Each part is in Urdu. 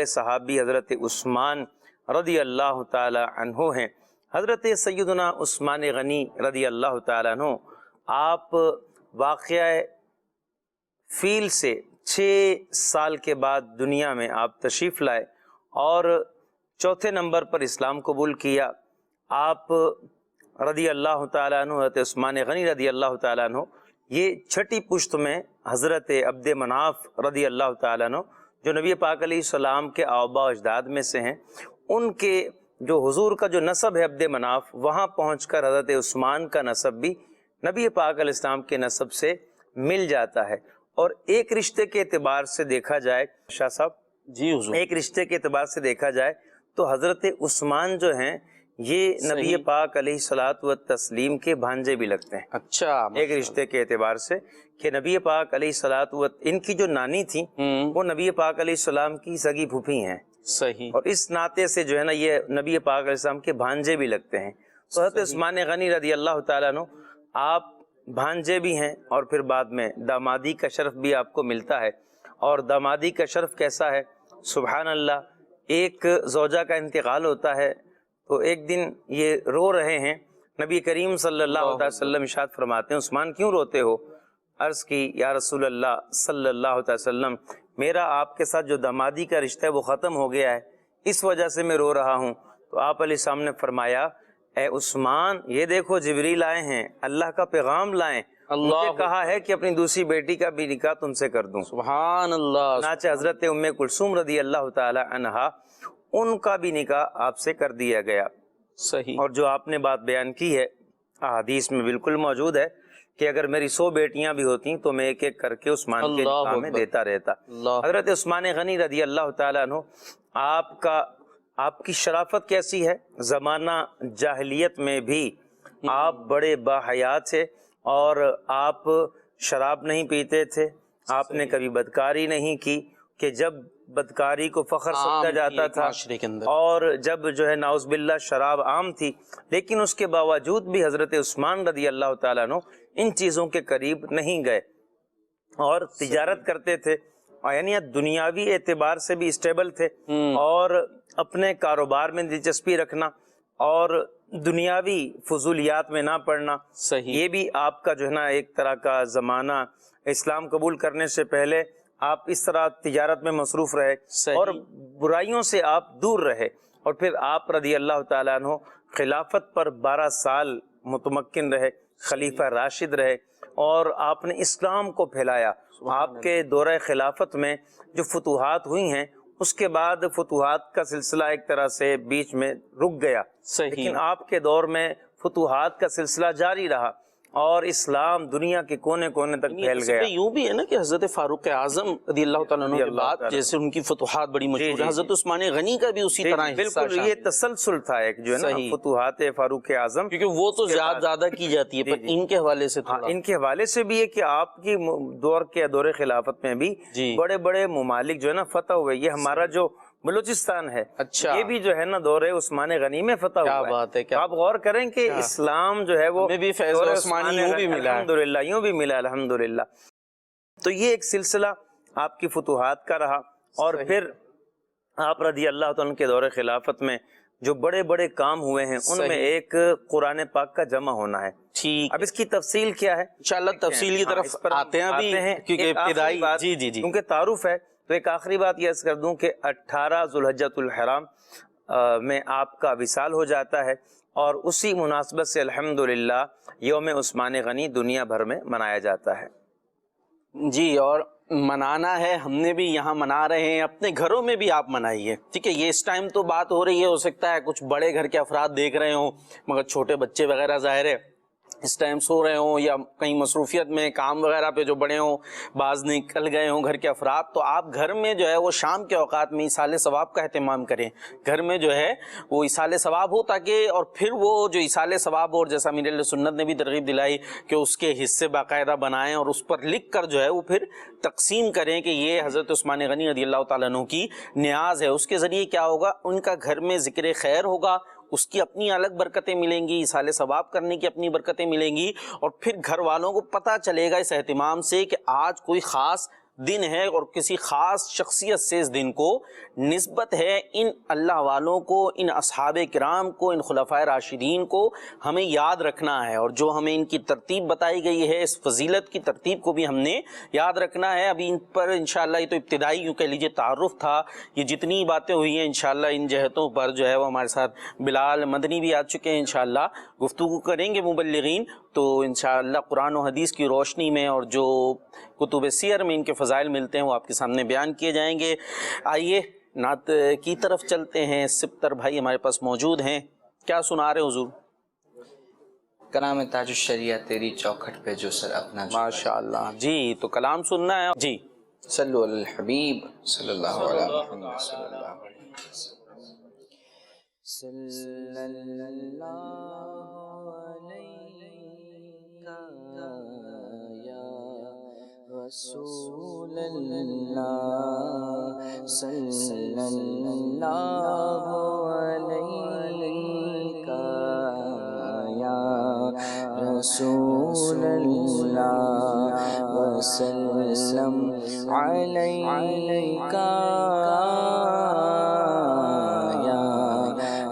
صحابی حضرت عثمان رضی اللہ تعالی عنہ ہیں۔ حضرت سیدنا عثمان غنی رضی اللہ تعالی عنہ آپ واقعہ فیل سے 6 سال کے بعد دنیا میں آپ تشریف لائے اور چوتھے نمبر پر اسلام قبول کیا۔ آپ رضی اللہ تعالیٰ عنہ حضرت عثمان غنی رضی اللہ تعالیٰ عنہ یہ چھٹی پشت میں حضرت عبد مناف رضی اللہ تعالیٰ عنہ جو نبی پاک علیہ السلام کے آباء و اجداد میں سے ہیں، ان کے جو حضور کا جو نسب ہے عبد مناف، وہاں پہنچ کر حضرت عثمان کا نسب بھی نبی پاک علیہ السلام کے نسب سے مل جاتا ہے۔ اور ایک رشتے کے اعتبار سے دیکھا جائے شاہ صاحب، جی حضور، ایک رشتے کے اعتبار سے دیکھا جائے تو حضرت عثمان جو ہیں یہ نبی پاک علیہ الصلوۃ والتسلیم کے بھانجے بھی لگتے ہیں۔ اچھا، ایک رشتے کے اعتبار سے کہ نبی پاک علیہ الصلوۃ ان کی جو نانی تھی وہ نبی پاک علیہ السلام کی سگی پھوپھی ہیں، صحیح، اور اس ناطے سے جو ہے نا یہ نبی پاک علیہ السلام کے بھانجے بھی لگتے ہیں۔ تو حضرت عثمان غنی رضی اللہ تعالیٰ عنہ آپ بھانجے بھی ہیں اور پھر بعد میں دامادی کا شرف بھی آپ کو ملتا ہے۔ اور دامادی کا شرف کیسا ہے؟ سبحان اللہ، ایک زوجہ کا انتقال ہوتا ہے تو ایک دن یہ رو رہے ہیں، نبی کریم صلی اللہ علیہ وسلم ارشاد فرماتے ہیں عثمان کیوں روتے ہو؟ عرض کی یا رسول اللہ صلی اللہ علیہ وسلم میرا آپ کے ساتھ جو دامادی کا رشتہ ہے وہ ختم ہو گیا ہے، اس وجہ سے میں رو رہا ہوں۔ تو آپ علیہ السلام نے فرمایا اے عثمان یہ دیکھو جبریل آئے ہیں، اللہ کا پیغام لائیں، مجھے کہا ہے کہ اپنی دوسری بیٹی کا بھی نکاح تم سے کر دوں۔ سبحان اللہ، چنانچہ حضرت ام کلثوم رضی اللہ تعالی عنہا ان کا بھی نکاح آپ سے کر دیا گیا۔ صحیح، اور جو آپ نے بات بیان کی ہے احادیث میں بالکل موجود ہے کہ اگر میری 100 بیٹیاں بھی ہوتی تو میں ایک ایک کر کے عثمان کے نکاح میں دیتا رہتا۔ حضرت عثمان غنی رضی اللہ تعالیٰ عنہ آپ کی شرافت کیسی ہے؟ زمانہ جاہلیت میں بھی آپ بڑے باحیا تھے اور آپ شراب نہیں پیتے تھے، آپ نے کبھی بدکاری نہیں کی کہ جب بدکاری کو فخر سمجھا جاتا تھا اور جب جو ہے نعوذ باللہ شراب عام تھی، لیکن اس کے باوجود بھی حضرت عثمان رضی اللہ تعالیٰ عنہ ان چیزوں کے قریب نہیں گئے اور تجارت کرتے تھے، یعنی دنیاوی اعتبار سے بھی اسٹیبل تھے اور اپنے کاروبار میں دلچسپی رکھنا اور دنیاوی فضولیات میں نہ پڑنا، یہ بھی آپ کا جو ہے نا ایک طرح کا زمانہ اسلام قبول کرنے سے پہلے آپ اس طرح تجارت میں مصروف رہے اور برائیوں سے آپ دور رہے، اور پھر آپ رضی اللہ تعالیٰ عنہ خلافت پر 12 سال متمکن رہے، خلیفہ راشد رہے اور آپ نے اسلام کو پھیلایا۔ آپ کے دورہ خلافت میں جو فتوحات ہوئی ہیں اس کے بعد فتوحات کا سلسلہ ایک طرح سے بیچ میں رک گیا، لیکن آپ کے دور میں فتوحات کا سلسلہ جاری رہا اور اسلام دنیا کے کونے کونے تک پھیل گیا۔ یوں بھی ہے نا کہ حضرت فاروق اعظم رضی اللہ تعالیٰ عنہ کے بعد جیسے ان کی فتوحات بڑی مشہور ہے، حضرت عثمان غنی کا بھی اسی طرح بالکل یہ تسلسل تھا ایک جو ہے نا فتوحات فاروق اعظم، کیونکہ وہ تو زیادہ کی جاتی ہے، پر ان کے حوالے سے ان کے حوالے سے بھی ہے کہ آپ کی دور خلافت میں بھی بڑے بڑے ممالک جو ہے نا فتح ہوئے۔ یہ ہمارا جو بلوچستان ہے یہ بھی جو ہے نا دور عثمان غنی میں فتح ہوا ہے۔ آپ غور کریں کہ اسلام جو ہے وہ الحمدللہ یوں بھی ملا الحمدللہ۔ تو یہ ایک سلسلہ آپ کی فتوحات کا رہا، اور پھر آپ رضی اللہ تعالیٰ کے دور خلافت میں جو بڑے بڑے کام ہوئے ہیں ان میں ایک قرآن پاک کا جمع ہونا ہے۔ اب اس کی تفصیل کیا ہے انشاءاللہ تفصیل کی طرف آتے ہیں کیونکہ ابتدائی کیونکہ تعارف ہے، تو ایک آخری بات یہ عرض کر دوں کہ 18 ذوالحجۃ الحرام میں آپ کا وصال ہو جاتا ہے اور اسی مناسبت سے الحمدللہ یوم عثمان غنی دنیا بھر میں منایا جاتا ہے۔ جی، اور منانا ہے، ہم نے بھی یہاں منا رہے ہیں، اپنے گھروں میں بھی آپ منائیے، ٹھیک ہے؟ یہ اس ٹائم تو بات ہو رہی ہے، ہو سکتا ہے کچھ بڑے گھر کے افراد دیکھ رہے ہوں، مگر چھوٹے بچے وغیرہ ظاہر ہے اس ٹائم سو رہے ہوں یا کہیں مصروفیت میں کام وغیرہ پہ جو بڑے ہوں، بعض نکل گئے ہوں گھر کے افراد، تو آپ گھر میں جو ہے وہ شام کے اوقات میں ایصال ثواب کا اہتمام کریں، گھر میں جو ہے وہ ایصال ثواب ہو، تاکہ اور پھر وہ جو ایصال ثواب اور جیسا امیر اہل سنت نے بھی ترغیب دلائی کہ اس کے حصے باقاعدہ بنائیں اور اس پر لکھ کر جو ہے وہ پھر تقسیم کریں کہ یہ حضرت عثمان غنی رضی اللہ تعالیٰ عنہ کی نیاز ہے۔ اس کے ذریعے کیا ہوگا؟ ان کا گھر میں ذکر خیر ہوگا، اس کی اپنی الگ برکتیں ملیں گی، ایصال ثواب کرنے کی اپنی برکتیں ملیں گی، اور پھر گھر والوں کو پتہ چلے گا اس اہتمام سے کہ آج کوئی خاص دن ہے اور کسی خاص شخصیت سے اس دن کو نسبت ہے. ان اللہ والوں کو، ان اصحاب کرام کو، ان خلفائے راشدین کو ہمیں یاد رکھنا ہے، اور جو ہمیں ان کی ترتیب بتائی گئی ہے، اس فضیلت کی ترتیب کو بھی ہم نے یاد رکھنا ہے. ابھی ان پر انشاءاللہ یہ تو ابتدائی یوں کہہ لیجیے تعارف تھا، یہ جتنی باتیں ہوئی ہیں انشاءاللہ ان جہتوں پر جو ہے وہ ہمارے ساتھ بلال مدنی بھی آ چکے ہیں، انشاءاللہ گفتگو کریں گے مبلغین. تو انشاءاللہ قرآن و حدیث کی روشنی میں اور جو کتب سیر میں ان کے فضائل ملتے ہیں وہ آپ کے سامنے بیان کیے جائیں گے. آئیے نعت کی طرف چلتے ہیں. سپتر بھائی ہمارے پاس موجود ہیں، کیا سنا رہے حضور؟ کلام تاج الشریعہ تیری چوکھٹ پہ جو سر اپنا ماشاءاللہ. جی تو کلام سننا ہے. جی صلو علی الحبیب صلی اللہ علیہ محمد صلی اللہ علیہ وسلم. صلی اللہ علیہ یا رسول اللہ، صلی اللہ علیہ یا رسول اللہ، وسلم علیکہ یا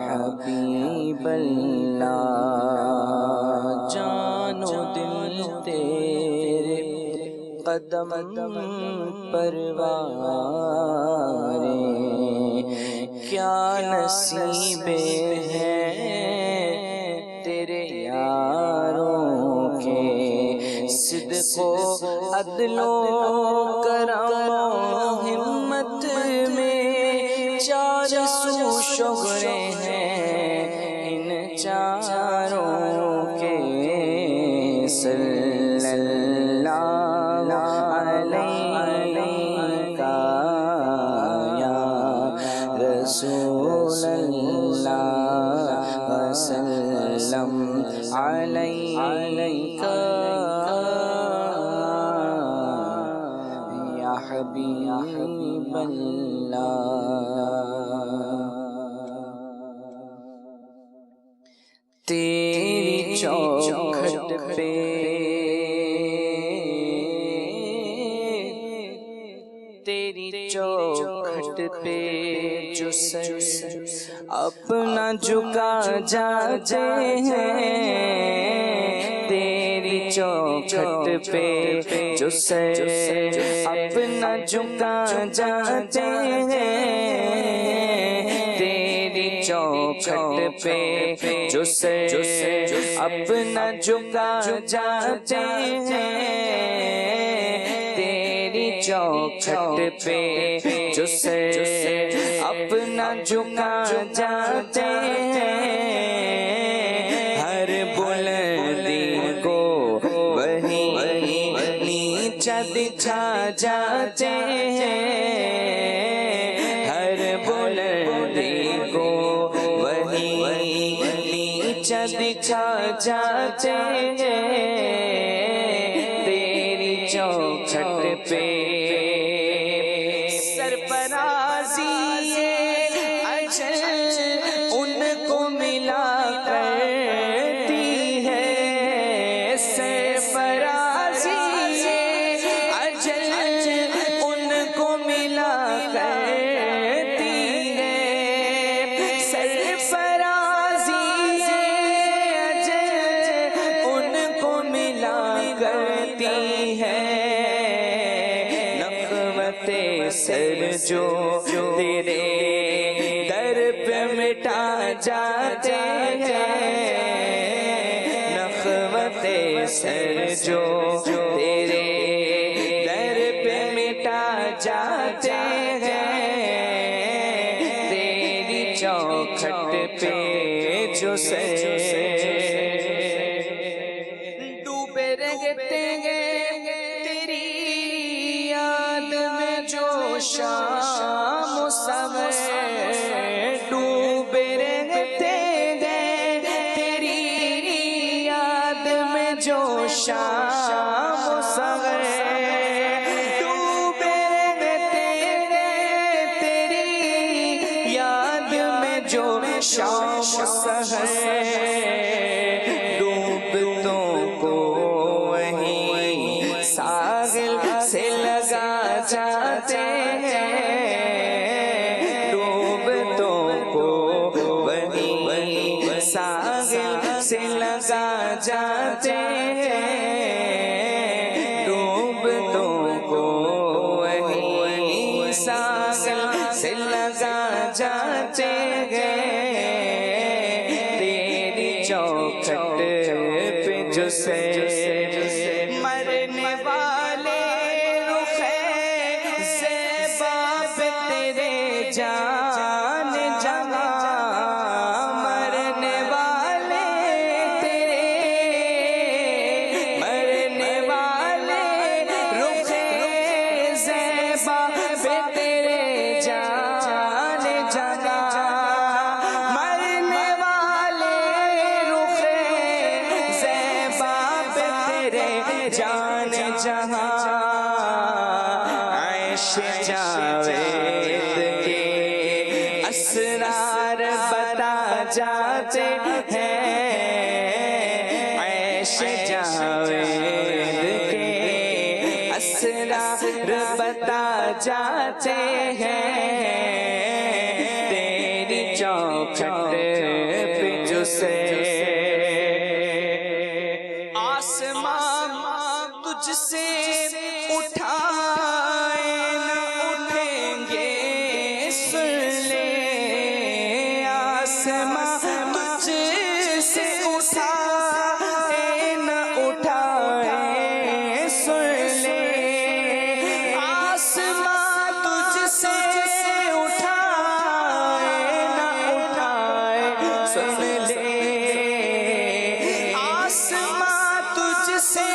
حبیب اللہ. جان و دل تیرے قدم پروارے، کیا نصیب ہے تیرے یاروں کے، صدق و عدل و کرم و ہمت میں چار سو شعبے ہیں ان چاروں کے. صلی اللہ علیہ یا رسول اللہ، وسلم علیکہ یا حبیب اللہ. تیری چوکھٹ پہ تیری چوکھٹ پہ جو سر اپنا جھکا جاتے ہیں، تیری چوکھٹ پہ جو سر اپنا جھکا جاتے ہیں، تیری چوکھٹ پہ جو سر اپنا جھکا جاتے ہیں، تیری چوکھٹ پہ جو سر اپنا جھکا جاتے ہیں، ہر بلندی کو وہی نیچا دکھا جاتے ہیں، ہر بلندی کو وہی نیچا دکھا جاتے ہیں، تیری چوکھٹ پہ سرفرازی اجل ان کو ملا کرتی ہے، سرفرازی اجل ان کو ملا کرتی ہے، سرفرازی اجل ان کو ملا کرتی ہے، نخوت سر جو تیرے در پہ مٹا جاتے ہیں، نخوت سر جو تیرے در پہ مٹا جاتے ہیں، تیری چوکھٹ پہ جو سر ڈوبے رہتے ہیں، تیری یاد میں جو شام و سحر ڈوبے رہتے ہیں، تیری یاد میں جو شام و سحر ڈوبے رہتے ہیں، تیری یاد میں جو شام و سحر ڈوبتوں کو وہی ساحل سے لگا جاتے ہیں ڈوبتوں کو وہی ساحل سے لگا جاتے ہیں تیری چوکھٹ پہ جو سیر مرنے والے رخ زیبا پہ تیرے جان جہاں مرنے والے تیرے مرنے والے رخ زیبا پہ تیرے جان جہاں مرنے والے رخ زیبا پہ تیرے جان جہاں عیش جاوید کے اسرار بتا جاتے ہیں عیش جاوید کے اسرار بتا جاتے ہیں تیری چوکھٹ پہ جو سے آسمان تجھ سے اٹھائے نہ اٹھیں گے سن لے آسمان تجھ سے اٹھائے نہ اٹھائے سن لے آسمان تجھ سے اٹھائے نہ اٹھائے سن لے آسمان تجھ سے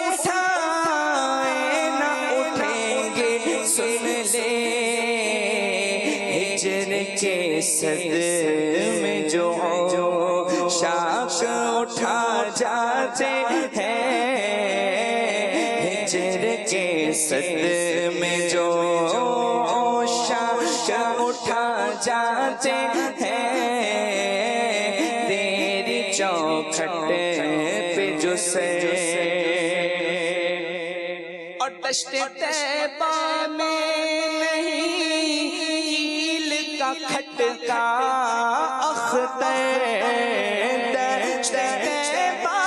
اٹھائے نہ اٹھیں گے سن لے ہجر کے صدمے جو شاخ اٹھا جاتے ہیں ہجر کے صدمے جو شاخ اٹھا جاتے ہیں تیری چوکھٹ پہ جو سے اور دشت طیبہ میں نہیں کیل کا کھٹکا اختر دشت طیبہ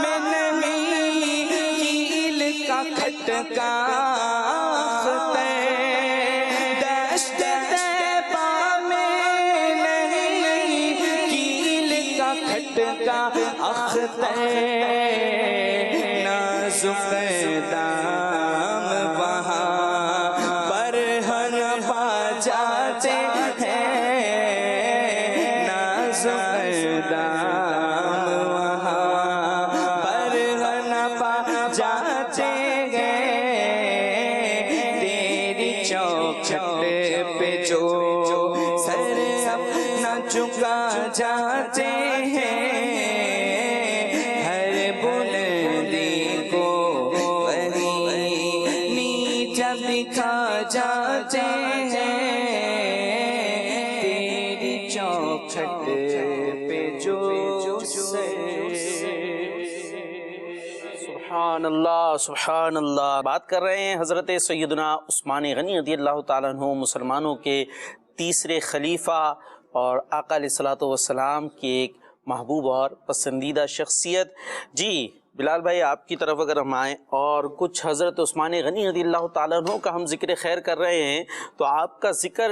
میں نہیں کیل کا کھٹکا اختر دشت طیبہ میں نہیں کیل کا کھٹکا اختر نازک دام وہاں پر ہر پا جاتے ہیں نازک دام وہاں پر ہر پا جاتے ہیں تیری چوکھٹ پہ جو سر اپنا چکا جاتے ہیں دکھا جاتے ہیں تیری چوکھٹ پہ جو سبحان اللہ سبحان اللہ۔ بات کر رہے ہیں حضرت سیدنا عثمان غنی رضی اللہ تعالیٰ عنہ، مسلمانوں کے تیسرے خلیفہ اور آقا علیہ الصلوۃ والسلام کی ایک محبوب اور پسندیدہ شخصیت۔ جی بلال بھائی آپ کی طرف اگر ہم آئیں اور کچھ حضرت عثمان غنی رضی اللہ تعالیٰ عنہ کا ہم ذکر خیر کر رہے ہیں تو آپ کا ذکر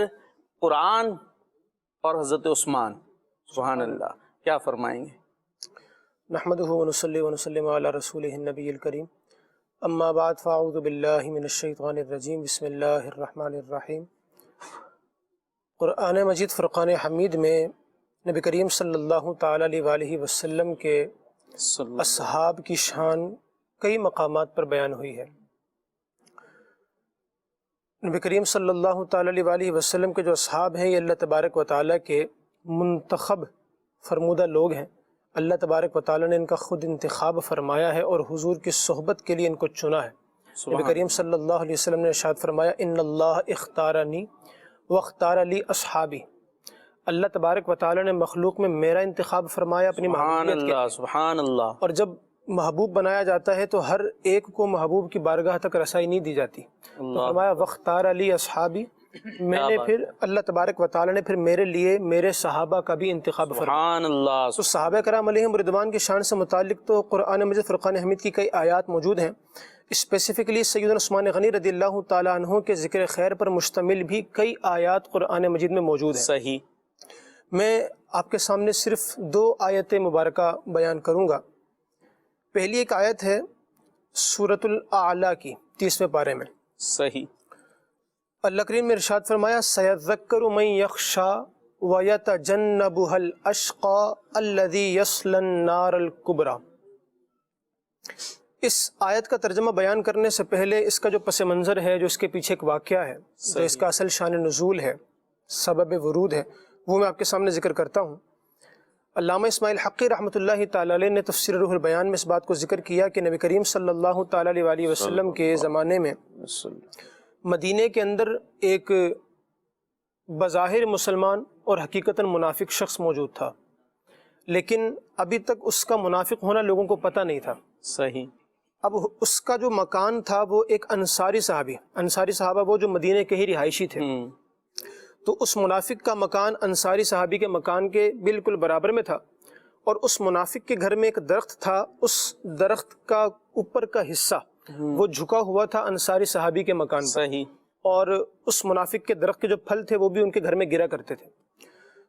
قرآن اور حضرت عثمان، سبحان اللہ، کیا فرمائیں گے؟ نحمدہ ونصلی ونسلم علی رسولہ النبی الکریم، اما بعد فاعوذ باللہ من الشیطان الرجیم، بسم اللہ الرحمن الرحیم۔ قرآن مجید فرقان حمید میں نبی کریم صلی اللہ تعالیٰ علیہ وآلہ وسلم کے اصحاب کی شان کئی مقامات پر بیان ہوئی ہے۔ نبی کریم صلی اللہ تعالیٰ علیہ وآلہ وسلم کے جو اصحاب ہیں یہ اللہ تبارک و تعالیٰ کے منتخب فرمودہ لوگ ہیں۔ اللہ تبارک و تعالیٰ نے ان کا خود انتخاب فرمایا ہے اور حضور کی صحبت کے لیے ان کو چنا ہے۔ نبی کریم صلی اللہ علیہ وسلم نے ارشاد فرمایا ان اللہ اختارنی واختار لی اصحابی، اللہ تبارک و تعالیٰ نے مخلوق میں میرا انتخاب فرمایا اپنی محبوبیت کے، سبحان اللہ۔ اور جب محبوب بنایا جاتا ہے تو ہر ایک کو محبوب کی بارگاہ تک رسائی نہیں دی جاتی، تو فرمایا واختار لی اصحابی، میں نے پھر اللہ تبارک و تعالی نے پھر میرے لیے میرے صحابہ کا بھی انتخاب فرمایا۔ سبحان اللہ۔ تو صحابہ کرام علیہم رضوان کی شان سے متعلق تو قرآن مجید فرقان حمید کی کئی آیات موجود ہیں، اسپیسیفکلی سیدنا عثمان غنی رضی اللہ تعالیٰ عنہ کے ذکر خیر پر مشتمل بھی کئی آیات قرآن مجید میں موجود ہیں۔ صحیح۔ میں آپ کے سامنے صرف 2 آیت مبارکہ بیان کروں گا۔ پہلی ایک آیت ہے سورۃ الاعلیٰ کی 30ویں پارے میں۔ صحیح۔ اللہ کریم نے ارشاد فرمایا سَيَذَّكَّرُ مَن يَخْشَىٰ وَيَتَجَنَّبُهَا الْأَشْقَىٰ الَّذِي يَصْلَى النَّارَ الْكُبْرَىٰ۔ اس آیت کا ترجمہ بیان کرنے سے پہلے اس کا جو پس منظر ہے، جو اس کے پیچھے ایک واقعہ ہے، جو اس کا اصل شان نزول ہے، سبب ورود ہے، وہ میں آپ کے سامنے ذکر کرتا ہوں۔ علامہ اسماعیل حقی رحمۃ اللہ تعالی علیہ نے تفسیر روح البیان میں اس بات کو ذکر کیا کہ نبی کریم صلی اللہ تعالی علیہ وسلم کے زمانے میں مدینہ کے اندر ایک بظاہر مسلمان اور حقیقتاً منافق شخص موجود تھا، لیکن ابھی تک اس کا منافق ہونا لوگوں کو پتہ نہیں تھا۔ صحیح۔ اب اس کا جو مکان تھا وہ ایک انصاری صحابہ وہ جو مدینہ کے ہی رہائشی تھے، تو اس منافق کا مکان انصاری صحابی کے مکان کے بالکل برابر میں تھا، اور اس منافق کے گھر میں ایک درخت تھا، اس درخت کا اوپر کا حصہ وہ جھکا ہوا تھا انصاری صحابی کے مکان پر، صحیح۔ اور اس منافق کے درخت کے جو پھل تھے وہ بھی ان کے گھر میں گرا کرتے تھے۔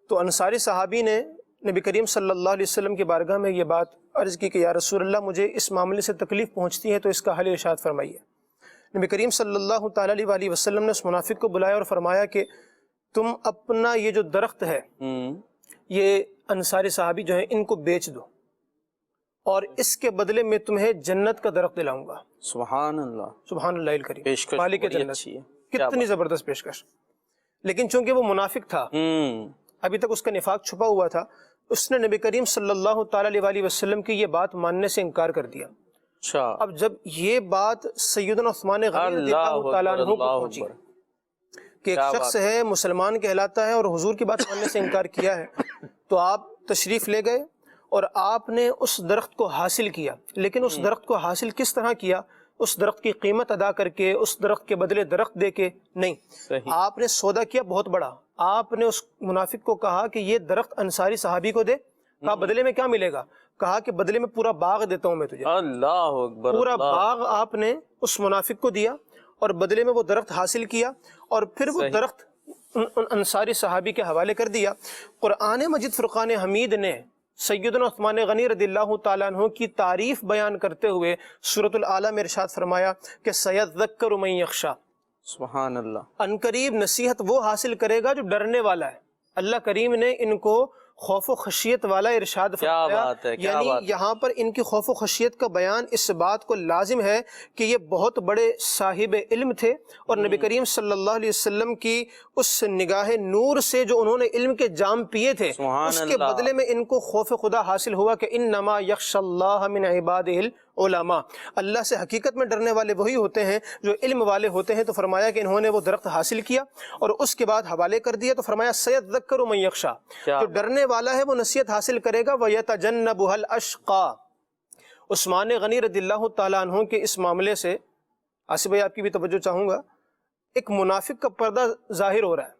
تو انصاری صحابی نے نبی کریم صلی اللہ علیہ وسلم کی بارگاہ میں یہ بات عرض کی کہ یا رسول اللہ مجھے اس معاملے سے تکلیف پہنچتی ہے تو اس کا حل ارشاد فرمائیے۔ نبی کریم صلی اللہ تعالی علیہ وسلم نے اس منافق کو بلایا اور فرمایا کہ تم اپنا یہ جو درخت ہے یہ انصاری صحابی جو ہیں ان کو بیچ دو، اور اس کے بدلے میں تمہیں جنت کا درخت دلاؤں گا۔ سبحان اللہ۔ سبحان اللہ الکریم، پیشکش مالک بڑی جنت، اچھی ہے، کتنی زبردست پیشکش۔ لیکن چونکہ وہ منافق تھا، ابھی تک اس کا نفاق چھپا ہوا تھا، اس نے نبی کریم صلی اللہ تعالی علیہ وسلم کی یہ بات ماننے سے انکار کر دیا۔ اچھا۔ اب جب یہ بات سیدنا عثمان غنی رضی اللہ تعالیٰ عنہ کو پہنچی کہ ایک شخص ہے مسلمان کہلاتا ہے اور حضور کی بات ماننے سے انکار کیا ہے، تو آپ تشریف لے گئے اور آپ نے اس درخت کو حاصل کیا، لیکن اس درخت کو حاصل کس طرح کیا؟ اس درخت کی قیمت ادا کر کے، اس درخت کے بدلے درخت دے کے نہیں، آپ نے سودا کیا بہت بڑا۔ آپ نے اس منافق کو کہا کہ یہ درخت انصاری صحابی کو دے، کہا بدلے میں کیا ملے گا؟ کہا کہ بدلے میں پورا باغ دیتا ہوں میں تجھے۔ اللہ اکبر۔ پورا باغ آپ نے اس منافق کو دیا اور بدلے میں وہ درخت حاصل کیا، اور پھر وہ درخت انصاری صحابی کے حوالے کر دیا۔ قرآن مجید فرقان حمید نے سیدنا عثمان غنی رضی اللہ تعالیٰ عنہ کی تعریف بیان کرتے ہوئے سورۃ الاعلیٰ میں ارشاد فرمایا کہ سیذکر من یخشیٰ، سبحان اللہ، عنقریب نصیحت وہ حاصل کرے گا جو ڈرنے والا ہے۔ اللہ کریم نے ان کو خوف و خشیت والا ارشاد فرمایا، یعنی یہاں پر ان کی خوف و خشیت کا بیان اس بات کو لازم ہے کہ یہ بہت بڑے صاحب علم تھے، اور نبی کریم صلی اللہ علیہ وسلم کی اس نگاہ نور سے جو انہوں نے علم کے جام پیے تھے، اس کے بدلے میں ان کو خوف خدا حاصل ہوا کہ انما یخشی اللہ من عبادہ العلماء، اللہ سے حقیقت میں ڈرنے والے وہی ہوتے ہیں جو علم والے ہوتے ہیں۔ تو فرمایا کہ انہوں نے وہ درخت حاصل کیا اور اس کے بعد حوالے کر دیا، تو فرمایا سیذکر من یخشیٰ، جو ڈرنے والا ہے وہ نصیحت حاصل کرے گا، وَيَتَجَنَّبُهَا الْأَشْقَىٰ۔ عثمان غنی رضی اللہ تعالیٰ عنہ کے اس معاملے سے آصف بھائی آپ کی بھی توجہ چاہوں گا، ایک منافق کا پردہ ظاہر ہو رہا ہے،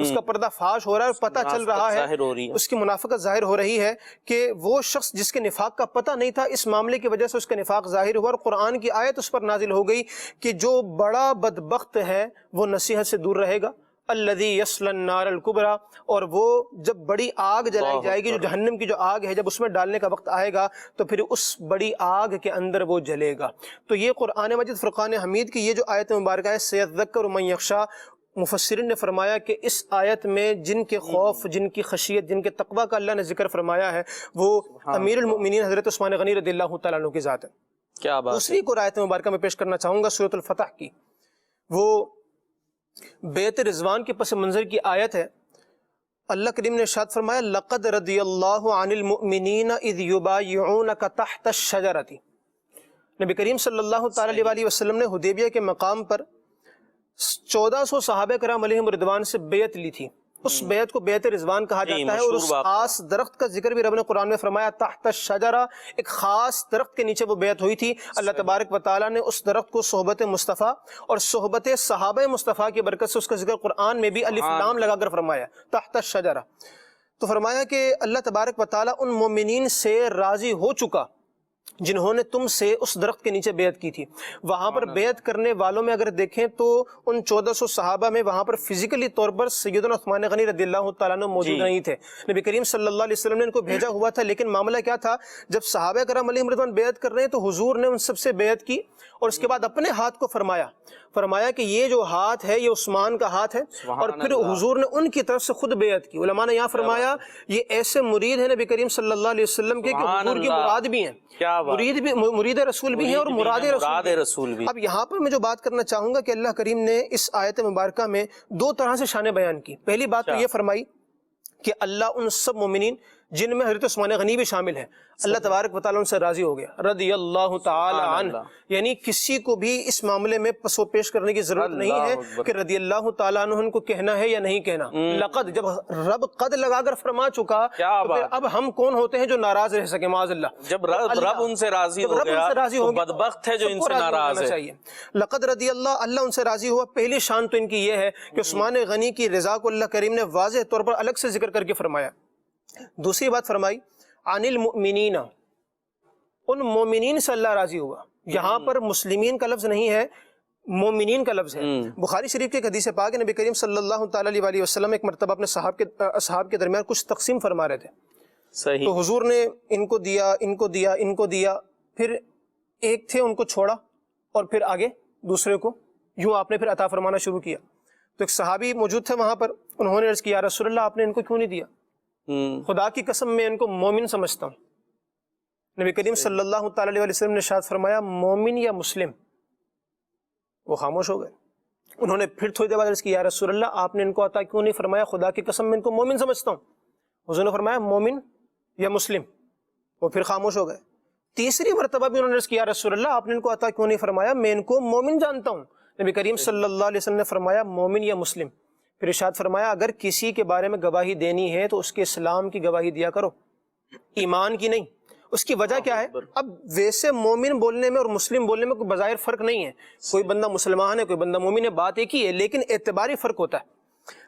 اس کا پردہ فاش ہو رہا ہے، اور پتہ چل رہا ہے، اس کی منافقت ظاہر ہو رہی ہے کہ وہ شخص جس کے نفاق کا پتہ نہیں تھا، اس معاملے کی وجہ سے اس کا نفاق ظاہر ہوا، اور قرآن کی آیت اس پر نازل ہو گئی کہ جو بڑا بدبخت ہے وہ نصیحت سے دور رہے گا، الذی یصلی النار الکبریٰ، اور وہ جب بڑی آگ جلائی جائے گی، جو جہنم کی جو آگ ہے، جب اس میں ڈالنے کا وقت آئے گا تو پھر اس بڑی آگ کے اندر وہ جلے گا۔ تو یہ قرآن مجید فرقان حمید کی یہ جو آیت مبارکہ ہے سیذکر من یخشیٰ، مفسرین نے فرمایا کہ اس آیت میں جن کے خوف، جن کی خشیت، جن کے تقوی کا اللہ نے ذکر فرمایا ہے وہ امیر المؤمنین حضرت عثمان غنی رضی اللہ تعالیٰ عنہ کی ذات ہے۔ کیا بات ہے۔ دوسری کو آیت مبارکہ میں پیش کرنا چاہوں گا سورۃ الفتح کی، وہ بیعت رضوان کے پس منظر کی آیت ہے۔ اللہ کریم نے ارشاد فرمایا لقد رضی اللہ عن المؤمنین اذ یبایعونک تحت الشجرۃ۔ نبی کریم صلی اللہ تعالی علیہ وسلم نے حدیبیہ کے مقام پر 1400 صحابہ کرام علیہم رضوان سے بیعت لی تھی، اس بیعت کو بیعت رضوان کہا جاتا ہے، اور اس خاص درخت کا ذکر بھی رب نے قرآن میں فرمایا، تحت الشجرہ، ایک خاص درخت کے نیچے وہ بیعت ہوئی تھی۔ اللہ تبارک و تعالیٰ نے اس درخت کو صحبت مصطفیٰ اور صحبت صحابہ مصطفیٰ کی برکت سے اس کا ذکر قرآن میں بھی الف لام لگا کر فرمایا، تحت الشجرہ۔ تو فرمایا کہ اللہ تبارک و تعالیٰ ان مومنین سے راضی ہو چکا جنہوں نے تم سے اس درخت کے نیچے بیعت کی تھی۔ وہاں پر بیعت کرنے والوں میں اگر دیکھیں تو ان 1400 صحابہ میں وہاں پر فزیکلی طور پر سیدنا عثمان غنی رضی اللہ تعالیٰ عنہ موجود نہیں تھے۔ نبی کریم صلی اللہ علیہ وسلم نے ان کو بھیجا ہوا تھا، لیکن معاملہ کیا تھا، جب صحابہ کرام علیہم رضوان بیعت کر رہے ہیں تو حضور نے ان سب سے بیعت کی، اور اس کے بعد اپنے ہاتھ کو فرمایا کہ یہ جو ہاتھ ہے یہ عثمان کا ہاتھ ہے، اور پھر حضور نے ان کی طرف سے خود بیعت کی۔ علماء نے یہاں فرمایا یہ ایسے مرید ہیں نبی کریم صلی اللہ علیہ وسلم کے کہ حضور کی مراد بھی ہیں، مرید رسول بھی ہیں اور مراد رسول بھی۔ اب یہاں پر میں جو بات کرنا چاہوں گا کہ اللہ کریم نے اس آیت مبارکہ میں دو طرح سے شان بیان کی۔ پہلی بات تو یہ فرمائی کہ اللہ ان سب مومنین جن میں حضرت عثمان غنی بھی شامل ہے، اللہ تبارک و تعالیٰ ان سے راضی ہو گیا، رضی اللہ تعالی عنہ، یعنی کسی کو بھی اس معاملے میں پسو پیش کرنے کی ضرورت نہیں ہے کہ رضی اللہ تعالیٰ عنہ کو کہنا ہے یا نہیں کہنا۔ لقد، جب رب قد لگا کر فرما چکا تو پھر اب ہم کون ہوتے ہیں جو ناراض رہ سکے؟ معاذ اللہ، جب رب ان سے راضی ہو گیا تو بدبخت ہے جو ان سے ناراض ہے۔ لقد رضی اللہ ان سے راضی ہوا۔ پہلی شان تو ان کی یہ ہے کہ عثمان غنی کی رضا کو اللہ کریم نے واضح طور پر الگ سے ذکر کر کے فرمایا۔ دوسری بات فرمائی عن المؤمنین، ان مومنین سے اللہ راضی ہوا۔ یہاں پر مسلمین کا لفظ نہیں ہے، مومنین کا لفظ ہے۔ بخاری شریف کے حدیث پاک ہے، نبی کریم صلی اللہ تعالی علیہ وسلم ایک مرتبہ اپنے اصحاب کے درمیان کچھ تقسیم فرما رہے تھے، صحیح، تو حضور نے ان کو دیا، ان کو دیا، ان کو دیا، پھر ایک تھے ان کو چھوڑا، اور پھر آگے دوسرے کو یوں آپ نے پھر عطا فرمانا شروع کیا۔ تو ایک صحابی موجود تھے وہاں پر، انہوں نے عرض کیا، یا رسول اللہ آپ نے ان کو کیوں نہیں دیا؟ خدا کی قسم میں ان کو مومن سمجھتا ہوں۔ نبی کریم صلی اللہ تعالی علیہ وسلم نے ارشاد فرمایا، مومن یا مسلم؟ وہ خاموش ہو گئے۔ انہوں نے پھر تھوڑی دیر بعد عرض کیا، یا رسول اللہ آپ نے ان کو عطا کیوں نہیں فرمایا؟ خدا کی قسم میں ان کو مومن سمجھتا ہوں۔ حضور نے فرمایا، مومن یا مسلم؟ وہ پھر خاموش ہو گئے۔ تیسری مرتبہ بھی انہوں نے عرض کیا، رسول اللہ آپ نے ان کو عطا کیوں نہیں فرمایا؟ میں ان کو مومن جانتا ہوں۔ نبی کریم صلی اللہ علیہ وسلم نے فرمایا، مومن یا مسلم؟ پھر ارشاد فرمایا، اگر کسی کے بارے میں گواہی دینی ہے تو اس کے اسلام کی گواہی دیا کرو، ایمان کی نہیں۔ اس کی وجہ کیا ہے؟ اب ویسے مومن بولنے میں اور مسلم بولنے میں کوئی بظاہر فرق نہیں ہے، کوئی بندہ مسلمان ہے، کوئی بندہ مومن ہے، بات ایک ہی ہے، لیکن اعتباری فرق ہوتا ہے۔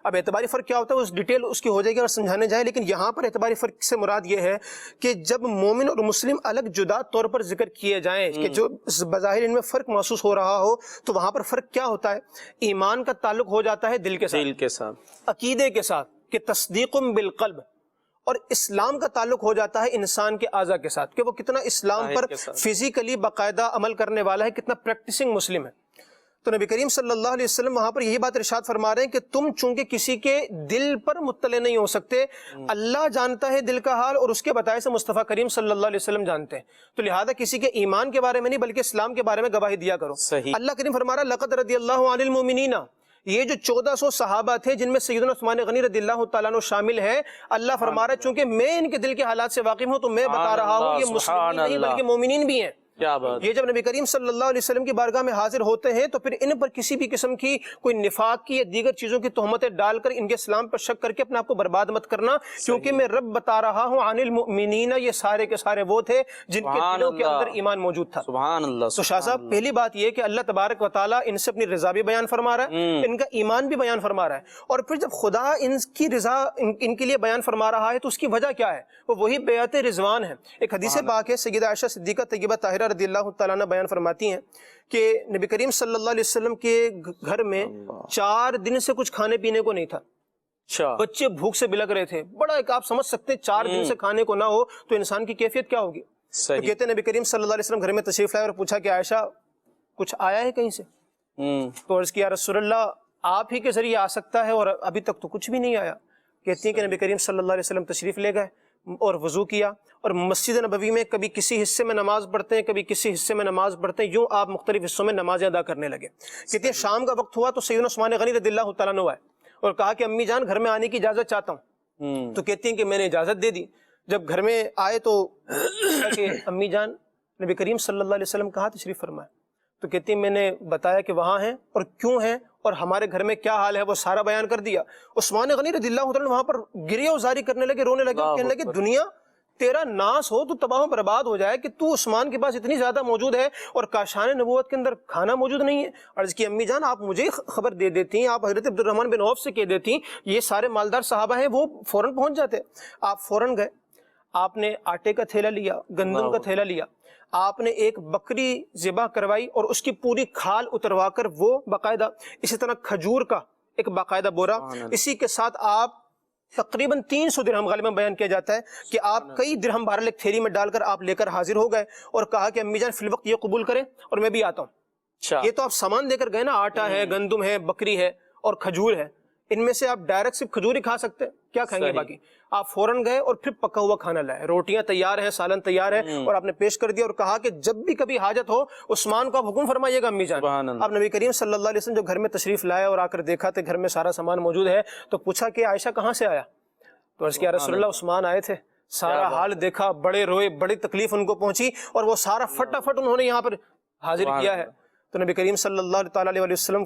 اب اعتباری فرق کیا ہوتا ہے اس ڈیٹیل اس کی ہو جائے گی اور سمجھانے جائے، لیکن یہاں پر اعتباری فرق سے مراد یہ ہے کہ جب مومن اور مسلم الگ جدا طور پر ذکر کیے جائیں کہ جو بظاہر ان میں فرق محسوس ہو رہا ہو، تو وہاں پر فرق کیا ہوتا ہے؟ ایمان کا تعلق ہو جاتا ہے دل کے ساتھ، عقیدے کے ساتھ، کہ تصدیق بالقلب، اور اسلام کا تعلق ہو جاتا ہے انسان کے اعضاء کے ساتھ، کہ وہ کتنا اسلام پر فزیکلی باقاعدہ عمل کرنے والا ہے، کتنا پریکٹسنگ مسلم ہے۔ تو نبی کریم صلی اللہ علیہ وسلم وہاں پر یہی بات ارشاد فرما رہے ہیں کہ تم چونکہ کسی کے دل پر مطلع نہیں ہو سکتے، اللہ جانتا ہے دل کا حال، اور اس کے بتائے سے مصطفیٰ کریم صلی اللہ علیہ وسلم جانتے ہیں، تو لہذا کسی کے ایمان کے بارے میں نہیں بلکہ اسلام کے بارے میں گواہی دیا کرو۔ اللہ کریم فرما رہا ہے، لقد رضی اللہ عن المؤمنین، یہ جو 1400 صحابہ تھے جن میں سیدنا عثمان غنی رضی اللہ تعالیٰ عنہ شامل ہے، اللہ فرما رہا ہے چونکہ میں ان کے دل کے حالات سے واقف ہوں تو میں بتا رہا ہوں یہ مسلمین نہیں بلکہ مومنین بھی ہیں۔ یہ جب نبی کریم صلی اللہ علیہ وسلم کی بارگاہ میں حاضر ہوتے ہیں تو پھر ان پر کسی بھی قسم کی کوئی نفاق کی یا دیگر چیزوں کی تہمتیں ڈال کر ان کے اسلام پر شک کر کے اپنے آپ کو برباد مت کرنا، کیونکہ میں رب بتا رہا ہوں عن المؤمنین، یہ سارے کے سارے وہ تھے جن کے دلوں کے اندر ایمان موجود تھا۔ سبحان اللہ۔ تو شاہ صاحب پہلی بات یہ کہ اللہ تبارک و تعالیٰ ان سے اپنی رضا بھی بیان فرما رہا ہے، ان کا ایمان بھی بیان فرما رہا ہے، اور پھر جب خدا ان کی رضا ان کے لیے بیان فرما رہا ہے تو اس کی وجہ کیا ہے؟ وہ وہی بیعت رضوان ہے۔ ایک حدیث پاک ہے، سیدہ عائشہ صدیقہ طیبہ طاہرہ رضی اللہ تعالیٰ عنہ بیان فرماتی ہیں کہ نبی کریم صلی اللہ علیہ وسلم کے گھر میں 4 دن سے کچھ کھانے پینے کو نہیں تھا، بچے بھوک سے بلک رہے تھے، بڑا ایک آپ سمجھ سکتے ہیں 4 دن سے کھانے کو نہ ہو تو انسان کی کیفیت کیا ہوگی۔ تو کہتے ہیں نبی کریم صلی اللہ علیہ وسلم گھر میں تشریف لائے اور پوچھا کہ عائشہ کچھ آیا ہے کہیں سے؟ تو عرض کیا رسول اللہ آپ ہی کے ذریعے آ سکتا ہے اور ابھی تک تو کچھ بھی نہیں آیا۔ کہتی ہیں کہ نبی کریم صلی اللہ علیہ وسلم تشریف لے گئے اور وضو کیا، اور مسجد نبوی میں کبھی کسی حصے میں نماز پڑھتے ہیں، کبھی کسی حصے میں نماز پڑھتے ہیں، یوں آپ مختلف حصوں میں نمازیں ادا کرنے لگے۔ کہتے ہیں شام کا وقت ہوا تو سیدنا عثمان غنی رضی اللہ تعالیٰ عنہ آئے اور کہا کہ امی جان گھر میں آنے کی اجازت چاہتا ہوں۔ تو کہتی ہیں کہ میں نے اجازت دے دی۔ جب گھر میں آئے تو کہ امی جان نبی کریم صلی اللہ علیہ وسلم کہاں تشریف فرمائے؟ تو کہتی ہیں میں نے بتایا کہ وہاں ہیں اور کیوں ہیں اور ہمارے گھر میں کیا حال ہے، وہ سارا بیان کر دیا۔ عثمان غنی رضی اللہ عنہ وہاں پر گریہ وزاری کرنے لگے، رونے لگے، کہنے لگے دنیا تیرا ناس ہو، تو تباہ و برباد ہو جائے کہ تو عثمان کے پاس اتنی زیادہ موجود ہے اور کاشان نبوت کے اندر کھانا موجود نہیں ہے۔ عرض کی امی جان آپ مجھے خبر دے دیتی، آپ حضرت عبد الرحمن بن عوف سے کہہ دیتی، یہ سارے مالدار صحابہ ہیں، وہ فوراً پہنچ جاتے۔ آپ فوراً گئے، آپ نے آٹے کا تھیلا لیا، گندم کا تھیلا لیا، آپ نے ایک بکری ذبح کروائی اور اس کی پوری کھال اتروا کر وہ باقاعدہ، اسی طرح کھجور کا ایک باقاعدہ بورا، اسی کے ساتھ آپ تقریباً 300 درہم غالباً بیان کیا جاتا ہے کہ آپ کئی درہم بہرحال ایک تھیلی میں ڈال کر آپ لے کر حاضر ہو گئے اور کہا کہ امی جان فی الوقت یہ قبول کریں اور میں بھی آتا ہوں۔ یہ تو آپ سامان دے کر گئے نا، آٹا ہے، گندم ہے، بکری ہے اور کھجور ہے، ان میں سے آپ ڈائریکٹ صرف کھجور ہی کھا سکتے ہیں، کیا کھائیں گے باقی؟ آپ فوراً گئے اور پھر پکا ہوا کھانا لائے، روٹیاں تیار ہیں، سالن تیار ہے، اور آپ نے پیش کر دیا اور کہا کہ جب بھی کبھی حاجت ہو عثمان کو آپ حکم فرمائیے گا امی جان۔ آپ نبی کریم صلی اللہ علیہ وسلم جو گھر میں تشریف لائے اور آ کر دیکھا کہ گھر میں سارا سامان موجود ہے تو پوچھا کہ عائشہ کہاں سے آیا؟ تو عرض کیا رسول اللہ عثمان آئے تھے، سارا حال دیکھا، بڑے روئے، بڑی تکلیف ان کو پہنچی اور وہ سارا فٹافٹ انہوں نے یہاں پر حاضر کیا ہے۔ تو نبی کریم صلی اللہ تعالیٰ علیہ وسلم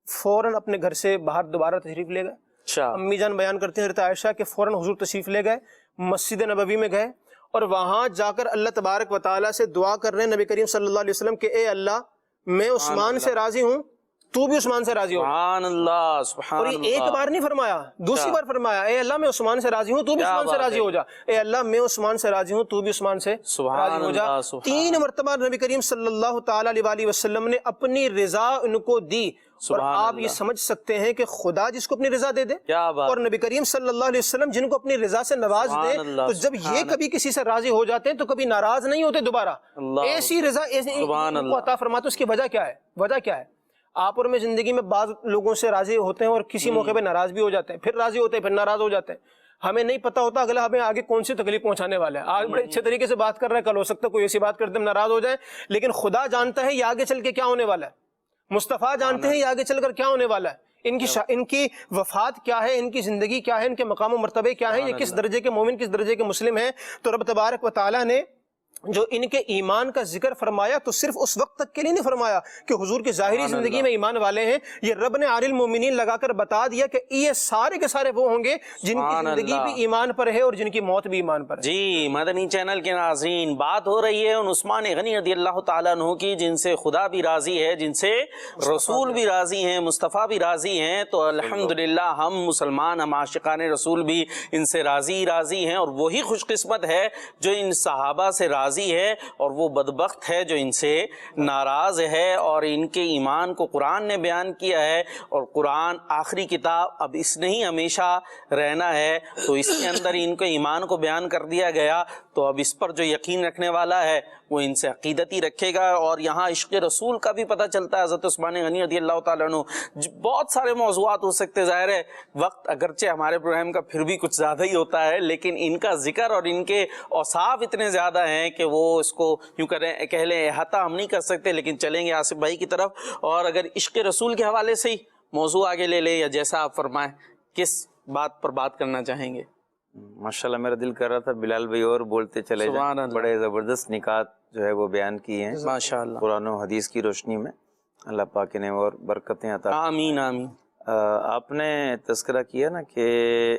فوراً اپنے گھر سے باہر دوبارہ تشریف لے گئے۔ امی جان بیان کرتے ہیں حضرت عائشہ کہ فوراً حضور تشریف لے گئے، مسجد نبوی میں گئے اور وہاں جا کر اللہ تبارک و تعالیٰ سے دعا کر رہے ہیں نبی کریم صلی اللہ علیہ وسلم کہ اے اللہ میں عثمان سے راضی ہوں، تو بھی عثمان سے راضی ہو۔ سبحان اللہ، سبحان اور یہ ایک بار نہیں فرمایا، دوسری بار فرمایا اے اللہ میں عثمان سے راضی ہوں، تو بھی عثمان سے راضی ہو جا، اے اللہ میں عثمان سے راضی ہوں، تو بھی عثمان سے راضی ہو جا۔ 3 مرتبہ نبی کریم صلی اللہ تعالیٰ علیہ وسلم نے اپنی رضا ان کو دی، اور آپ یہ سمجھ سکتے ہیں کہ خدا جس کو اپنی رضا دے دے اور نبی کریم صلی اللہ علیہ وسلم جن کو اپنی رضا سے نواز دے، تو جب یہ کبھی کسی سے راضی ہو جاتے ہیں تو کبھی ناراض نہیں ہوتے دوبارہ، ایسی رضا ان کو عطا فرماتے۔ اس کی وجہ کیا ہے؟ وجہ کیا ہے؟ آپ اور میں زندگی میں بعض لوگوں سے راضی ہوتے ہیں اور کسی موقع پہ ناراض بھی ہو جاتے ہیں، پھر راضی ہوتے ہیں، پھر ناراض ہو جاتے ہیں، ہمیں نہیں پتہ ہوتا اگلا ہمیں آگے کون سی تکلیف پہنچانے والا ہے۔ آج بڑے اچھے طریقے سے بات کر رہے ہیں، کل ہو سکتا ہے کوئی ایسی بات کر دے ہم ناراض ہو جائیں، لیکن خدا جانتا ہے یہ آگے چل کے کیا ہونے والا ہے، مصطفیٰ جانتے ہیں یہ آگے چل کر کیا ہونے والا ہے، ان کی وفات کیا ہے، ان کی زندگی کیا ہے، ان کے مقام و مرتبے کیا ہیں، یہ کس درجے کے مومن کس درجے کے مسلم ہیں۔ تو رب تبارک و تعالیٰ نے جو ان کے ایمان کا ذکر فرمایا تو صرف اس وقت تک کے لیے نہیں فرمایا کہ حضور کی ظاہری زندگی میں ایمان والے ہیں، یہ رب نے علی المومنین لگا کر بتا دیا کہ یہ سارے کے سارے وہ ہوں گے جن کی زندگی بھی ایمان پر ہے اور جن کی موت بھی ایمان پر ہے۔ جی مدنی چینل کے ناظرین، بات ہو رہی ہے ان عثمان غنی رضی اللہ تعالیٰ عنہ کی جن سے خدا بھی راضی ہے، جن سے رسول بھی راضی ہیں، مصطفیٰ بھی راضی ہیں۔ تو الحمدللہ ہم مسلمان، ہم عاشقان رسول بھی ان سے راضی ہیں، اور وہی خوش قسمت ہے جو ان صحابہ سے راضی ہے، اور وہ بدبخت ہے جو ان سے ناراض ہے۔ اور ان کے ایمان کو قرآن نے بیان کیا ہے، اور قرآن آخری کتاب، اب اس نے ہی ہمیشہ رہنا ہے، تو اس کے اندر ان کے ایمان کو بیان کر دیا گیا۔ تو اب اس پر جو یقین رکھنے والا ہے وہ ان سے عقیدت ہی رکھے گا۔ اور یہاں عشق رسول کا بھی پتہ چلتا ہے حضرت عثمان غنی رضی اللہ تعالیٰ عنہ۔ بہت سارے موضوعات ہو سکتے، ظاہر ہے وقت اگرچہ ہمارے پروگرام کا پھر بھی کچھ زیادہ ہی ہوتا ہے، لیکن ان کا ذکر اور ان کے اوصاف اتنے زیادہ ہیں کہ وہ اس کو یوں کہہ لیں احاطہ ہم نہیں کر سکتے۔ لیکن چلیں گے آصف بھائی کی طرف، اور اگر عشق رسول کے حوالے سے ہی موضوع آگے لے لیں یا جیسا آپ فرمائیں، کس بات پر بات کرنا چاہیں گے؟ ماشاءاللہ میرا دل کر رہا تھا بلال بھائی اور بولتے چلے جائیں، بڑے زبردست نکات جو ہے وہ بیان کیے ہیں ماشاءاللہ قرآن و حدیث کی روشنی میں، اللہ پاک نے اور برکتیں عطا۔ آمین آمین۔ آپ نے تذکرہ کیا نا کہ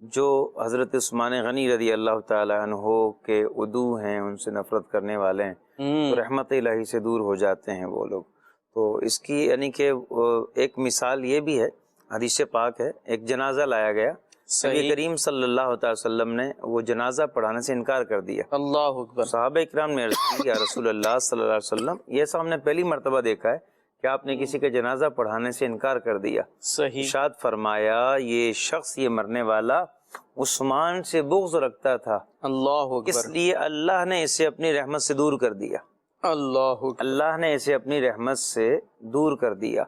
جو حضرت عثمان غنی رضی اللہ تعالیٰ عنہ کے عدو ہیں، ان سے نفرت کرنے والے ہیں، تو رحمت الہی سے دور ہو جاتے ہیں وہ لوگ۔ تو اس کی یعنی کہ ایک مثال یہ بھی ہے، حدیث پاک ہے، ایک جنازہ لایا گیا، نبی کریم صلی اللہ علیہ وسلم نے وہ جنازہ پڑھانے سے انکار کر دیا۔ اللہ اکبر۔ صحابہ اکرام نے عرض کی یا رسول اللہ صلی اللہ علیہ وسلم، یہ سب ہم نے پہلی مرتبہ دیکھا ہے کہ آپ نے کسی کے جنازہ پڑھانے سے انکار کر دیا۔ صحیح۔ ارشاد فرمایا یہ شخص، یہ مرنے والا عثمان سے بغض رکھتا تھا، اللہ اکبر، اس لیے اللہ نے اسے اپنی رحمت سے دور کر دیا۔ اللہ اکبر، اللہ نے اسے اپنی رحمت سے دور کر دیا۔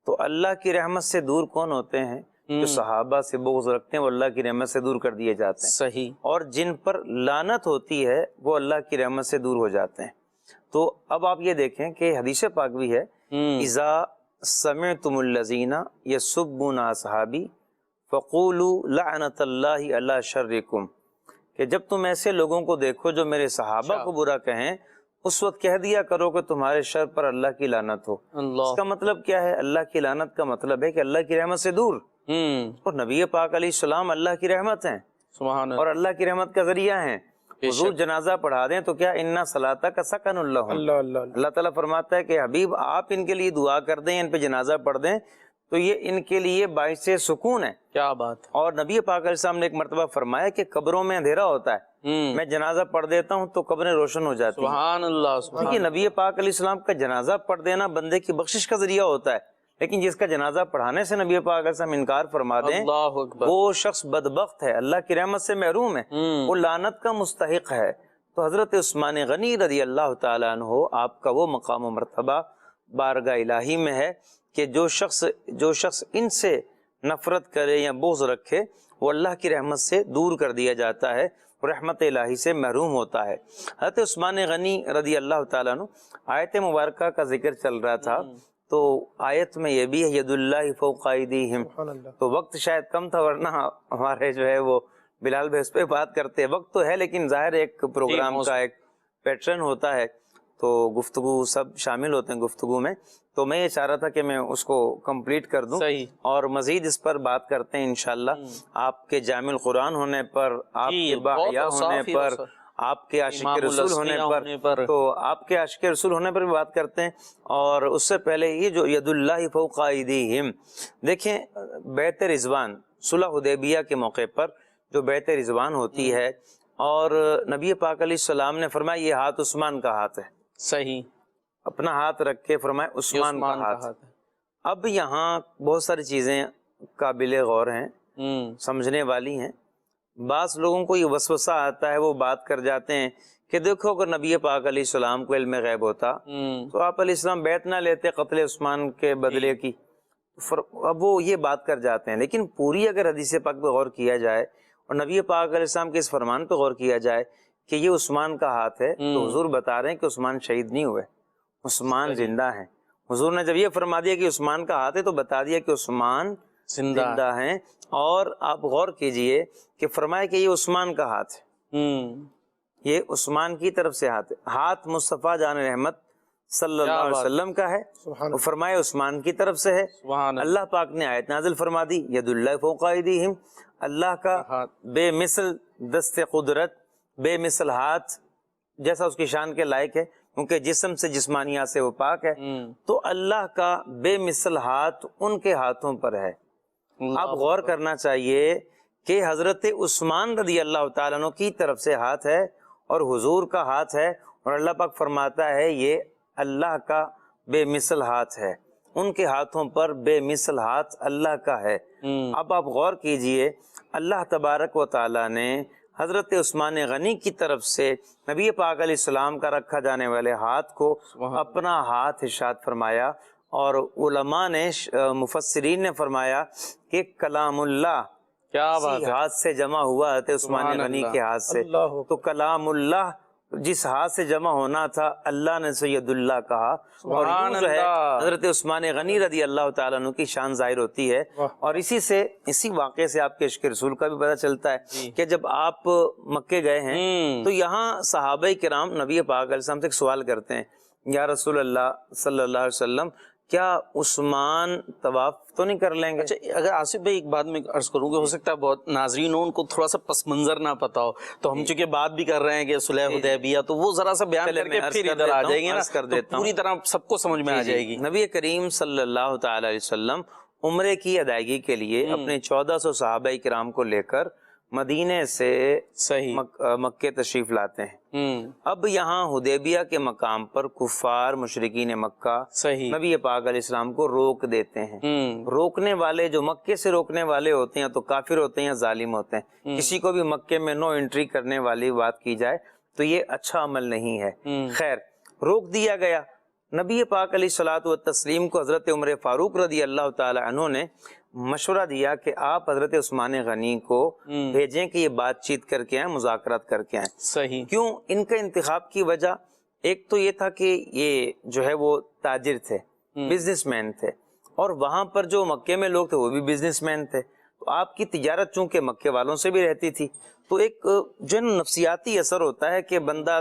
تو اللہ کی رحمت سے دور کون ہوتے ہیں؟ جو صحابہ سے بغض رکھتے ہیں وہ اللہ کی رحمت سے دور کر دیے جاتے ہیں۔ صحیح۔ اور جن پر لعنت ہوتی ہے وہ اللہ کی رحمت سے دور ہو جاتے ہیں۔ تو اب آپ یہ دیکھیں کہ حدیث پاک بھی ہے، اذا سمعتم الذین یسبون اصحابی فقولوا لعنت اللہ علی شرکم، کہ جب تم ایسے لوگوں کو دیکھو جو میرے صحابہ کو برا کہیں، اس وقت کہہ دیا کرو کہ تمہارے شر پر اللہ کی لعنت ہو۔ اس کا مطلب کیا ہے؟ اللہ کی لعنت کا مطلب ہے کہ اللہ کی رحمت سے دور، اور نبی پاک علیہ السلام اللہ کی رحمت ہیں سبحان اور اللہ کی رحمت کا ذریعہ ہیں۔ حضور جنازہ پڑھا دیں تو کیا اِنَّ صَلَاتَكَ سَكَنٌ لَهُمْ، اللہ اللہ اللہ تعالیٰ فرماتا ہے کہ حبیب آپ ان کے لیے دعا کر دیں، ان پہ جنازہ پڑھ دیں تو یہ ان کے لیے باعث سکون ہے۔ کیا بات ہے۔ اور نبی پاک علیہ السلام نے ایک مرتبہ فرمایا کہ قبروں میں اندھیرا ہوتا ہے، میں جنازہ پڑھ دیتا ہوں تو قبریں روشن ہو جاتی ہیں۔ سبحان اللہ سبحان دیکھیے نبی پاک علیہ السلام کا جنازہ پڑھ دینا بندے کی بخشش کا ذریعہ ہوتا ہے، لیکن جس کا جنازہ پڑھانے سے نبی پاک علیہ السلام انکار فرما دیں اللہ اکبر۔ وہ شخص بدبخت ہے، اللہ کی رحمت سے محروم ہے، وہ لعنت کا مستحق ہے۔ تو حضرت عثمان غنی رضی اللہ تعالیٰ عنہ آپ کا وہ مقام و مرتبہ بارگاہ الہی میں ہے کہ جو شخص ان سے نفرت کرے یا بغض رکھے وہ اللہ کی رحمت سے دور کر دیا جاتا ہے، رحمت الہی سے محروم ہوتا ہے۔ حضرت عثمان غنی رضی اللہ تعالیٰ عنہ آیت مبارکہ کا ذکر چل رہا تھا، تو آیت میں یہ بھی ہے ید اللہ فوق ایدیہم، تو وقت شاید کم تھا ورنہ ہمارے جو ہے وہ بلال بھائی اس پہ بات کرتے ہیں، وقت تو ہے لیکن ظاہر ایک پروگرام کا ایک پیٹرن ہوتا ہے تو گفتگو سب شامل ہوتے ہیں گفتگو میں، تو میں یہ چاہ رہا تھا کہ میں اس کو کمپلیٹ کر دوں اور مزید اس پر بات کرتے ہیں انشاءاللہ، آپ کے جامع القرآن ہونے پر، آپ کے باحیا ہونے پر، آپ کے عاشق رسول ہونے پر، تو آپ کے عاشق رسول ہونے پر بھی بات کرتے ہیں۔ اور اس سے پہلے یہ جو ید اللہ فوق ایدیہم، دیکھیں بیعت رضوان صلح حدیبیہ کے موقع پر جو بیعت رضوان ہوتی ہے اور نبی پاک علیہ السلام نے فرمایا یہ ہاتھ عثمان کا ہاتھ ہے، صحیح، اپنا ہاتھ رکھ کے فرمایا عثمان کا ہاتھ ہے۔ اب یہاں بہت ساری چیزیں قابل غور ہیں، سمجھنے والی ہیں۔ بعض لوگوں کو یہ وسوسہ آتا ہے، وہ بات کر جاتے ہیں کہ دیکھو اگر نبی پاک علیہ السلام کو علم غیب ہوتا تو آپ علیہ السلام بیعت نہ لیتے قتل عثمان کے بدلے کی، اب وہ یہ بات کر جاتے ہیں۔ لیکن پوری اگر حدیث پاک پہ غور کیا جائے اور نبی پاک علیہ السلام کے اس فرمان پہ غور کیا جائے کہ یہ عثمان کا ہاتھ ہے، تو حضور بتا رہے ہیں کہ عثمان شہید نہیں ہوئے، عثمان زندہ ہیں۔ حضور نے جب یہ فرما دیا کہ عثمان کا ہاتھ ہے تو بتا دیا کہ عثمان زندہ ہیں۔ اور آپ غور کیجئے کہ فرمایا کہ یہ عثمان کا ہاتھ ہے، یہ عثمان کی طرف سے ہاتھ ہے، ہاتھ مصطفیٰ جان رحمت صلی اللہ علیہ وسلم کا ہے، فرمایا عثمان کی طرف سے ہے۔ اللہ پاک نے آیت نازل فرما دی ید اللہ فوق ایدیہم، اللہ کا بے مثل دست قدرت، بے مثل ہاتھ جیسا اس کی شان کے لائق ہے، کیونکہ جسم سے جسمانیات سے وہ پاک ہے، تو اللہ کا بے مثل ہاتھ ان کے ہاتھوں پر ہے۔ اب غور کرنا چاہیے کہ حضرت عثمان رضی اللہ تعالیٰ عنہ کی طرف سے ہاتھ ہے اور حضور کا ہاتھ ہے، اور اللہ پاک فرماتا ہے یہ اللہ کا بے مثل ہاتھ ہے، ان کے ہاتھوں پر بے مثل ہاتھ اللہ کا ہے۔ اب آپ غور کیجئے اللہ تبارک و تعالیٰ نے حضرت عثمان غنی کی طرف سے نبی پاک علیہ السلام کا رکھا جانے والے ہاتھ کو اپنا ہاتھ ارشاد فرمایا، اور علماء نے مفسرین نے فرمایا کہ کلام اللہ کیا بات ہے، ہاتھ سے جمع ہوا حضرت عثمان غنی کے ہاتھ سے، تو کلام اللہ جس ہاتھ سے جمع ہونا تھا اللہ نے سید اللہ کہا، اور یوں جو ہے حضرت عثمان غنی رضی اللہ تعالیٰ عنہ کی شان ظاہر ہوتی ہے۔ اور اسی واقعے سے آپ کے عشق رسول کا بھی پتہ چلتا ہے کہ جب آپ مکے گئے ہیں تو یہاں صحابہ کرام نبی پاک علیہ السلام سے ایک سوال کرتے ہیں، یا رسول اللہ صلی اللہ علیہ وسلم کیا عثمان طواف تو نہیں کر لیں گے؟ اچھا اگر آصف بھائی ایک بات میں عرض کروں کہ ہو سکتا ہے بہت ناظرین ان کو تھوڑا سا پس منظر نہ پتا ہو، تو ہم چونکہ بات بھی کر رہے ہیں کہ صلح حدیبیہ، تو وہ ذرا سا بیان کر کے پھر ادھر آ جائیں گے نا، تو پوری طرح سب کو سمجھ میں آ جائے گی۔ نبی کریم صلی اللہ تعالی علیہ وسلم عمرے کی ادائیگی کے لیے اپنے 1400 صحابہ کرام کو لے کر مدینے سے مکے تشریف لاتے ہیں۔ اب یہاں حدیبیہ کے مقام پر کفار مشرکین مکہ نبی پاک علیہ السلام کو روک دیتے ہیں۔ روکنے والے جو مکے سے روکنے والے ہوتے ہیں تو کافر ہوتے ہیں، ظالم ہوتے ہیں۔ کسی کو بھی مکے میں نو انٹری کرنے والی بات کی جائے تو یہ اچھا عمل نہیں ہے۔ خیر، روک دیا گیا۔ نبی پاک علیہ الصلوۃ والتسلیم کو حضرت عمر فاروق رضی اللہ تعالی عنہ نے مشورہ دیا کہ آپ حضرت عثمان غنی کو بھیجیں کہ یہ بات چیت کر کے آئیں، مذاکرات کر کے آئیں۔ صحیح۔ کیوں؟ ان کا انتخاب کی وجہ ایک تو یہ تھا کہ یہ جو ہے وہ تاجر تھے، بزنس مین تھے، اور وہاں پر جو مکے میں لوگ تھے وہ بھی بزنس مین تھے، تو آپ کی تجارت چونکہ مکے والوں سے بھی رہتی تھی، تو ایک جو نفسیاتی اثر ہوتا ہے کہ بندہ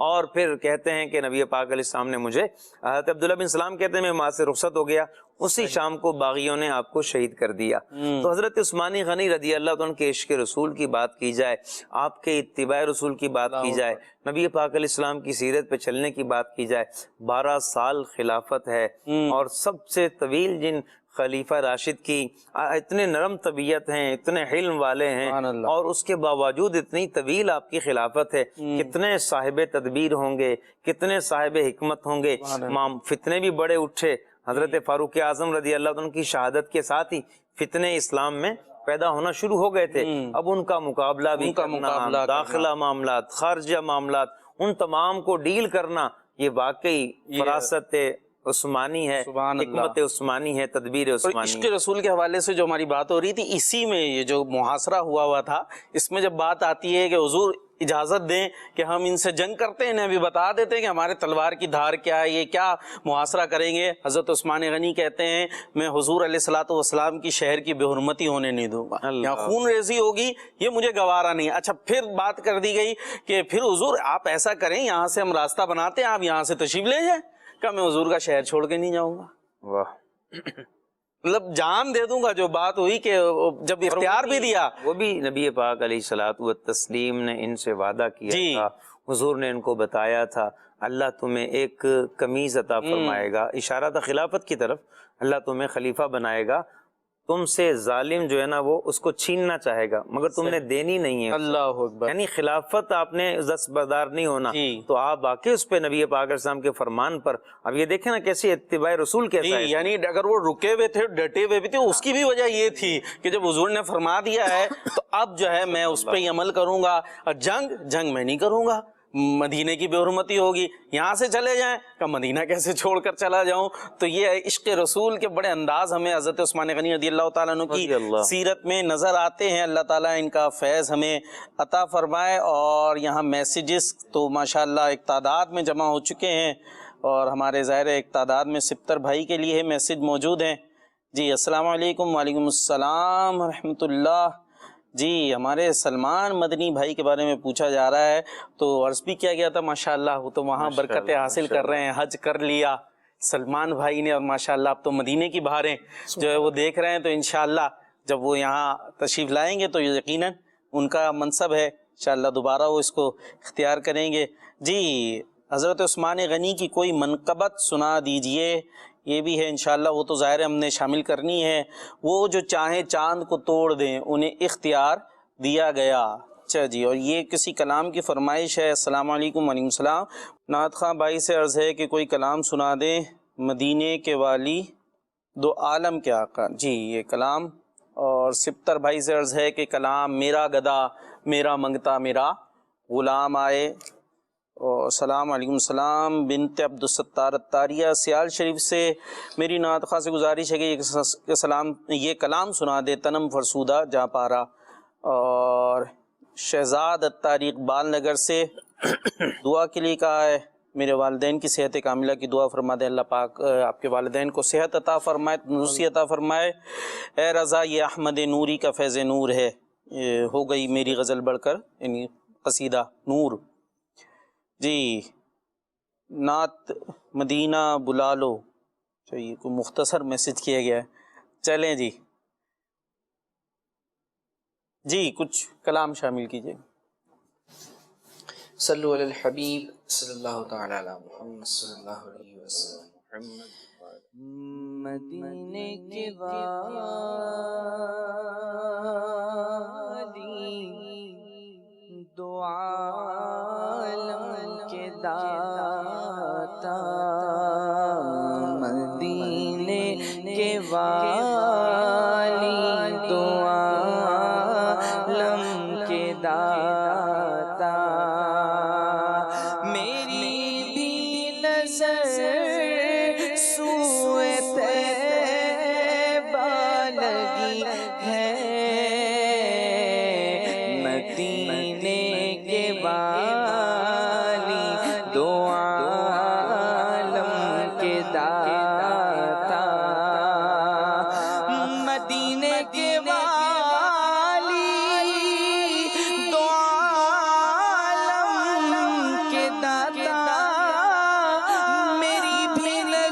اور پھر کہتے ہیں کہ نبی پاک علیہ السلام نے مجھے، حضرت عبداللہ بن سلام کہتے ہیں میں وہاں سے رخصت ہو گیا، اسی شام کو باغیوں نے آپ کو شہید کر دیا۔ تو حضرت عثمانی غنی رضی اللہ عنہ کے عشق رسول کی بات کی جائے، آپ کے اتباع رسول کی بات کی جائے، نبی پاک علیہ السلام کی سیرت پہ چلنے کی بات کی جائے، 12 سال خلافت ہے، اور سب سے طویل جن خلیفہ راشد کی اتنے نرم طبیعت ہیں، اتنے حلم والے ہیں، اور اس کے باوجود اتنی طویل آپ کی خلافت ہے، کتنے صاحب تدبیر ہوں گے، کتنے صاحب حکمت ہوں گے، فتنے بھی بڑے اٹھے۔ حضرت فاروق اعظم رضی اللہ عنہ کی شہادت کے ساتھ ہی فتنے اسلام میں پیدا ہونا شروع ہو گئے تھے۔ اب ان کا مقابلہ بھی کرنا، داخلہ معاملات، خارجہ معاملات، ان تمام کو ڈیل کرنا، یہ واقعی فراست عثمانی ہے، حکمت عثمانی ہے، تدبیر عثمانی۔ عشق رسول کے حوالے سے جو ہماری بات ہو رہی تھی، اسی میں یہ جو محاصرہ ہوا تھا، اس میں جب بات آتی ہے کہ حضور اجازت دیں کہ ہم ان سے جنگ کرتے ہیں، انہیں ابھی بتا دیتے ہیں کہ ہمارے تلوار کی دھار کیا ہے، یہ کیا محاصرہ کریں گے، حضرت عثمان غنی کہتے ہیں میں حضور علیہ الصلوۃ والسلام کی شہر کی بے حرمتی ہونے نہیں دوں گا، یہاں خون ریزی ہوگی، یہ مجھے گوارا نہیں۔ اچھا، پھر بات کر دی گئی کہ پھر حضور آپ ایسا کریں، یہاں سے ہم راستہ بناتے ہیں، آپ یہاں سے تشریف لے جائیں، کہ میں حضور کا شہر چھوڑ کے نہیں جاؤں گا، واہ، مطلب جان دے دوں گا۔ جو بات ہوئی کہ جب اختیار بھی دیا، وہ بھی نبی پاک علیہ الصلوۃ والتسلیم نے ان سے وعدہ کیا تھا، حضور نے ان کو بتایا تھا اللہ تمہیں ایک قمیض عطا فرمائے گا، اشارہ تھا خلافت کی طرف، اللہ تمہیں خلیفہ بنائے گا، تم سے ظالم جو ہے نا وہ اس کو چھیننا چاہے گا مگر تم نے دینی نہیں ہے، اللہ اکبر، یعنی خلافت آپ نے دستبردار نہیں ہونا، تو آپ واقعی اس پہ نبی پاک علیہ السلام کے فرمان پر، اب یہ دیکھیں نا کیسی اتباع رسول کیسا ہے، یعنی اگر وہ رکے ہوئے تھے، ڈٹے ہوئے بھی تھے، اس کی بھی وجہ یہ تھی کہ جب حضور نے فرما دیا ہے تو اب جو ہے میں اس پہ ہی عمل کروں گا، اور جنگ میں نہیں کروں گا، مدینے کی بے حرمتی ہوگی، یہاں سے چلے جائیں کہ مدینہ کیسے چھوڑ کر چلا جاؤں۔ تو یہ عشق رسول کے بڑے انداز ہمیں حضرت عثمان غنی رضی اللہ تعالیٰ عنہ کی سیرت میں نظر آتے ہیں۔ اللہ تعالیٰ ان کا فیض ہمیں عطا فرمائے۔ اور یہاں میسیجز تو ماشاءاللہ ایک تعداد میں جمع ہو چکے ہیں، اور ہمارے ظاہر ایک تعداد میں سپتر بھائی کے لیے میسیج موجود ہیں۔ جی السلام علیکم، وعلیکم السلام ورحمۃ اللہ۔ جی ہمارے سلمان مدنی بھائی کے بارے میں پوچھا جا رہا ہے، تو عرض بھی کیا گیا تھا ماشاءاللہ، وہ تو وہاں برکتیں حاصل کر رہے ہیں، حج کر لیا سلمان بھائی نے، اور ماشاءاللہ اب تو مدینے کی بہاریں جو ہے وہ دیکھ رہے ہیں، تو انشاءاللہ جب وہ یہاں تشریف لائیں گے تو یقیناً ان کا منصب ہے، انشاءاللہ دوبارہ وہ اس کو اختیار کریں گے۔ جی حضرت عثمان غنی کی کوئی منقبت سنا دیجئے، یہ بھی ہے انشاءاللہ، وہ تو ظاہر ہم نے شامل کرنی ہے۔ وہ جو چاہیں چاند کو توڑ دیں، انہیں اختیار دیا گیا۔ اچھا جی، اور یہ کسی کلام کی فرمائش ہے۔ السلام علیکم، وعلیکم السلام۔ نعت خواں بھائی سے عرض ہے کہ کوئی کلام سنا دیں، مدینے کے والی دو عالم کے آقا۔ جی یہ کلام۔ اور سپتر بھائی سے عرض ہے کہ کلام میرا گدا میرا منگتا میرا غلام آئے۔ اور السلام علیکم السلام۔ بنت عبدالستار الطاریہ سیال شریف سے میری نعت خواں سے گزارش ہے کہ یہ کلام سنا دے، تنم فرسودہ جا پارا۔ اور شہزاد الطاری اقبال نگر سے دعا کے لیے کہا ہے، میرے والدین کی صحت کاملہ کی دعا فرما دے، اللہ پاک آپ کے والدین کو صحت عطا فرمائے، تندرستی عطا فرمائے۔ اے رضا یہ احمد نوری کا فیض نور ہے، ہو گئی میری غزل بڑھ کر یعنی قصیدہ نور۔ جی نعت مدینہ بلا لو، چاہیے کوئی مختصر میسج کیا گیا ہے، چلیں جی جی کچھ کلام شامل کیجئے۔ صلو علی الحبیب صلی اللہ تعالی علی محمد صلی اللہ علیہ وسلم۔ مدینے کے والی دو عالم کے داتا، مدینے کے والی دو عالم کے داتا، میری بھی نظر سوئے طیبہ لگی ہے، مدینے کے والی دو عالم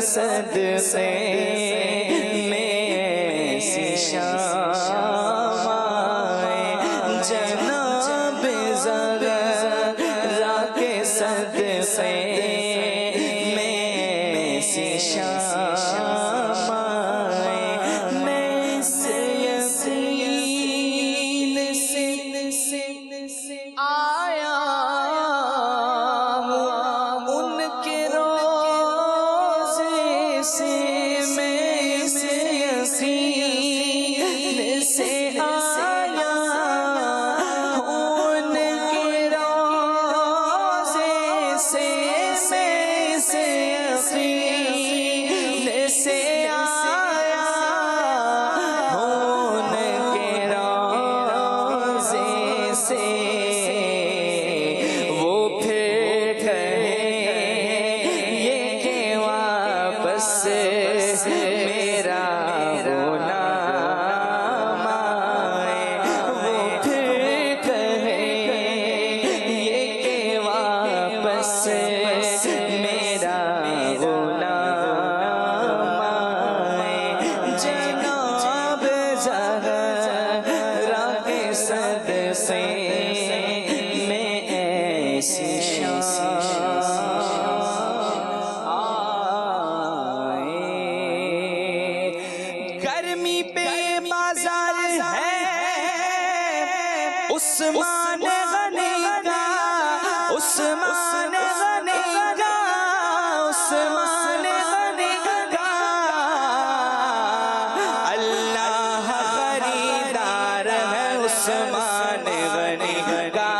صدقے میں ایسی شام آئے جناب زہرا کے صدقے میں ایسی شام آئے میں سے یقین سے آیا ان کے روزے سے میں سے یقین سے آیا ان کے روزے سے میں سے یقین سے آیا ان کے روزے سے وہ پھر کہے یہ کہ واپس میرا غلام آئے وہ پھر کہے یہ کہ واپس میرا غلام آئے جناب زہرا کے صدقے میں ایسی شام آئے گرمی پہ بازار ہے عثمان غنی کا عثمان غنی کا عثمان غنی کا اللہ خریدار ہے عثمان غنی کا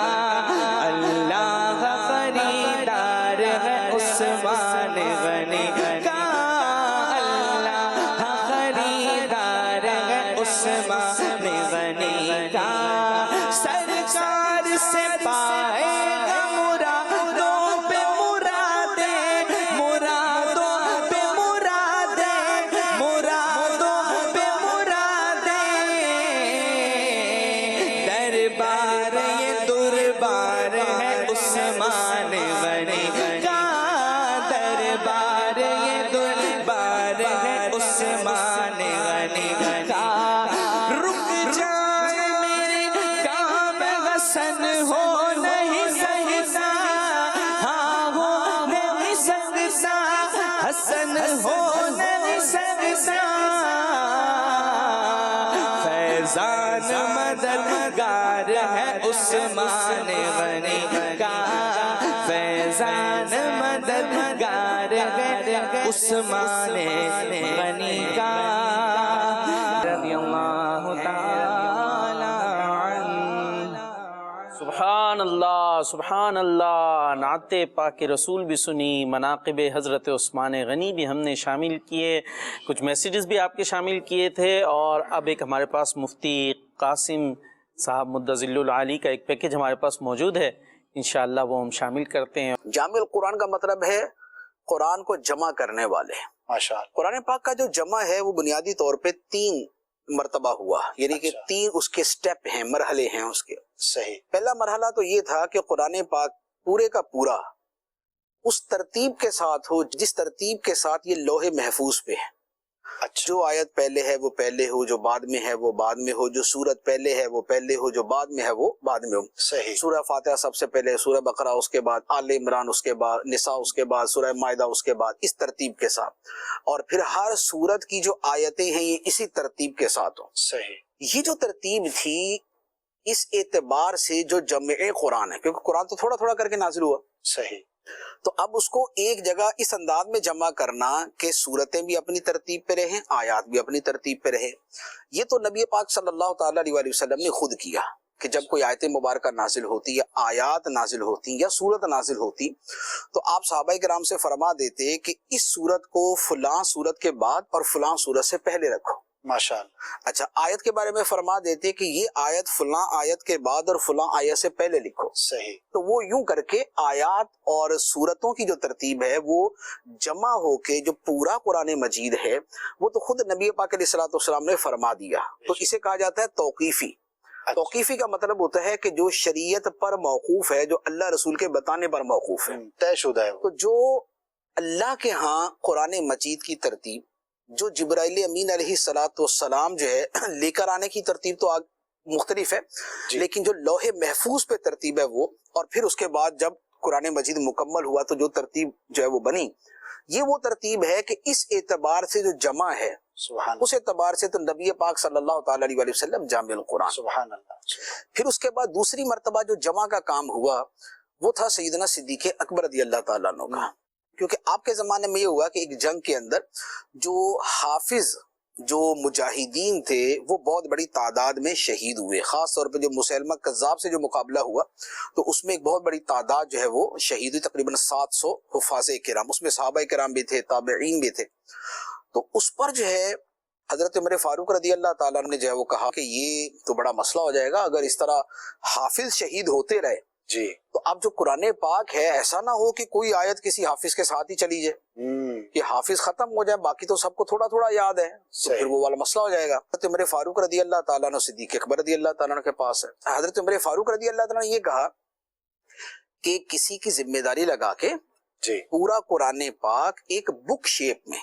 اللہ خریدار ہے عثمان غنی کا اللہ خریدار ہے عثمان غنی کا سرکار سے پائے گا مرادوں پہ مرادیں مرادوں پہ مرادیں مرادوں پہ مرادیں دربار یہ دربار ہے عثمان غنی کا دربار یہ دربار ہے عثمان غنی کا رک جائے میرے کام حسن ہو نہیں سکتا ہاں ہو نہیں سکتا حسن ہو نہیں سکتا فیضان مددگار ہے عثمان غنی کا فیضان مددگار ہے عثمان غنی کا رضی اللہ تعالی عنہ سبحان اللہ نعت پاک رسول بھی سنی، مناقب حضرت عثمان غنی بھی ہم نے شامل کیے، کچھ میسیجز بھی آپ کے شامل کیے تھے، اور اب ایک ہمارے پاس مفتی قاسم صاحب مدظل العالی کا ایک پیکج ہمارے پاس موجود ہے، انشاءاللہ وہ ہم شامل کرتے ہیں۔ جامع القرآن کا مطلب ہے قرآن کو جمع کرنے والے۔ ماشاءاللہ۔ قرآن پاک کا جو جمع ہے وہ بنیادی طور پہ 3 مرتبہ ہوا، یعنی کہ 3 اس کے سٹیپ ہیں، مرحلے ہیں اس کے۔ صحیح۔ پہلا مرحلہ تو یہ تھا کہ قرآن پاک پورے کا پورا اس ترتیب کے ساتھ ہو جس ترتیب کے ساتھ یہ لوح محفوظ پہ ہے۔ جو آیت پہلے ہے وہ پہلے ہو، جو بعد میں ہے وہ بعد میں ہو، جو سورت پہلے ہے وہ پہلے ہو، جو بعد میں ہے وہ بعد میں ہو۔ صحیح۔ سورہ فاتحہ سب سے پہلے، سورہ بقرہ اس کے بعد، آل عمران اس کے بعد، نساء اس کے بعد، سورہ مائدہ اس کے بعد، اس ترتیب کے ساتھ، اور پھر ہر سورت کی جو آیتیں ہیں یہ اسی ترتیب کے ساتھ ہوں۔ صحیح۔ یہ جو ترتیب تھی اس اعتبار سے جو جمع قرآن ہے، کیونکہ قرآن تو تھوڑا تھوڑا کر کے نازل ہوا، صحیح۔ تو اب اس کو ایک جگہ اس انداز میں جمع کرنا کہ سورتیں بھی اپنی ترتیب پہ رہیں، آیات بھی اپنی ترتیب پہ رہیں، یہ تو نبی پاک صلی اللہ تعالیٰ علیہ وسلم نے خود کیا کہ جب کوئی آیت مبارکہ نازل ہوتی یا آیات نازل ہوتی یا سورت نازل ہوتی تو آپ صحابہ کرام سے فرما دیتے کہ اس سورت کو فلاں سورت کے بعد اور فلاں سورت سے پہلے رکھو۔ ماشاءاللہ۔ اچھا، آیت کے بارے میں فرما دیتے کہ یہ آیت فلاں آیت کے بعد اور فلاں آیت سے پہلے لکھو۔ صحیح۔ تو وہ یوں کر کے آیات اور سورتوں کی جو ترتیب ہے وہ جمع ہو کے جو پورا قرآن مجید ہے وہ تو خود نبی پاک علیہ الصلوۃ والسلام نے فرما دیا، تو اسے کہا جاتا ہے توقیفی۔ توقیفی کا مطلب ہوتا ہے کہ جو شریعت پر موقوف ہے، جو اللہ رسول کے بتانے پر موقوف ہے، طے شدہ ہے وہ۔ تو جو اللہ کے ہاں قرآن مجید کی ترتیب جو جبرائیل امین علیہ السلام جو ہے لے کر آنے کی ترتیب تو مختلف ہے، لیکن جو لوح محفوظ پہ ترتیب ہے وہ، اور پھر اس کے بعد جب قرآن مجید مکمل ہوا تو جو ترتیب جو ہے وہ بنی، یہ وہ ترتیب ہے کہ اس اعتبار سے جو جمع ہے اس اعتبار سے تو نبی پاک صلی اللہ تعالی علیہ وآلہ وسلم جامع القرآن. سبحان اللہ. پھر اس کے بعد دوسری مرتبہ جو جمع کا کام ہوا وہ تھا سیدنا صدیق اکبر رضی اللہ تعالیٰ عنہ کا، کیونکہ آپ کے زمانے میں یہ ہوا کہ ایک جنگ کے اندر جو حافظ جو مجاہدین تھے وہ بہت بڑی تعداد میں شہید ہوئے، خاص طور پہ جو مسلمہ کذاب سے جو مقابلہ ہوا تو اس میں ایک بہت بڑی تعداد جو ہے وہ شہید ہوئی، تقریباً 700 حفاظ کرام، اس میں صحابہ کرام بھی تھے، تابعین بھی تھے. تو اس پر جو ہے حضرت عمر فاروق رضی اللہ تعالیٰ نے جو ہے وہ کہا کہ یہ تو بڑا مسئلہ ہو جائے گا اگر اس طرح حافظ شہید ہوتے رہے جی، تو اب جو قرآن پاک ہے ایسا نہ ہو کہ کوئی آیت کسی حافظ کے ساتھ ہی چلی جائے کہ حافظ ختم ہو جائے، باقی تو سب کو تھوڑا تھوڑا یاد ہے، تو پھر وہ والا مسئلہ ہو جائے گا. حضرت عمر فاروق رضی اللہ تعالیٰ عنہ صدیق اکبر رضی اللہ تعالیٰ عنہ کے پاس ہے. حضرت عمر فاروق رضی اللہ تعالیٰ نے یہ کہا کہ کسی کی ذمہ داری لگا کے پورا قرآن پاک ایک بک شیپ میں،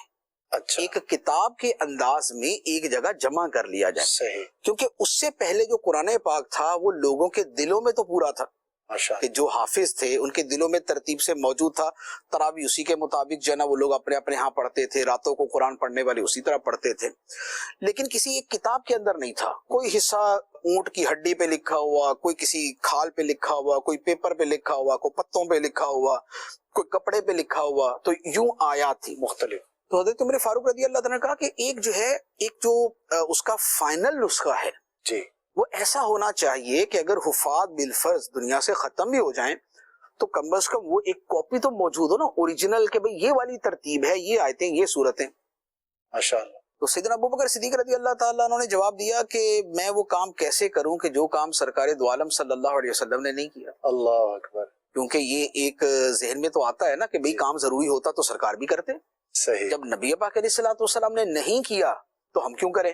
ایک کتاب کے انداز میں ایک جگہ جمع کر لیا جائے، کیونکہ اس سے پہلے جو قرآن پاک تھا وہ لوگوں کے دلوں میں تو پورا تھا کہ جو حافظ تھے ان کے دلوں میں ترتیب سے موجود تھا، تراویح اسی کے مطابق جو ہے نا وہ لوگ اپنے اپنے ہاں پڑھتے تھے، راتوں کو قرآن پڑھنے والے اسی طرح پڑھتے تھے، لیکن کسی ایک کتاب کے اندر نہیں تھا. کوئی حصہ اونٹ کی ہڈی پہ لکھا ہوا، کوئی کسی کھال پہ لکھا ہوا، کوئی پیپر پہ لکھا ہوا، کوئی پتوں پہ لکھا ہوا، کوئی کپڑے پہ لکھا ہوا، تو یوں آیات تھی مختلف. تو حضرت عمر فاروق رضی اللہ تعالیٰ نے کہا کہ ایک جو ہے ایک جو اس کا فائنل نسخہ ہے وہ ایسا ہونا چاہیے کہ اگر حفاظ بالفرض دنیا سے ختم بھی ہو جائیں تو کم از کم وہ ایک کاپی تو موجود ہو نا اوریجنل، کہ بھئی یہ والی ترتیب ہے، یہ آیتیں، یہ صورتیں. ماشاءاللہ. تو سیدنا ابوبکر صدیق رضی اللہ تعالیٰ عنہ نے جواب دیا کہ میں وہ کام کیسے کروں کہ جو کام سرکار دو عالم صلی اللہ علیہ وسلم نے نہیں کیا. اللہ اکبر. کیونکہ یہ ایک ذہن میں تو آتا ہے نا کہ بھئی کام ضروری ہوتا تو سرکار بھی کرتے، صحیح. جب نبی پاک علیہ الصلوۃ والسلام نے نہیں کیا تو ہم کیوں کریں؟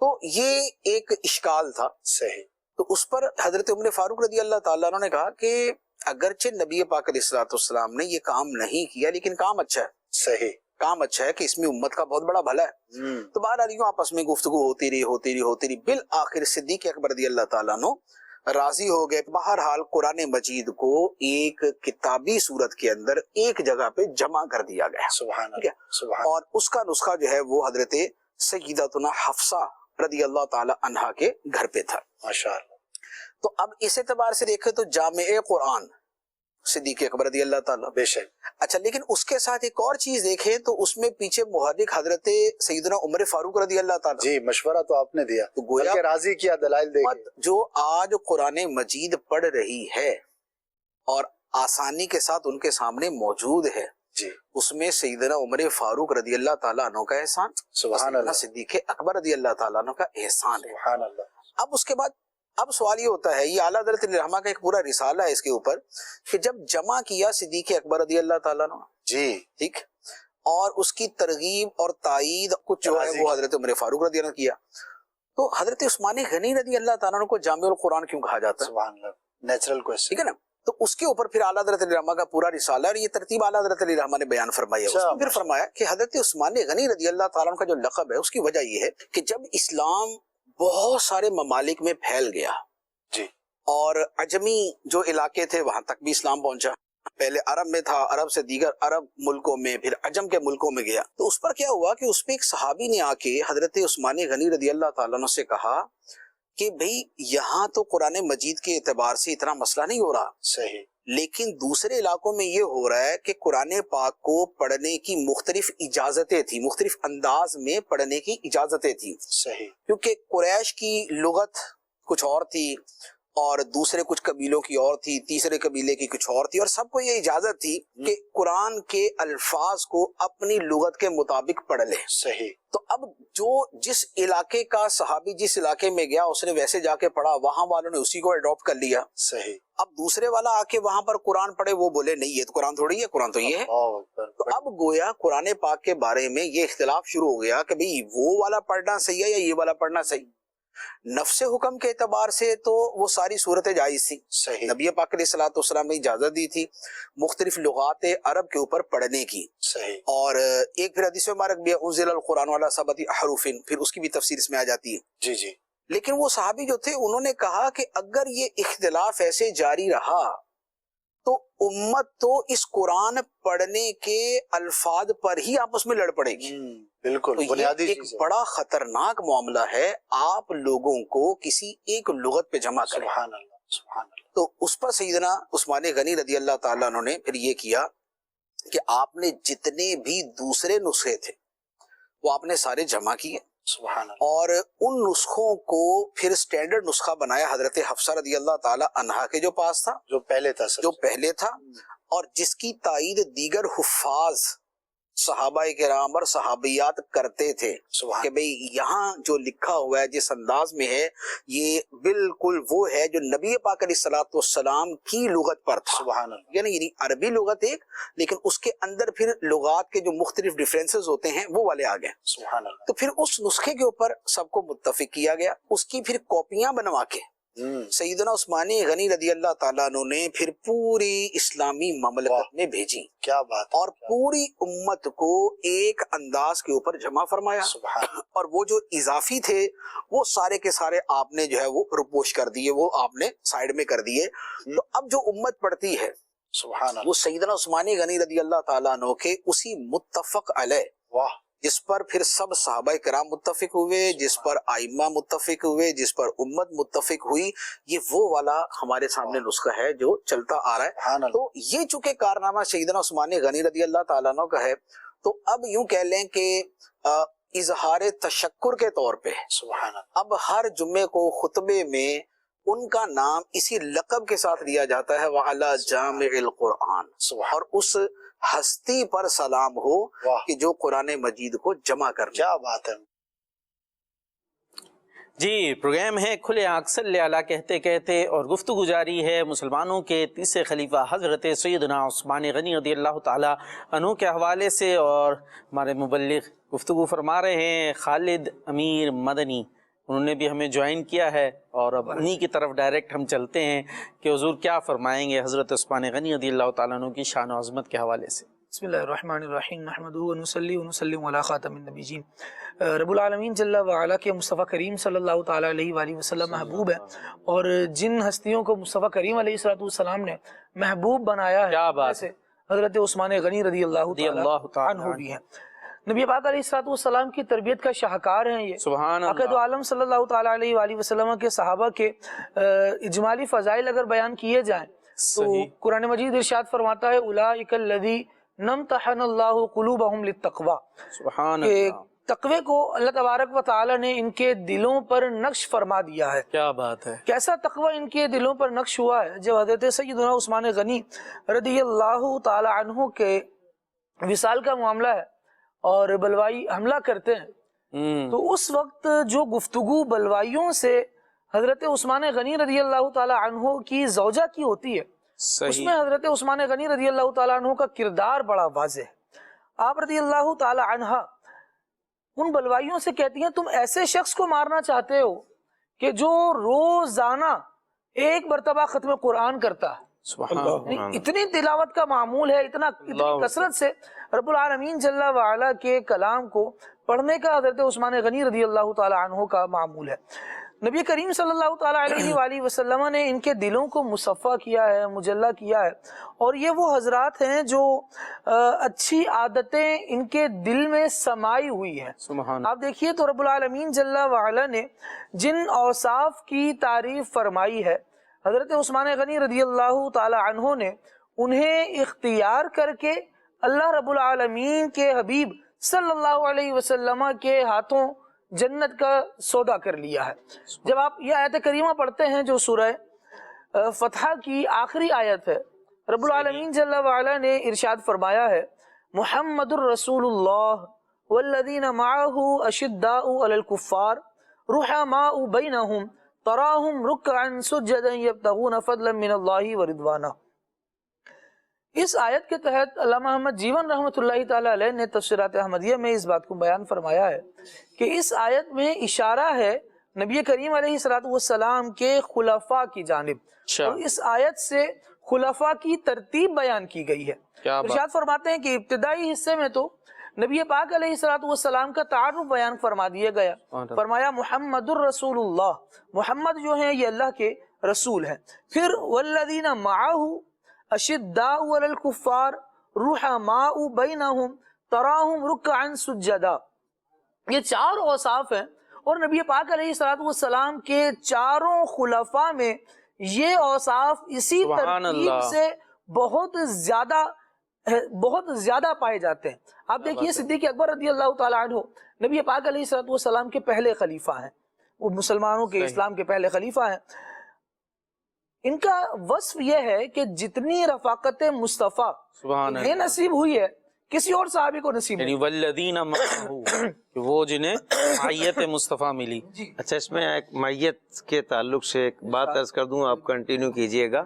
تو یہ ایک اشکال تھا. صحیح. تو اس پر حضرت عمر فاروق رضی اللہ تعالیٰ عنہ نے کہا کہ اگرچہ نبی پاک علیہ الصلوۃ والسلام نے یہ کام نہیں کیا لیکن کام اچھا ہے. صحیح. کام اچھا ہے کہ اس میں امت کا بہت بڑا بھلا ہے. تو بہرحال یوں آپس میں گفتگو ہوتی رہی. بالآخر صدیق اکبر رضی اللہ تعالیٰ عنہ راضی ہو گئے. بہرحال قرآن مجید کو ایک کتابی صورت کے اندر ایک جگہ پہ جمع کر دیا گیا. سبحان ٹھیک ہے. اور اس کا نسخہ جو ہے وہ حضرت سیدتنا حفصہ رضی اللہ تعالی عنہا کے گھر پہ تھا. ماشاءاللہ. تو اب اس اعتبار سے دیکھیں تو جامع قرآن صدیق اکبر رضی اللہ تعالیٰ. بے شک. اچھا، لیکن اس کے ساتھ ایک اور چیز دیکھیں تو اس میں پیچھے محرک حضرت سیدنا عمر فاروق رضی اللہ تعالیٰ. جی، مشورہ تو آپ نے دیا، تو گویا راضی کیا. دلائل دیکھیں جو آج قرآن مجید پڑھ رہی ہے اور آسانی کے ساتھ ان کے سامنے موجود ہے، جی، اس میں سیدنا عمر فاروق رضی اللہ تعالیٰ عنہ کا احسان، سبحان اللہ، صدیق اکبر رضی اللہ تعالیٰ عنہ کا احسان ہے. سبحان اللہ. اب اس کے بعد اب سوال یہ ہوتا ہے، یہ اعلیٰ حضرت الرحمہ کا ایک پورا رسالہ ہے اس کے اوپر، کہ جب جمع کیا صدیق اکبر رضی اللہ تعالیٰ عنہ، جی ٹھیک، اور اس کی ترغیب اور تائید کچھ جو ہے وہ حضرت عمر فاروق رضی اللہ عنہ کیا، تو حضرت عثمان غنی رضی اللہ تعالیٰ عنہ کو جامع القرآن کیوں کہا جاتا ہے؟ سبحان اللہ. Natural question. ٹھیک ہے نا. تو اس کے اوپر پھر اعلیٰ حضرت الرحمہ کا پورا رسالہ، اور یہ ترتیب اعلیٰ حضرت الرحمہ نے بیان فرمائی ہے. اس میں پھر فرمایا کہ حضرت عثمان غنی رضی اللہ تعالیٰ عنہ کا جو لقب ہے اس کی وجہ یہ ہے کہ جب اسلام بہت سارے ممالک میں پھیل گیا، جی، اور عجمی جو علاقے تھے وہاں تک بھی اسلام پہنچا، پہلے عرب میں تھا، عرب سے دیگر عرب ملکوں میں، پھر عجم کے ملکوں میں گیا، تو اس پر کیا ہوا کہ اس پہ ایک صحابی نے آ کے حضرت عثمان غنی رضی اللہ تعالیٰ عنہ سے کہا کہ بھئی یہاں تو قرآن مجید کے اعتبار سے اتنا مسئلہ نہیں ہو رہا، صحیح، لیکن دوسرے علاقوں میں یہ ہو رہا ہے کہ قرآن پاک کو پڑھنے کی مختلف اجازتیں تھیں، مختلف انداز میں پڑھنے کی اجازتیں تھیں، صحیح، کیونکہ قریش کی لغت کچھ اور تھی اور دوسرے کچھ قبیلوں کی اور تھی، تیسرے قبیلے کی کچھ اور تھی، اور سب کو یہ اجازت تھی کہ قرآن کے الفاظ کو اپنی لغت کے مطابق پڑھ لیں. صحیح. تو اب جو جس علاقے کا صحابی جس علاقے میں گیا اس نے ویسے جا کے پڑھا، وہاں والوں نے اسی کو اڈاپٹ کر لیا. صحیح. اب دوسرے والا آ کے وہاں پر قرآن پڑھے، وہ بولے نہیں یہ تو قرآن تھوڑی ہے، قرآن تو یہ ہے. تو اب گویا قرآن پاک کے بارے میں یہ اختلاف شروع ہو گیا کہ بھئی وہ والا پڑھنا صحیح ہے یا یہ والا پڑھنا صحیح. نفس حکم کے اعتبار سے تو وہ ساری صورتیں جائز تھی، صحیح، نبی پاک علیہ الصلوۃ والسلام نے اجازت دی تھی مختلف لغات عرب کے اوپر پڑھنے کی، صحیح، اور ایک پھر حدیث مبارک بھی ہے انزل القرآن علی سبعۃ احرف، پھر اس کی بھی تفسیر اس میں آ جاتی ہے۔ جی جی، لیکن وہ صحابی جو تھے انہوں نے کہا کہ اگر یہ اختلاف ایسے جاری رہا تو امت تو اس قرآن پڑھنے کے الفاظ پر ہی آپس میں لڑ پڑے گی۔ بالکل تو بنیادی یہ ایک چیز ہے۔ بڑا خطرناک معاملہ ہے، آپ لوگوں کو کسی ایک لغت پہ جمع کریں۔ سبحان اللہ، سبحان اللہ، تو اس پر سیدنا عثمان غنی رضی اللہ تعالیٰ عنہ نے پھر یہ کیا کہ آپ نے جتنے بھی دوسرے نسخے تھے وہ آپ نے سارے جمع کیے، سبحان اللہ، اور ان نسخوں کو پھر سٹینڈرڈ نسخہ بنایا حضرت حفصہ رضی اللہ تعالی عنہا کے جو پاس تھا، جو پہلے تھا سر، جو پہلے تھا، اور جس کی تائید دیگر حفاظ صحابہ کرام اور صحابیات کرتے تھے سبحان کہ بھئی یہاں جو لکھا ہوا ہے جس انداز میں ہے یہ بالکل وہ ہے جو نبی پاک علیہ الصلوۃ والسلام کی لغت پر تھا، سبحان اللہ، یعنی عربی لغت ایک، لیکن اس کے اندر پھر لغات کے جو مختلف ڈیفرنسز ہوتے ہیں وہ والے آ گئے۔ سبحان اللہ، تو پھر اس نسخے کے اوپر سب کو متفق کیا گیا، اس کی پھر کاپیاں بنوا کے سیدنا عثمان غنی رضی اللہ تعالیٰ عنہ نے پھر پوری اسلامی مملکت میں بھیجی، کیا بات ہے، اور پوری امت کو ایک انداز کے اوپر جمع فرمایا، سبحان اللہ، اور وہ جو اضافی تھے وہ سارے کے سارے آپ نے جو ہے وہ رپوش کر دیے، وہ آپ نے سائیڈ میں کر دیے۔ تو اب جو امت پڑھتی ہے سبحان اللہ، وہ سیدنا عثمان غنی رضی اللہ تعالیٰ عنہ کے اسی متفق علیہ، واہ، جس پر پھر سب صحابہ کرام متفق ہوئے، جس پر ائمہ متفق ہوئے، جس پر امت متفق ہوئی، یہ وہ والا ہمارے سامنے نسخہ ہے جو چلتا آ رہا ہے۔ سبحان اللہ، تو یہ چونکہ کارنامہ سیدنا عثمان غنی رضی اللہ تعالیٰ عنہ کا ہے، تو اب یوں کہہ لیں کہ اظہار تشکر کے طور پہ سبحان اللہ، اب ہر جمعے کو خطبے میں ان کا نام اسی لقب کے ساتھ لیا جاتا ہے، وعلی جامع القرآن، اور اس ہستی پر سلام ہو واہ، کہ جو قرآن مجید کو جمع کر لے۔ کیا بات ہے، جی، پروگرام ہے کھلے آنکھ صلی اللہ کہتے کہتے، اور گفتگو جاری ہے مسلمانوں کے تیسرے خلیفہ حضرت سیدنا عثمان غنی رضی اللہ تعالیٰ عنہ کے حوالے سے، اور ہمارے مبلغ گفتگو فرما رہے ہیں خالد امیر مدنی، انہوں نے بھی ہمیں جوائن کیا ہے، اور اب انہی کی طرف ڈائریکٹ ہم چلتے ہیں کہ حضور کیا فرمائیں گے حضرت عثمان غنی رضی اللہ تعالیٰ عنہ کی شان و عظمت کے حوالے سے۔ بسم اللہ الرحمن الرحیم، نحمدہ و نصلی و نسلم علی خاتم النبیین۔ رب العالمین جل وعلا کے مصطفیٰ کریم صلی اللہ تعالیٰ علیہ وآلہ وسلم محبوب ہے، اور جن ہستیوں کو مصطفیٰ کریم علیہ السلام نے محبوب بنایا ہے کیا بات سے حضرت عثمان غنی رضی اللہ تعالیٰ عنہ بھی ہیں۔ نبی پاک علیہ السلام کی تربیت کا شاہکار ہیں یہ، سبحان عقد اللہ، عالم صلی اللہ تعالیٰ علیہ وآلہ وسلم کے صحابہ کے اجمالی فضائل اگر بیان کیے جائیں تو صحیح، قرآن مجید ارشاد فرماتا ہے اولئک الذین امتحن اللہ قلوبہم للتقوی، سبحان کہ اللہ، تقوی کو اللہ تبارک و تعالی نے ان کے دلوں پر نقش فرما دیا ہے۔ کیا بات ہے، کیسا تقوی ان کے دلوں پر نقش ہوا ہے؟ جب حضرت سیدنا عثمان غنی رضی اللہ تعالی عنہ کے وصال کا معاملہ ہے اور بلوائی حملہ کرتے ہیں، تو اس وقت جو گفتگو بلوائیوں سے حضرت عثمان غنی رضی اللہ تعالی عنہ کی زوجہ کی ہوتی ہے، اس صحیح، میں حضرت عثمان غنی رضی اللہ تعالی عنہ کا کردار بڑا واضح ہے۔ آپ رضی اللہ تعالی عنہ ان بلوائیوں سے کہتی ہیں تم ایسے شخص کو مارنا چاہتے ہو کہ جو روزانہ ایک مرتبہ ختم قرآن کرتا ہے، سبحان یعنی اللہ، اتنی تلاوت کا معمول ہے، اتنی کثرت سے رب العالمین جل وعلا کے کلام کو پڑھنے کا حضرت عثمان غنی رضی اللہ تعالی عنہ کا معمول ہے۔ نبی کریم صلی اللہ تعالی علیہ وآلہ وسلم نے ان کے دلوں کو مصفہ کیا ہے، مجلہ کیا ہے، اور یہ وہ حضرات ہیں جو اچھی عادتیں ان کے دل میں سمائی ہوئی ہیں۔ سبحان آپ دیکھیے تو رب العالمین جل وعلا نے جن اوصاف کی تعریف فرمائی ہے، حضرت عثمان غنی رضی اللہ تعالی عنہ نے انہیں اختیار کر کے اللہ رب العالمین کے حبیب صلی اللہ علیہ وسلم کے ہاتھوں جنت کا سودا کر لیا ہے۔ جب آپ یہ آیت کریمہ پڑھتے ہیں جو سورہ فتح کی آخری آیت ہے، رب العالمین جل وعلا نے ارشاد فرمایا ہے محمد الرسول اللہ والذین معہ اشداء علی الکفار رحماء بینہم تراہم رکعا سجدا یبتغون فضلا من اللہ ورضوانہ۔ اس آیت کے تحت علامہ احمد جیون رحمۃ اللہ تعالی علیہ نے تفسیرات احمدیہ میں اس بات کو بیان فرمایا ہے کہ اس آیت میں اشارہ ہے نبی کریم علیہ الصلوۃ والسلام کے خلفاء کی جانب، اور اس آیت سے خلفاء کی ترتیب بیان کی گئی ہے۔ ارشاد فرماتے ہیں کہ ابتدائی حصے میں تو نبی پاک علیہ الصلوۃ والسلام کا تعارف بیان فرما دیا گیا، فرمایا محمد الرسول اللہ، محمد جو ہیں یہ اللہ کے رسول ہیں۔ پھر والذین معہ اشداء علی الکفار رحماء بینہم تراہم رکعا سجدا، یہ 4 اوصاف ہیں، اور نبی پاک علیہ الصلوۃ والسلام کے چاروں خلفاء میں یہ اوصاف اسی ترتیب سے بہت زیادہ پائے جاتے ہیں۔ آپ دیکھیے صدیق اکبر رضی اللہ تعالیٰ عنہ نبی پاک علیہ الصلوۃ والسلام کے پہلے خلیفہ ہیں، وہ مسلمانوں کے اسلام کے پہلے خلیفہ ہیں۔ ان کا وصف یہ ہے کہ جتنی رفاقت مصطفیٰ انہیں نصیب ہوئی ہے کسی اور صحابی کو نصیب نہیں، والذین معہ، وہ جنہیں معیت مصطفیٰ ملی۔ اچھا، اس میں ایک معیت کے تعلق سے ایک بات عرض کر دوں، آپ کنٹینیو کیجئے گا۔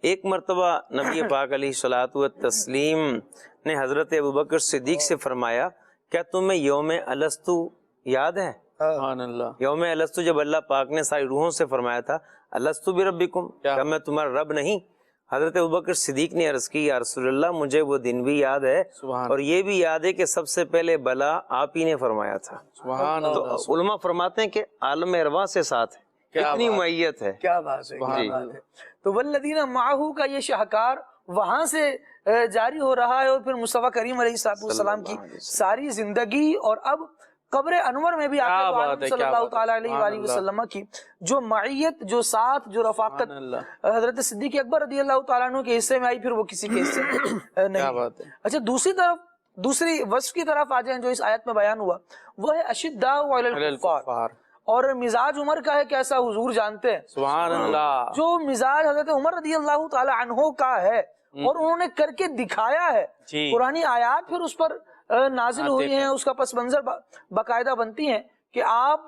ایک مرتبہ نبی پاک علیہ الصلوۃ والتسلیم نے حضرت ابوبکر صدیق سے فرمایا، کیا تمہیں یوم الستو یاد ہے؟ سبحان اللہ۔ یوم الستو جب اللہ پاک نے ساری روحوں سے فرمایا تھا الستو بربکم، کیا میں تمہارا رب نہیں؟ حضرت ابوبکر صدیق نے عرض کی، یا رسول اللہ مجھے وہ دن بھی یاد ہے، اور یہ بھی یاد ہے کہ سب سے پہلے بلا آپ ہی نے فرمایا تھا۔ سبحان تو اللہ۔ علماء فرماتے ہیں کہ عالم ارواح سے ساتھ ہے، اتنی معیت ہے۔ کیا بات ہے، کیا بات ہے۔ تو والذین معہ کا یہ شاہکار وہاں سے جاری ہو رہا ہے، اور پھر مصطفیٰ کریم علیہ الصلوۃ والسلام کی ساری زندگی، اور اب قبر انور میں بھی آقا عالم صلی اللہ تعالیٰ علیہ وآلہ وسلم کی جو معیت، جو ساتھ، جو رفاقت حضرت صدیق اکبر رضی اللہ تعالیٰ عنہ کے حصے میں آئی، پھر وہ کسی کے حصے میں نہیں۔ اچھا، دوسری وصف کی طرف آ جائیں جو اس آیت میں بیان ہوا، وہ ہے اشداء علی الکفار، اور مزاج عمر کا ہے کیسا حضور جانتے ہیں۔ سبحان اللہ۔ جو مزاج حضرت عمر رضی اللہ تعالیٰ عنہ کا ہے اور انہوں نے کر کے دکھایا ہے، قرآن آیات پھر اس پر نازل ہوئی ہیں، اس کا پس منظر باقاعدہ بنتی ہیں کہ آپ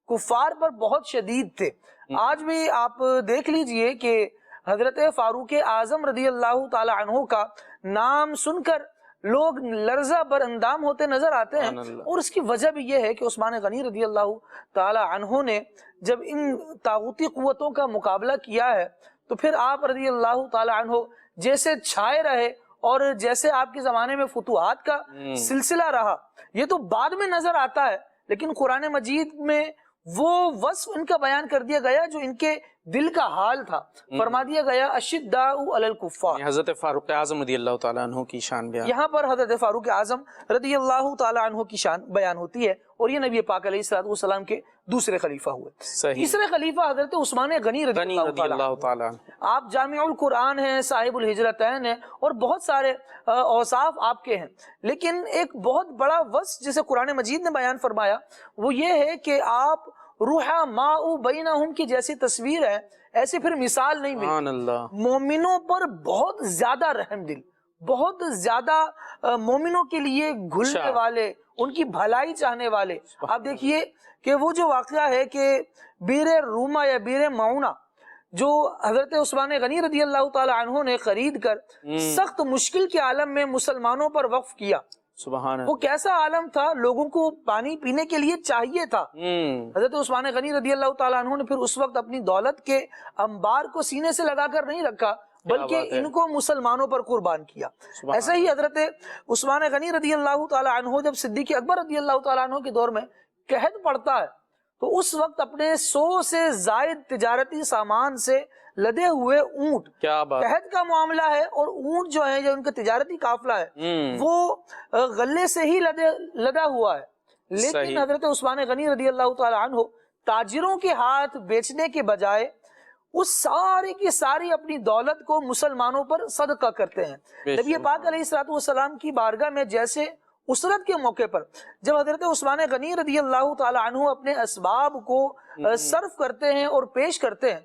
کفار پر بہت شدید تھے۔ آج بھی آپ دیکھ لیجئے کہ حضرت فاروق اعظم رضی اللہ تعالی عنہ کا نام سن کر لوگ لرزہ بر اندام ہوتے نظر آتے ہیں، اور اس کی وجہ بھی یہ ہے کہ عثمان غنی رضی اللہ تعالی عنہ نے جب ان طاغوتی قوتوں کا مقابلہ کیا ہے تو پھر آپ رضی اللہ تعالی عنہ جیسے چھائے رہے، اور جیسے آپ کے زمانے میں فتوحات کا سلسلہ رہا، یہ تو بعد میں نظر آتا ہے، لیکن قرآن مجید میں وہ وصف ان کا بیان کر دیا گیا جو ان کے دل کا حال تھا۔ فرما دیا گیا اشداء علی الکفار، حضرت فاروق اعظم رضی اللہ تعالیٰ عنہ کی شان بیان، یہاں پر حضرت فاروق اعظم رضی اللہ تعالی عنہ کی شان بیان ہوتی ہے، اور یہ نبی پاک علیہ الصلوۃ والسلام کے دوسرے خلیفہ ہوئے۔ تیسرے خلیفہ حضرت عثمان غنی رضی اللہ تعالی عنہ، آپ جامع القرآن ہیں، صاحب الہجرتین ہیں، اور بہت سارے اوصاف آپ کے ہیں، لیکن ایک بہت بڑا وصف جسے قرآن مجید نے بیان فرمایا وہ یہ ہے کہ آپ رحماء بینہم کی جیسی تصویر ہے، ایسی پھر مثال نہیں ملتی۔ مومنوں پر بہت زیادہ رحم دل، بہت زیادہ مومنوں کے لیے گھلنے والے، ان کی بھلائی چاہنے والے۔ آپ دیکھیے کہ وہ جو واقعہ ہے کہ بیر روما یا بیر معونہ جو حضرت عثمان غنی رضی اللہ تعالی عنہ نے خرید کر سخت مشکل کے عالم میں مسلمانوں پر وقف کیا، سبحان وہ کیسا عالم تھا، لوگوں کو پانی پینے کے لیے چاہیے تھا۔ حضرت عثمان غنی رضی اللہ تعالیٰ عنہ نے پھر اس وقت اپنی دولت کے انبار کو سینے سے لگا کر نہیں رکھا، بلکہ ان کو مسلمانوں پر قربان کیا۔ ایسے ہی حضرت عثمان غنی رضی اللہ تعالیٰ عنہ جب صدیق اکبر رضی اللہ تعالیٰ عنہ کے دور میں قحط پڑتا ہے تو اس وقت اپنے 100 سے زائد تجارتی سامان سے لدے ہوئے اونٹ، قحط کا معاملہ ہے اور اونٹ جو ہے جو ان کا تجارتی قافلہ ہے وہ غلے سے ہی لدا ہوا ہے، لیکن حضرت عثمان غنی رضی اللہ تعالی عنہ تاجروں کے ہاتھ بیچنے کے بجائے اس ساری کی ساری اپنی دولت کو مسلمانوں پر صدقہ کرتے ہیں۔ نبی پاک علیہ الصلوۃ والسلام کی بارگاہ میں جیسے اسرت کے موقع پر جب حضرت عثمان غنی رضی اللہ تعالی عنہ اپنے اسباب کو صرف کرتے ہیں اور پیش کرتے ہیں،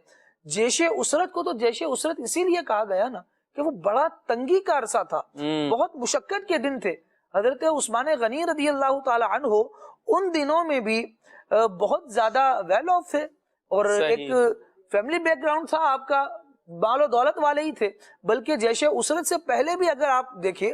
جیش اسرت کو تو جیش اسرت اسی لیے کہا گیا نا کہ وہ بڑا تنگی کا عرصہ تھا، بہت مشقت کے دن تھے۔ حضرت عثمان غنی رضی اللہ تعالی عنہ ان دنوں میں بھی بہت زیادہ ویل آف تھے، اور ایک فیملی بیک گراؤنڈ تھا آپ کا، مال و دولت والے ہی تھے، بلکہ جیش اسرت سے پہلے بھی اگر آپ دیکھیں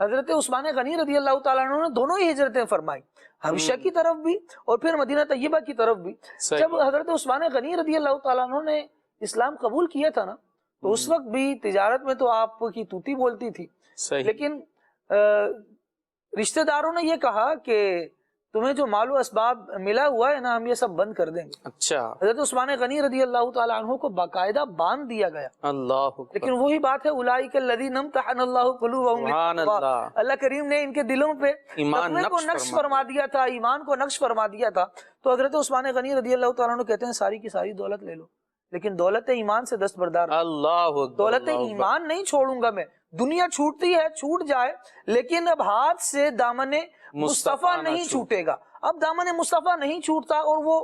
حضرت عثمان غنی رضی اللہ تعالیٰ عنہ نے دونوں ہی ہجرتیں فرمائی، حبشہ کی طرف بھی اور پھر مدینہ طیبہ کی طرف بھی۔ جب حضرت عثمان غنی رضی اللہ تعالیٰ عنہ نے اسلام قبول کیا تھا نا، تو اس وقت بھی تجارت میں تو آپ کی توتی بولتی تھی، لیکن رشتہ داروں نے یہ کہا کہ تمہیں جو مال و اسباب ملا ہوا ہے نا، ہم یہ سب بند کر دیں گے۔ اچھا، حضرت عثمان غنی رضی اللہ تعالیٰ عنہ کو باقاعدہ باندھ دیا گیا۔ اللہ لیکن وہی بات ہے، اولئک الذین امتحن اللہ قلوبہم سبحان للتقوی، اللہ، اللہ کریم نے ان کے دلوں پہ ایمان تقوی کو نقش فرما دیا تھا، ایمان کو نقش فرما دیا تھا۔ تو حضرت عثمان غنی رضی اللہ تعالیٰ عنہ کہتے ہیں ساری کی ساری دولت لے لو، لیکن دولت ایمان سے دستبردار رہو۔ اللہ دولت ایمان نہیں چھوڑوں گا میں، دنیا چھوٹتی ہے چھوٹ جائے، لیکن اب ہاتھ سے دامن مصطفیٰ نہیں چھوٹے گا۔ اب دامن مصطفیٰ نہیں چھوٹتا، اور وہ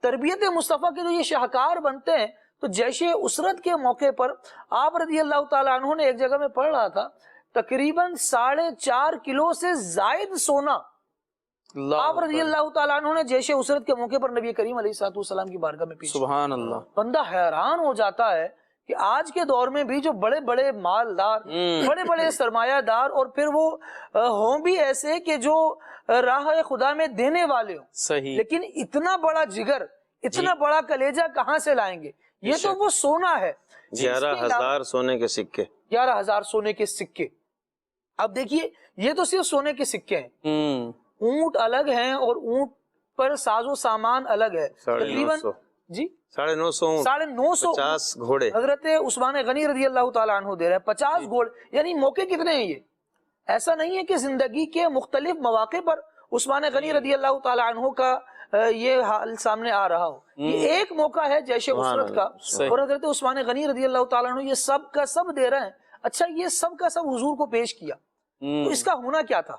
تربیت مصطفیٰ کے جو یہ شاہکار بنتے ہیں۔ تو جیش اسرت کے موقع پر آپ رضی اللہ تعالیٰ عنہ نے ایک جگہ میں پڑھ رہا تھا، تقریباً 4.5 کلو سے زائد سونا آپ رضی اللہ تعالیٰ عنہ نے جیش اسرت کے موقع پر نبی کریم علیہ الصلوۃ والسلام کی بارگاہ میں پیش کیا۔ سبحان اللہ، بندہ حیران ہو جاتا ہے کہ آج کے دور میں بھی جو بڑے بڑے مالدار، بڑے بڑے سرمایہ دار، اور پھر وہ ہوں بھی ایسے کہ جو راہ خدا میں دینے والے ہوں، صحیح، لیکن اتنا بڑا جگر، اتنا بڑا کلیجہ کہاں سے لائیں گے؟ یہ تو وہ سونا ہے، 11,000 سونے کے سکے، 11,000 سونے کے سکے۔ اب دیکھیے، یہ تو صرف سونے کے سکے ہیں، اونٹ الگ ہیں اور اونٹ پر ساز و سامان الگ ہے، تقریباً 950 50 گھوڑے حضرت عثمان غنی رضی اللہ تعالیٰ عنہ دے رہے ہیں، 50 گھوڑے، یعنی موقع کتنے ہیں یہ؟ ایسا نہیں ہے کہ زندگی کے مختلف مواقع پر عثمان غنی رضی اللہ تعالیٰ عنہ کا یہ حال سامنے آ رہا ہو، یہ ایک موقع ہے جیش اسرت کا، اور حضرت عثمان غنی رضی اللہ تعالیٰ عنہ یہ سب کا سب دے رہے ہیں۔ اچھا، یہ سب کا سب حضور کو پیش کیا، تو اس کا ہونا کیا تھا؟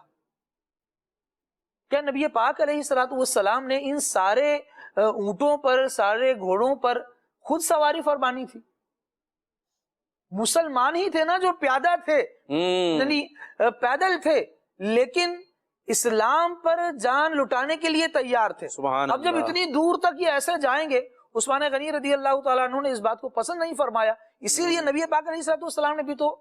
کیا نبی پاک علیہ الصلوۃ والسلام نے ان سارے اونٹوں پر، سارے گھوڑوں پر خود سواری فرمانی تھی؟ مسلمان ہی تھے نا جو پیادہ تھے، یعنی پیدل تھے، لیکن اسلام پر جان لٹانے کے لیے تیار تھے۔ اب جب اتنی دور تک یہ ایسے جائیں گے، عثمان غنی رضی اللہ تعالیٰ عنہ نے اس بات کو پسند نہیں فرمایا، اسی لیے نبی پاک علیہ الصلوۃ والسلام نے بھی تو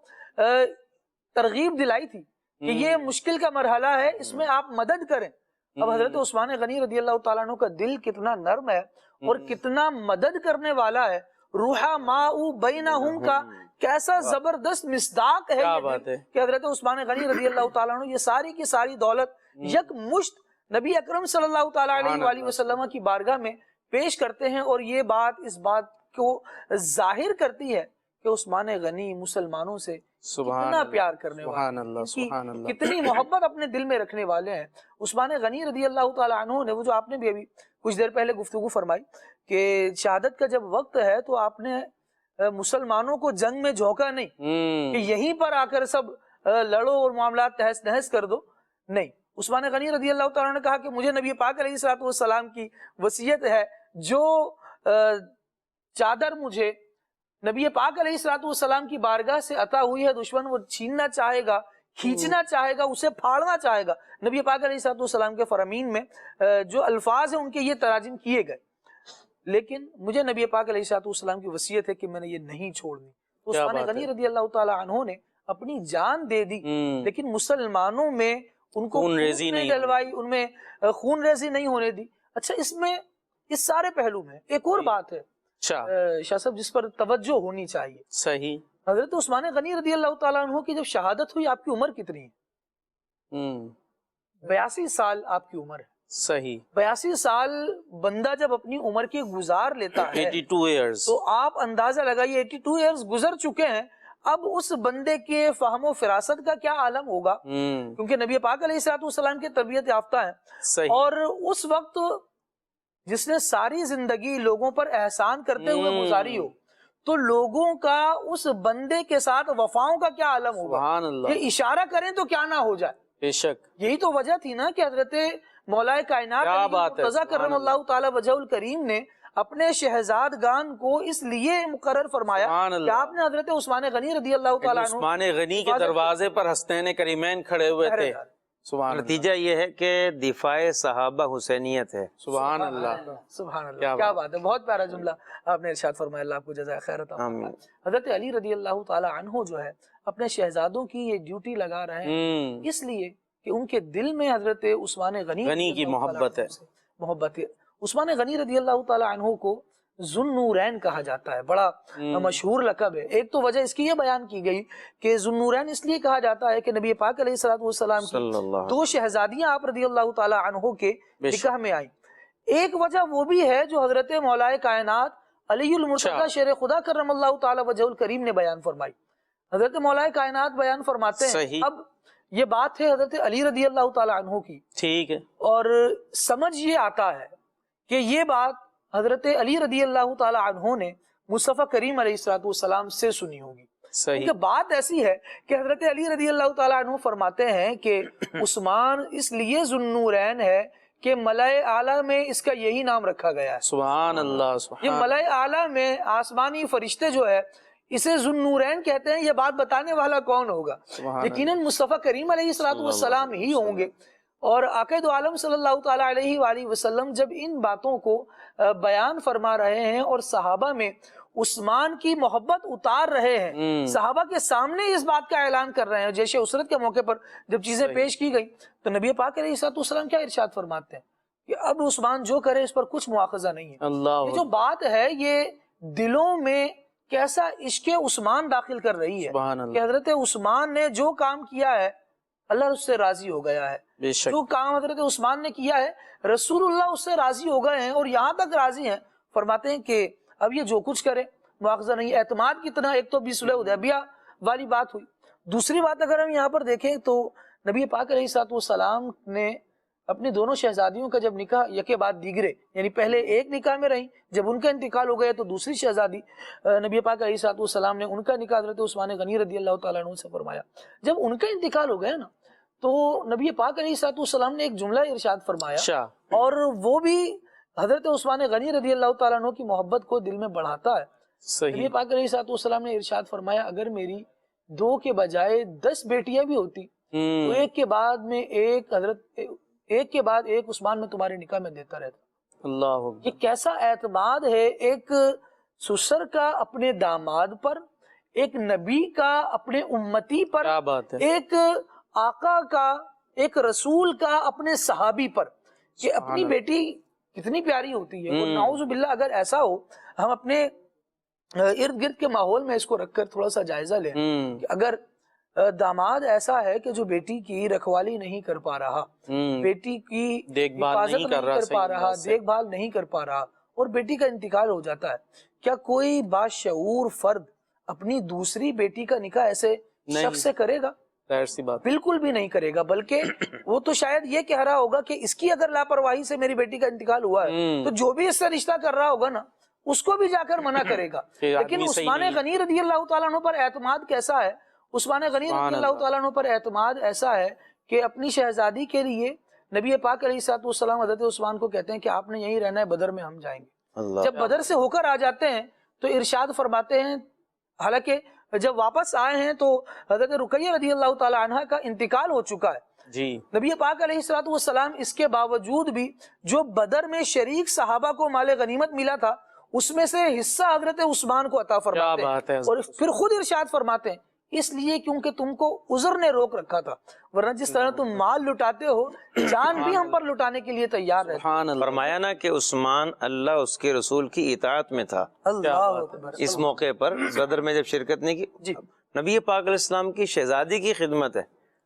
ترغیب دلائی تھی کہ یہ مشکل کا مرحلہ ہے، اس میں آپ مدد کریں۔ اب حضرت عثمان غنی رضی اللہ تعالیٰ عنہ کا دل کتنا نرم ہے اور کتنا مدد کرنے والا ہے، روحا ماؤ بینہم کا کیسا زبردست مصداق ہے یہ دل کہ حضرت عثمان غنی رضی اللہ تعالیٰ عنہ یہ ساری کی ساری دولت یک مشت نبی اکرم صلی اللہ تعالیٰ علیہ وآلہ وسلم کی بارگاہ میں پیش کرتے ہیں، اور یہ بات اس بات کو ظاہر کرتی ہے کہ عثمان غنی مسلمانوں سے کتنا پیار کرنے والے، کتنی محبت اپنے دل میں رکھنے والے ہیں۔ عثمان غنی رضی اللہ تعالیٰ عنہ نے، وہ جو آپ نے بھی ابھی کچھ دیر پہلے گفتگو فرمائی کہ شہادت کا جب وقت ہے تو آپ نے مسلمانوں کو جنگ میں جھونکا نہیں کہ یہیں پر آ کر سب لڑو اور معاملات تہس نہس کر دو، نہیں۔ عثمان غنی رضی اللہ تعالیٰ نے کہا کہ مجھے نبی پاک علیہ الصلوۃ والسلام کی وصیت ہے، جو چادر مجھے نبی پاک علیہ الصلوۃ والسلام کی بارگاہ سے عطا ہوئی ہے، دشمن وہ چھیننا چاہے گا، کھینچنا چاہے گا، اسے پھاڑنا چاہے گا۔ نبی پاک علیہ الصلوۃ والسلام کے فرامین میں جو الفاظ ہیں ان کے یہ تراجم کیے گئے، لیکن مجھے نبی پاک علیہ الصلوۃ والسلام کی وصیت ہے کہ میں نے یہ نہیں چھوڑنی۔ عثمان غنی رضی اللہ تعالیٰ عنہ نے اپنی جان دے دی، لیکن مسلمانوں میں ان کو خون ریزی نہیں ڈلوائی، ان میں خون ریزی نہیں ہونے دی۔ اچھا، اس میں اس سارے پہلو میں ایک اور بات ہے شاہ صاحب جس پر توجہ ہونی چاہیے۔ صحیح، حضرت عثمان غنی رضی اللہ تعالیٰ عنہ کی جب شہادت ہوئی، آپ کی عمر کتنی ہے؟ 82 سال آپ کی عمر ہے۔ صحیح، 82 سال بندہ جب اپنی عمر کی گزار لیتا ہے 82 ایئرز، تو آپ اندازہ لگائیے 82 ایئرز گزر چکے ہیں، اب اس بندے کے فہم و فراست کا کیا عالم ہوگا، کیونکہ نبی پاک علیہ الصلوۃ والسلام کی تربیت یافتہ ہے، اور اس وقت جس نے ساری زندگی لوگوں پر احسان کرتے ہوئے گزاری ہو، تو لوگوں کا اس بندے کے ساتھ وفاؤں کا کیا عالم ہوگا۔ سبحان اللہ، یہ اشارہ کریں تو کیا نہ ہو جائے۔ بے شک، یہی تو وجہ تھی نا کہ حضرت مولا کائنات علی مرتضیٰ کرم اللہ تعالی وجہ الکریم نے اپنے شہزادگان کو اس لیے مقرر فرمایا کہ آپ نے حضرت عثمان غنی رضی اللہ تعالیٰ عنہ، عثمان غنی کے دروازے پر حسنین کریمین کھڑے ہوئے تھے۔ سبحان نتیجہ یہ ہے کہ دفاع صحابہ حسینیت ہے۔ سبحان اللہ، سبحان اللہ، کیا بات ہے، بہت پیارا جملہ آپ نے ارشاد فرمایا، اللہ آپ کو جزائے خیر عطا فرمائے۔ حضرت علی رضی اللہ تعالی عنہ جو ہے اپنے شہزادوں کی یہ ڈیوٹی لگا رہے ہیں اس لیے کہ ان کے دل میں حضرت عثمان غنی کی محبت ہے. محبت ہے. عثمان غنی رضی اللہ تعالی عنہ کو ذو النورین کہا جاتا ہے، بڑا مشہور لقب ہے. ایک تو وجہ اس کی یہ بیان کی گئی کہ ذو النورین اس لیے کہا جاتا ہے کہ نبی پاک علیہ الصلوۃ والسلام کی دو شہزادیاں آپ رضی اللہ تعالی عنہ کے نکاح میں آئیں. ایک وجہ وہ بھی ہے جو حضرت مولا کائنات علی المرتضی شیر خدا کرم اللہ تعالی وجہ الکریم نے بیان فرمائی. حضرت مولا کائنات بیان فرماتے ہیں اب یہ بات ہے حضرت علی رضی اللہ تعالی عنہ کی، ٹھیک ہے، اور سمجھ یہ آتا ہے کہ یہ بات حضرت علی رضی اللہ تعالی عنہ نے مصطفیٰ کریم علیہ الصلوۃ والسلام سے سنی ہوگی. کیونکہ بات ایسی ہے کہ حضرت علی رضی اللہ تعالی عنہ فرماتے ہیں کہ عثمان اس لیے ذو النورین ہے کہ ملائے اعلیٰ میں اس کا یہی نام رکھا گیا ہے. سبحان اللہ. یہ ملائے اعلیٰ میں آسمانی فرشتے جو ہے اسے ذو النورین کہتے ہیں. یہ بات بتانے والا کون ہوگا؟ یقیناً مصطفیٰ کریم علیہ الصلوۃ والسلام ہی ہوں گے. اور آقا دو عالم صلی اللہ تعالی علیہ وآلہ وسلم جب ان باتوں کو بیان فرما رہے ہیں اور صحابہ میں عثمان کی محبت اتار رہے ہیں، صحابہ کے سامنے اس بات کا اعلان کر رہے ہیں. جیسے عسرت کے موقع پر جب چیزیں پیش کی گئی تو نبی پاک علیہ الصلوۃ والسلام کیا ارشاد فرماتے ہیں کہ اب عثمان جو کرے اس پر کچھ مواخذہ نہیں ہے. یہ جو بات ہے یہ دلوں میں کیسا عشق عثمان داخل کر رہی ہے کہ حضرت عثمان نے جو کام کیا ہے اللہ اس سے راضی ہو گیا ہے. جو کام حضرت عثمان نے کیا ہے رسول اللہ اس سے راضی ہو گئے ہیں اور یہاں تک راضی ہیں، فرماتے ہیں کہ اب یہ جو کچھ کرے مواخذہ نہیں. اعتماد کی طرح ایک تو بھی صلح حدیبیہ والی بات ہوئی. دوسری بات اگر ہم یہاں پر دیکھیں تو نبی پاک علیہ الصلوۃ والسلام نے اپنی دونوں شہزادیوں کا جب نکاح یکے بعد دیگرے، یعنی پہلے ایک نکاح میں رہیں، جب ان کا انتقال ہو گیا تو دوسری شہزادی نبی پاک علیہ الصلوۃ والسلام نے ان کا نکاح حضرت عثمان غنی رضی اللہ تعالیٰ عنہ سے فرمایا. جب ان کا انتقال ہو گیا نا تو نبی پاک علیہ الصلوۃ والسلام نے ایک جملہ ارشاد فرمایا اور وہ بھی حضرت عثمان غنی رضی اللہ تعالیٰ عنہ کی محبت کو دل میں بڑھاتا ہے. نبی پاک علیہ الصلوۃ والسلام نے ارشاد فرمایا اگر میری 2 کے بجائے 10 بیٹیاں بھی ہوتی تو ایک کے بعد ایک عثمان میں تمہارے نکاح میں دیتا رہتا. اللہ، یہ کیسا اعتماد ہے ایک سسر کا اپنے داماد پر، ایک نبی کا اپنے امتی پر، ایک آقا کا، ایک رسول کا اپنے صحابی پر. کہ اپنی بیٹی کتنی پیاری ہوتی ہے. اور نعوذ باللہ اگر ایسا ہو، ہم اپنے ارد گرد کے ماحول میں اس کو رکھ کر تھوڑا سا جائزہ لیں کہ اگر داماد ایسا ہے کہ جو بیٹی کی رکھوالی نہیں کر پا رہا، بیٹی کی حفاظت نہیں کر پا رہا، دیکھ بھال نہیں کر پا رہا اور بیٹی کا انتقال ہو جاتا ہے، کیا کوئی باشعور فرد اپنی دوسری بیٹی کا نکاح ایسے شخص سے کرے گا؟ بالکل بھی نہیں کرے گا. بلکہ وہ تو شاید یہ کہہ رہا ہوگا کہ اس کی اگر لاپرواہی سے میری بیٹی کا انتقال ہوا ہے تو جو بھی اس سے رشتہ کر رہا ہوگا نا اس کو بھی جا کر منع کرے گا. لیکن عثمان غنی رضی اللہ تعالیٰ عنہ پر اعتماد کیسا ہے؟ عثمان غنی رضی اللہ تعالیٰ عنہ پر اعتماد ایسا ہے کہ اپنی شہزادی کے لیے نبی پاک علیہ الصلوۃ والسلام حضرت عثمان کو کہتے ہیں کہ آپ نے یہیں رہنا ہے، بدر میں ہم جائیں گے. جب بدر سے ہو کر آ جاتے ہیں تو ارشاد فرماتے ہیں، حالانکہ جب واپس آئے ہیں تو حضرت رقیہ رضی اللہ تعالی عنہ کا انتقال ہو چکا ہے. نبی پاک علیہ الصلوۃ والسلام اس کے باوجود بھی جو بدر میں شریک صحابہ کو مال غنیمت ملا تھا اس میں سے حصہ حضرت عثمان کو عطا فرماتے ہیں اور پھر خود ارشاد فرماتے ہیں اس لیے کیونکہ تم کو عذر نے روک رکھا تھا، ورنہ جس طرح تم مال لٹاتے ہو جان بھی ہم پر لٹانے کے لیے تیار ہے. فرمایا نا کہ عثمان اللہ اس کے رسول کی اطاعت میں تھا. اس موقع پر بدر میں جب شرکت نہیں کی، نبی پاک علیہ السلام کی شہزادی کی خدمت ہے.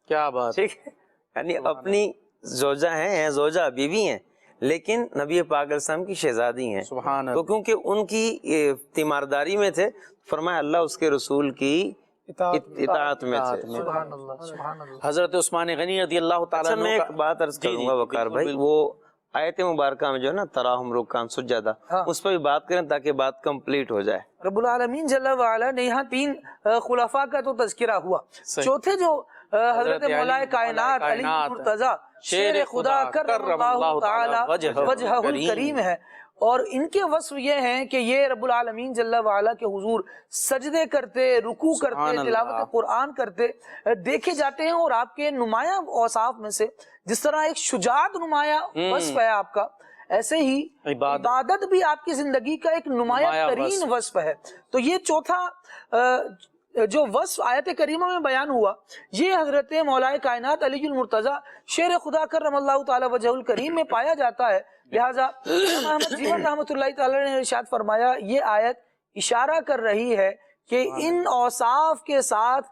کیا بات، ٹھیک ہے، یعنی اپنی زوجہ ہیں، زوجہ بیوی ہیں، لیکن نبی پاک علیہ السلام کی شہزادی ہیں. تو کیونکہ ان کی تیمارداری میں تھے، فرمایا اللہ اس کے رسول کی اطاعت میں تھے. سبحان اللہ، سبحان اللہ. حضرت عثمان غنی رضی اللہ تعالیٰ عنہ. میں ایک بات عرض کروں گا وقار بھائی، وہ آیت مبارکہ میں جو ہے نا تراہم رکعان سجدہ، اس پہ بھی بات کریں تاکہ بات کمپلیٹ ہو جائے. رب العالمین جل وعلا نے یہاں 3 خلفاء کا تو تذکرہ ہوا، چوتھے جو حضرت مولا کائنات علی مرتضی شیر خدا کرم اللہ تعالی وجہہ الکریم ہے، اور ان کے وصف یہ ہیں کہ یہ رب العالمین جل وعلا کے حضور سجدے کرتے، رکوع کرتے، تلاوت قرآن کرتے دیکھے جاتے ہیں. اور آپ کے نمایاں اوصاف میں سے جس طرح ایک شجاعت نمایاں وصف ہے آپ کا، ایسے ہی عبادت بھی آپ کی زندگی کا ایک نمایاں ترین وصف ہے. تو یہ چوتھا جو وصف آیت کریمہ میں بیان ہوا یہ حضرت مولا کائنات علی المرتضیٰ شیر خدا کرم اللہ تعالی وجہ الکریم میں پایا جاتا ہے. لہٰذا امام احمد جیون رحمۃ اللہ تعالی نے ارشاد فرمایا یہ آیت اشارہ کر رہی ہے کہ ان اوصاف کے ساتھ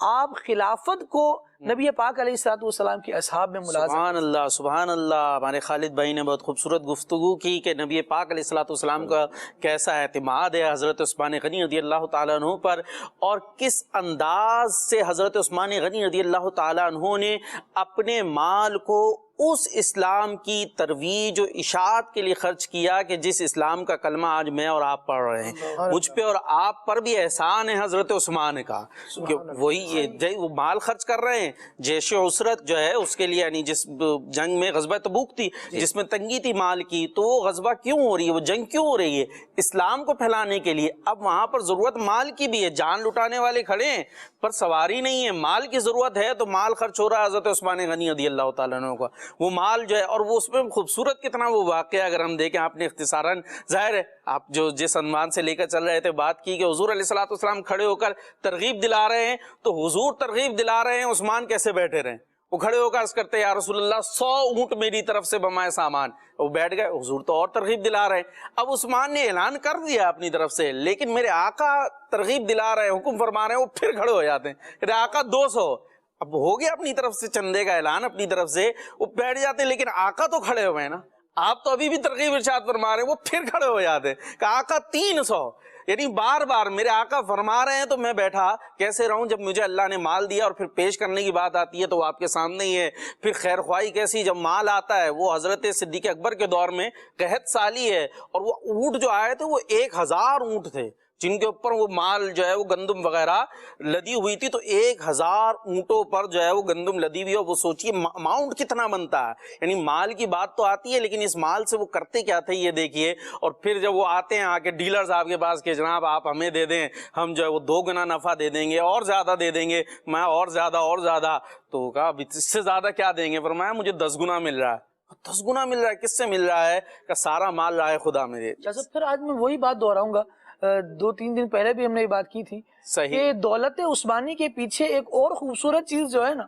آپ خلافت کو نبی پاک علیہ الصلوۃ والسلام کے اصحاب میں ملازم. سبحان اللہ سبحان اللہ. ہمارے خالد بھائی نے بہت خوبصورت گفتگو کی کہ نبی پاک علیہ الصلوۃ والسلام کا کیسا اعتماد ہے حضرت عثمان غنی رضی اللہ تعالیٰ عنہ پر، اور کس انداز سے حضرت عثمان غنی رضی اللہ تعالیٰ عنہ نے اپنے مال کو اس اسلام کی ترویج و اشاعت کے لیے خرچ کیا کہ جس اسلام کا کلمہ آج میں اور آپ پڑھ رہے ہیں. مجھ پہ اور آپ پر بھی احسان ہے حضرت عثمان کا کہ وہی وہ مال خرچ کر رہے ہیں. جیش عسرت جو ہے اس کے لیے، یعنی جس جنگ میں غزوہ تبوک تھی جس میں تنگی تھی مال کی، تو وہ غزوہ کیوں ہو رہی ہے، وہ جنگ کیوں ہو رہی ہے؟ اسلام کو پھیلانے کے لیے. اب وہاں پر ضرورت مال کی بھی ہے، جان لٹانے والے کھڑے ہیں پر سواری نہیں ہے، مال کی ضرورت ہے تو مال خرچ ہو رہا ہے حضرت عثمان غنی رضی اللہ تعالیٰ عنہ کا. وہ مال جو ہے، اور وہ اس میں خوبصورت کتنا وہ واقعہ اگر ہم دیکھیں، آپ نے اختصاراً، ظاہر ہے آپ جو جس عنوان سے لے کر چل رہے تھے بات کی کہ حضور علیہ الصلوۃ والسلام کھڑے ہو کر ترغیب دلا رہے ہیں، تو حضور ترغیب دلا رہے ہیں، عثمان کیسے بیٹھے رہے؟ وہ کھڑے ہو کر عرض کرتے ہیں یا رسول اللہ 100 اونٹ میری طرف سے بمائے سامان. وہ بیٹھ گئے، حضور تو اور ترغیب دلا رہے ہیں. اب عثمان نے اعلان کر دیا اپنی طرف سے، لیکن میرے آقا ترغیب دلا رہے ہیں، حکم فرما رہے ہیں، وہ پھر کھڑے ہو جاتے ہیں. میرے آقا 200، اب ہو گیا اپنی طرف سے چندے کا اعلان اپنی طرف سے، وہ بیٹھ جاتے ہیں، لیکن آقا تو کھڑے ہوئے ہیں نا، آپ تو ابھی بھی ترغیب ارشاد فرما رہے ہیں، وہ پھر کھڑے ہو جاتے ہیں کہ آقا 300. یعنی بار بار میرے آقا فرما رہے ہیں تو میں بیٹھا کیسے رہوں جب مجھے اللہ نے مال دیا. اور پھر پیش کرنے کی بات آتی ہے تو وہ آپ کے سامنے ہی ہے. پھر خیر خواہی کیسی جب مال آتا ہے. وہ حضرت صدیق اکبر کے دور میں قحط سالی ہے، اور وہ اونٹ جو آئے تھے وہ 1000 اونٹ تھے جن کے اوپر وہ مال جو ہے وہ گندم وغیرہ لدی ہوئی تھی. تو 1000 اونٹوں پر جو ہے وہ گندم لدی ہوئی. اور وہ سوچئے اماؤنٹ کتنا بنتا ہے. یعنی مال کی بات تو آتی ہے لیکن اس مال سے وہ کرتے کیا تھے یہ دیکھیے. اور پھر جب وہ آتے ہیں آ کے ڈیلر صاحب کے پاس کہ جناب آپ ہمیں دے دیں، ہم جو ہے وہ 2 گنا نفع دے دیں گے، اور زیادہ دے دیں گے. میں اور زیادہ. تو کہا اس سے زیادہ کیا دیں گے؟ فرمایا مجھے 10 گنا مل رہا ہے. 10 گنا مل رہا ہے؟ کس سے مل رہا ہے؟ کہ سارا مال رہا ہے خدا میں. جیسے پھر آج میں وہی بات دہراؤں گا، 2-3 دن پہلے بھی ہم نے یہ بات کی تھی کہ دولت عثمانی کے پیچھے ایک اور خوبصورت چیز جو ہے نا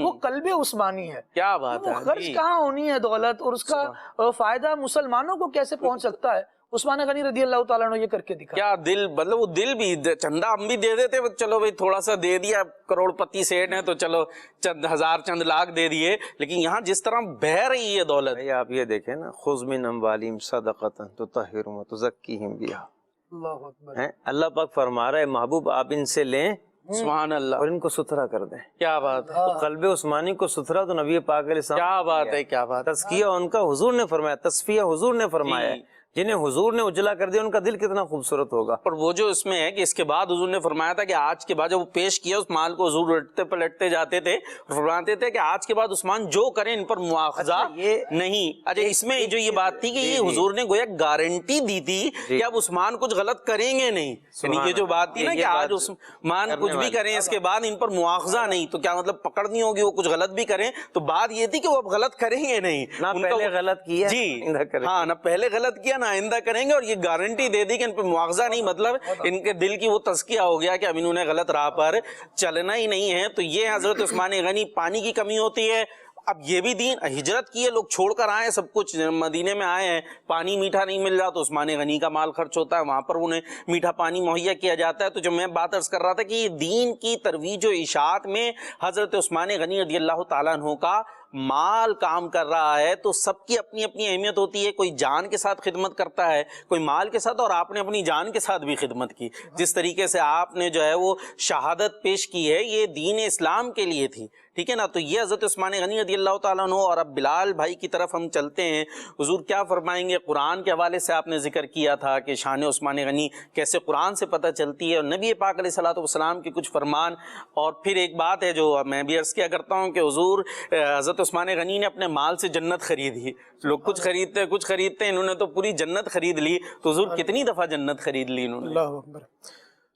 وہ قلب عثمانی ہے. کیا بات ہے. خرچ کہاں ہونی ہے دولت، اور اس کا فائدہ مسلمانوں کو کیسے پہنچ سکتا ہے. عثمان غنی رضی اللہ تعالیٰ عنہ یہ کر کے دکھا. کیا دل، مطلب وہ دل بھی، چندہ ہم بھی دے دیتے، چلو بھائی تھوڑا سا دے دیا، کروڑ پتی سیٹ ہیں تو چلو چند ہزار چند لاکھ دے دیے. لیکن یہاں جس طرح بہ رہی ہے دولت، آپ یہ دیکھیں نا، خذ من اموالہم صدقۃ تطہرہم وتزکیہم بہا. اللہ اکبر. اللہ پاک فرما رہا ہے محبوب آپ ان سے لیں سبحان اللہ، اور ان کو ستھرا کر دیں. کیا بات ہے. تو قلب عثمانی کو ستھرا تو نبی پاک علیہ السلام، کیا بات ہے، کیا بات ہے. تزکیہ ان کا حضور نے فرمایا، تصفیہ حضور نے فرمایا ہے. جنہیں حضور نے اجلا کر دیا ان کا دل کتنا خوبصورت ہوگا. اور وہ جو اس میں ہے کہ اس کے بعد حضور نے فرمایا تھا کہ آج کے بعد جب وہ پیش کیا اس مال کو، حضور الٹتے پلٹتے جاتے تھے اور فرماتے تھے کہ آج کے بعد عثمان جو کریں ان پر مواخذہ نہیں. اچھا اس میں جو یہ بات تھی کہ یہ حضور نے گویا گارنٹی دی تھی کہ اب عثمان کچھ غلط کریں گے نہیں. یعنی یہ جو بات تھی نا کہ آج عثمان کچھ بھی کریں اس کے بعد ان پر مواخذہ نہیں، تو کیا مطلب پکڑ نہیں ہوگی، وہ کچھ غلط بھی کریں تو بات یہ تھی کہ وہ اب غلط کریں گے نہیں. نہ پہلے غلط کیا، جی ہاں، نہ پہلے غلط کیا نہ آئندہ کریں گے. اور یہ گارنٹی دے دی کہ ان پہ مواخذہ نہیں، مطلب ان کے دل کی وہ تزکیہ ہو گیا کہ اب انہوں نے غلط راہ پر چلنا ہی نہیں ہے. تو یہ حضرت عثمان غنی. پانی کی کمی ہوتی ہے، اب یہ بھی دین، ہجرت کی ہے، لوگ چھوڑ کر آئے سب کچھ، مدینے میں آئے ہیں، پانی میٹھا نہیں مل رہا تو عثمان غنی کا مال خرچ ہوتا ہے، وہاں پر انہیں میٹھا پانی مہیا کیا جاتا ہے. تو جو میں بات عرض کر رہا تھا کہ یہ دین کی ترویج و اشاعت میں حضرت عثمان غنی رضی اللہ تعالیٰ عنہ کا مال کام کر رہا ہے. تو سب کی اپنی اپنی اہمیت ہوتی ہے. کوئی جان کے ساتھ خدمت کرتا ہے، کوئی مال کے ساتھ، اور آپ نے اپنی جان کے ساتھ بھی خدمت کی. جس طریقے سے آپ نے جو ہے وہ شہادت پیش کی ہے یہ دین اسلام کے لیے تھی، ٹھیک ہے نا. تو یہ حضرت عثمان غنی رضی اللہ تعالیٰ عنہ. اور اب بلال بھائی کی طرف ہم چلتے ہیں. حضور کیا فرمائیں گے؟ قرآن کے حوالے سے آپ نے ذکر کیا تھا کہ شان عثمان غنی کیسے قرآن سے پتہ چلتی ہے، اور نبی پاک علیہ الصلوۃ والسلام کے کچھ فرمان. اور پھر ایک بات ہے جو میں بھی عرض کیا کرتا ہوں کہ حضور حضرت عثمان غنی نے اپنے مال سے جنت خریدی. لوگ کچھ خریدتے ہیں، انہوں نے تو پوری جنت خرید لی. تو حضور کتنی دفعہ جنت خرید لی انہوں نے. اللہ اکبر.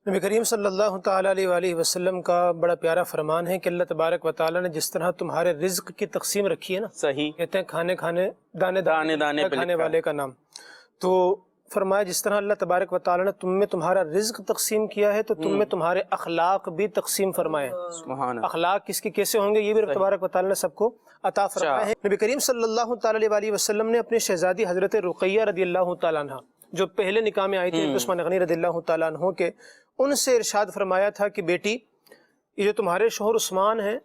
نبی کریم صلی اللہ تعالیٰ علیہ وآلہ وسلم کا بڑا پیارا فرمان ہے کہ اللہ تبارک و تعالیٰ نے جس طرح تمہارے رزق کی تقسیم رکھی ہے نا، صحیح کہتے ہیں کھانے دانے دانے کھانے والے کا نام. تو فرمایا جس طرح اللہ تبارک و تعالیٰ نے تم میں تمہارا رزق تقسیم کیا ہے تو تم میں تمہارے اخلاق بھی تقسیم فرمائے ہیں. سبحان اللہ. اخلاق کس کے کیسے ہوں گے یہ بھی رب تبارک و تعالیٰ نے سب کو عطا فرمایا ہے. نبی کریم صلی اللہ تعالیٰ علیہ وسلم نے اپنی شہزادی حضرت رقیہ رضی اللہ تعالیٰ عنہ جو پہلے نکاح میں آئی تھی عثمان غنی رضی اللہ تعالیٰ عنہ کے، ان سے ارشاد فرمایا تھا کہ بیٹی یہ جو تمہارے شوہر عثمان ہیں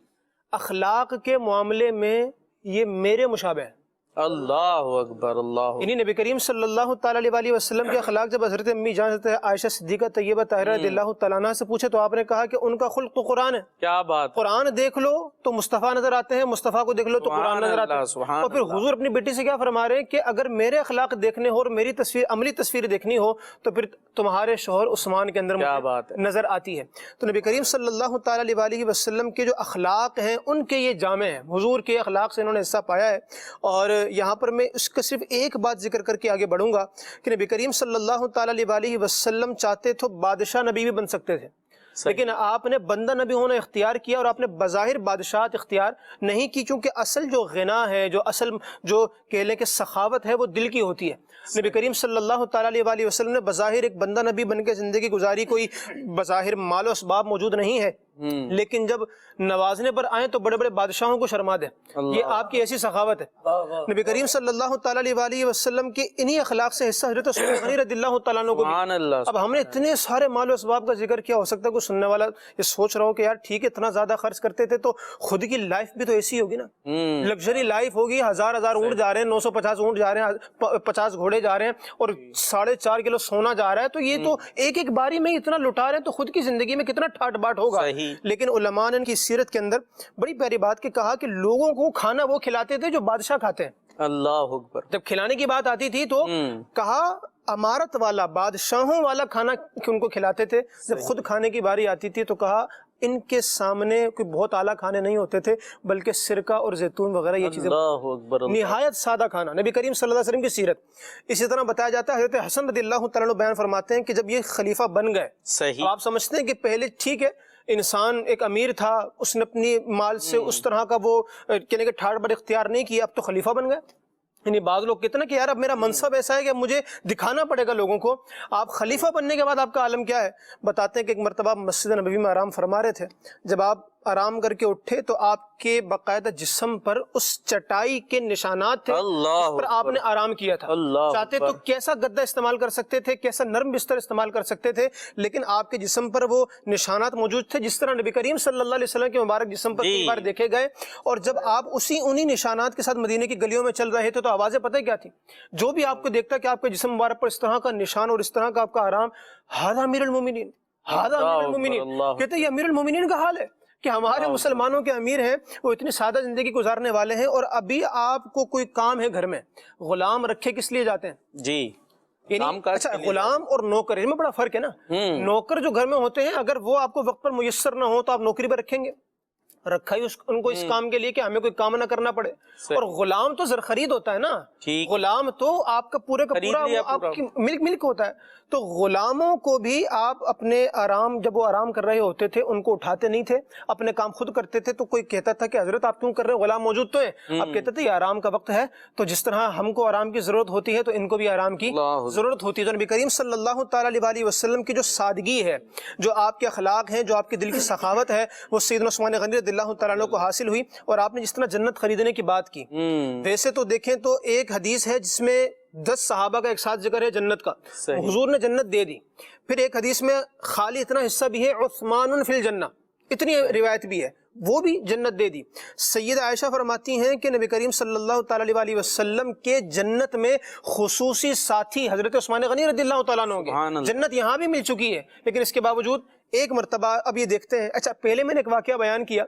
اخلاق کے معاملے میں یہ میرے مشابہ ہیں. اللہ اکبر. اللہ یعنی نبی کریم صلی اللہ تعالیٰ علیہ وسلم کے اخلاق جب حضرت امی جان حضرت عائشہ صدیقہ طیبہ طاہرہ رضی اللہ تعالیٰ عنہ سے پوچھے تو آپ نے کہا کہ ان کا خلق تو قرآن ہے. کیا بات. قرآن دیکھ لو تو مصطفیٰ نظر آتے ہیں، مصطفیٰ کو دیکھ لو تو قرآن نظر آتے ہیں. اور پھر حضور اپنی بیٹی سے کیا فرما رہے ہیں کہ اگر میرے اخلاق دیکھنے ہو اور میری تصویر عملی تصویر دیکھنی ہو تو پھر تمہارے شوہر عثمان کے اندر مجھے نظر آتی ہے. تو نبی کریم صلی اللہ تعالیٰ علیہ وسلم کے جو اخلاق ہیں ان کے یہ جامع ہیں، حضور کے اخلاق سے انہوں نے حصہ پایا ہے. اور یہاں پر میں اس کا صرف ایک بات ذکر کر کے آگے بڑھوں گا کہ نبی کریم صلی اللہ تعالیٰ علیہ وسلم چاہتے تو بادشاہ نبی بھی بن سکتے تھے، لیکن آپ نے بندہ نبی ہونا اختیار کیا اور آپ نے بظاہر بادشاہت اختیار نہیں کی، چونکہ اصل جو غنا ہے، جو اصل جو کہہ لیں کہ سخاوت ہے وہ دل کی ہوتی ہے. نبی کریم صلی اللہ تعالیٰ علیہ وسلم نے بظاہر ایک بندہ نبی بن کے زندگی گزاری، کوئی بظاہر مال و اسباب موجود نہیں ہے، لیکن جب نوازنے پر آئیں تو بڑے بڑے بادشاہوں کو شرما دیں. یہ آپ کی ایسی سخاوت ہے. نبی کریم صلی اللہ تعالیٰ علیہ وسلم کے انہی اخلاق سے حصہ حضرت عثمان غنی رضی اللہ تعالیٰ عنہ کو بھی. اب ہم نے اتنے سارے مال و اسباب کا ذکر کیا، ہو سکتا ہے کوئی سننے والا یہ سوچ رہا ہو کہ یار ٹھیک ہے اتنا زیادہ خرچ کرتے تھے تو خود کی لائف بھی تو ایسی ہوگی نا، لگژری لائف ہوگی، ہزار اونٹ جا رہے ہیں، 950 اونٹ جا رہے ہیں، 50 گھوڑے جا رہے ہیں اور 4.5 کلو سونا جا رہا ہے، تو یہ تو ایک ایک باری میں اتنا لٹا رہے ہیں تو خود کی زندگی میں کتنا ٹھاٹ باٹ ہوگا. لیکن علماء نے ان کی سیرت کے اندر بڑی پیاری بات کہ کہا کہ لوگوں کو کھانا وہ کھلاتے تھے جو بادشاہ کھاتے ہیں. اللہ اکبر. جب کھلانے کی بات آتی تھی تو کہا امارت والا بادشاہوں والا کھانا ان کو کھلاتے تھے. جب خود کھانے کی باری آتی تھی تو کہا ان کے سامنے کوئی بہت اعلیٰ کھانے نہیں ہوتے تھے بلکہ سرکہ اور زیتون وغیرہ یہ چیزیں، نہایت سادہ کھانا. نبی کریم صلی اللہ علیہ وسلم کی سیرت. اسی طرح بتایا جاتا ہے حضرت حسن رضی اللہ تعالیٰ عنہ بیان فرماتے ہیں کہ جب یہ خلیفہ بن گئے، آپ سمجھتے ہیں کہ پہلے ٹھیک ہے انسان ایک امیر تھا، اس نے اپنی مال سے اس طرح کا وہ کہنے کے ٹھاٹ بٹ اختیار نہیں کیا، اب تو خلیفہ بن گئے. یعنی بعض لوگ کہتے ہیں نا کہ یار اب میرا منصب ایسا ہے کہ مجھے دکھانا پڑے گا لوگوں کو. آپ خلیفہ بننے کے بعد آپ کا عالم کیا ہے؟ بتاتے ہیں کہ ایک مرتبہ مسجد نبوی میں آرام فرما رہے تھے، جب آپ آرام کر کے اٹھے تو آپ کے باقاعدہ جسم پر اس چٹائی کے نشانات تھے جس پر آپ نے آرام کیا تھا. چاہتے تو کیسا گدا استعمال کر سکتے تھے، کیسا نرم بستر استعمال کر سکتے تھے، لیکن آپ کے جسم پر وہ نشانات موجود تھے جس طرح نبی کریم صلی اللہ علیہ وسلم کے مبارک جسم پر کئی بار دیکھے گئے. اور جب آپ انہی نشانات کے ساتھ مدینے کی گلیوں میں چل رہے تھے تو آوازیں پتہ کیا تھی؟ جو بھی آپ کو دیکھتا کہ آپ کے جسم مبارک پر اس طرح کا نشان اور اس طرح کا آپ کا آرام، ھذا امیر المومنین، ھذا امیر المومنین، کہتے ہیں یہ امیر المومنین کا حال ہے کہ ہمارے مسلمانوں کے امیر ہیں، وہ اتنی سادہ زندگی گزارنے والے ہیں، اور ابھی آپ کو کوئی کام ہے گھر میں، غلام رکھے کس لیے جاتے ہیں؟ جی یعنی اچھا غلام اور نوکر ان میں بڑا فرق ہے نا. نوکر جو گھر میں ہوتے ہیں اگر وہ آپ کو وقت پر میسر نہ ہو تو آپ نوکری پہ رکھیں گے، رکھا ہی ان کو اس کام کے لیے کہ ہمیں کوئی کام نہ کرنا پڑے. اور غلام تو زر خرید ہوتا ہے نا، غلام تو آپ کا پورے کا پورا آپ کی ملک ہوتا ہے. تو غلاموں کو بھی آپ اپنے آرام، جب وہ آرام کر رہے ہوتے تھے ان کو اٹھاتے نہیں تھے، اپنے کام خود کرتے تھے. تو کوئی کہتا تھا کہ حضرت آپ کیوں کر رہے ہیں، غلام موجود تو ہیں. آپ کہتے تھے یہ آرام کا وقت ہے، تو جس طرح ہم کو آرام کی ضرورت ہوتی ہے تو ان کو بھی آرام کی ضرورت ہوتی ہے. تو نبی کریم صلی اللہ تعالیٰ علیہ وسلم کی جو سادگی ہے، جو آپ کے اخلاق ہیں، جو آپ کے دل کی سخاوت ہے، وہ سیدنا عثمان غنی رضی اللہ تعالیٰ عنہ کو حاصل ہوئی. اور آپ نے جس طرح جنت خریدنے کی بات کی، ویسے تو دیکھیں تو ایک حدیث ہے جس میں 10 صحابہ کا ایک ساتھ ذکر ہے جنت کا، حضور نے جنت دے دی. پھر ایک حدیث میں خالی اتنا حصہ بھی ہے عثمان فی الجنہ، اتنی روایت بھی ہے، وہ بھی جنت دے دی. سیدہ عائشہ فرماتی ہیں کہ نبی کریم صلی اللہ تعالیٰ علیہ وسلم کے جنت میں خصوصی ساتھی حضرت عثمان غنی رضی اللہ تعالیٰ عنہ کے جنت یہاں بھی مل چکی ہے. لیکن اس کے باوجود ایک مرتبہ اب یہ دیکھتے ہیں. اچھا پہلے میں نے ایک واقعہ بیان کیا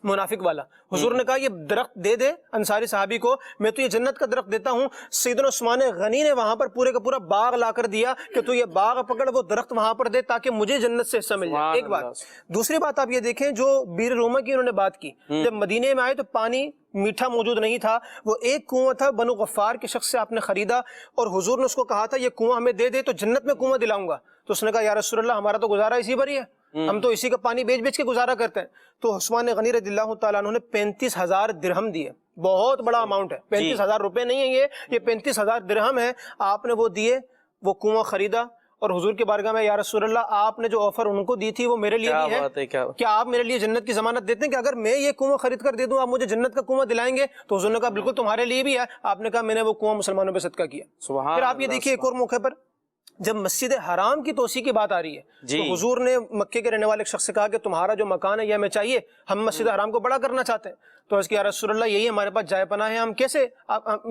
منافق والا، حضور نے کہا یہ درخت دے دے انصاری صحابی کو، میں تو یہ جنت کا درخت دیتا ہوں. سیدنا عثمان غنی نے وہاں پر پورے کا پورا باغ لا کر دیا کہ تو یہ باغ پکڑ، وہ درخت وہاں پر دے تاکہ مجھے جنت سے حصہ مل جائے. ایک بات. دوسری بات آپ یہ دیکھیں جو بیر روما کی انہوں نے بات کی، جب مدینے میں آئے تو پانی میٹھا موجود نہیں تھا، وہ ایک کنواں تھا بنو غفار کے شخص سے آپ نے خریدا، اور حضور نے اس کو کہا تھا یہ کنواں ہمیں دے دے تو جنت میں کنواں دلاؤں گا. تو اس نے کہا یا رسول اللہ ہمارا تو گزارا اسی پر ہی ہے، ہم تو اسی کا پانی بیچ بیچ کے گزارا کرتے ہیں. تو عثمان غنی رضی اللہ تعالیٰ عنہ نے 35,000 درہم دیے. بہت بڑا اماؤنٹ ہے، 35,000 روپے نہیں ہے یہ 35,000 درہم ہے. آپ نے وہ دیے وہ کنواں خریدا اور حضور کے بارگاہ میں یا رسول اللہ آپ نے جو آفر ان کو دی تھی وہ میرے لیے بھی ہے، کیا آپ میرے لیے جنت کی ضمانت دیتے ہیں کہ اگر میں یہ کنواں خرید کر دے دوں آپ مجھے جنت کا کنواں دلائیں گے؟ تو حضور نے کہا بالکل تمہارے لیے بھی ہے۔ آپ نے کہا میں نے وہ کنواں مسلمانوں پہ صدقہ کیا۔ پھر آپ یہ دیکھیے ایک اور موقع پر جب مسجد حرام کی توسیع کی بات آ رہی ہے تو حضور نے مکے کے رہنے والے ایک شخص سے کہا کہ تمہارا جو مکان ہے یہ ہمیں چاہیے، ہم مسجد حرام کو بڑا کرنا چاہتے ہیں۔ تو اس کی یا رسول اللہ یہی ہمارے پاس جائے پناہ ہے، ہم کیسے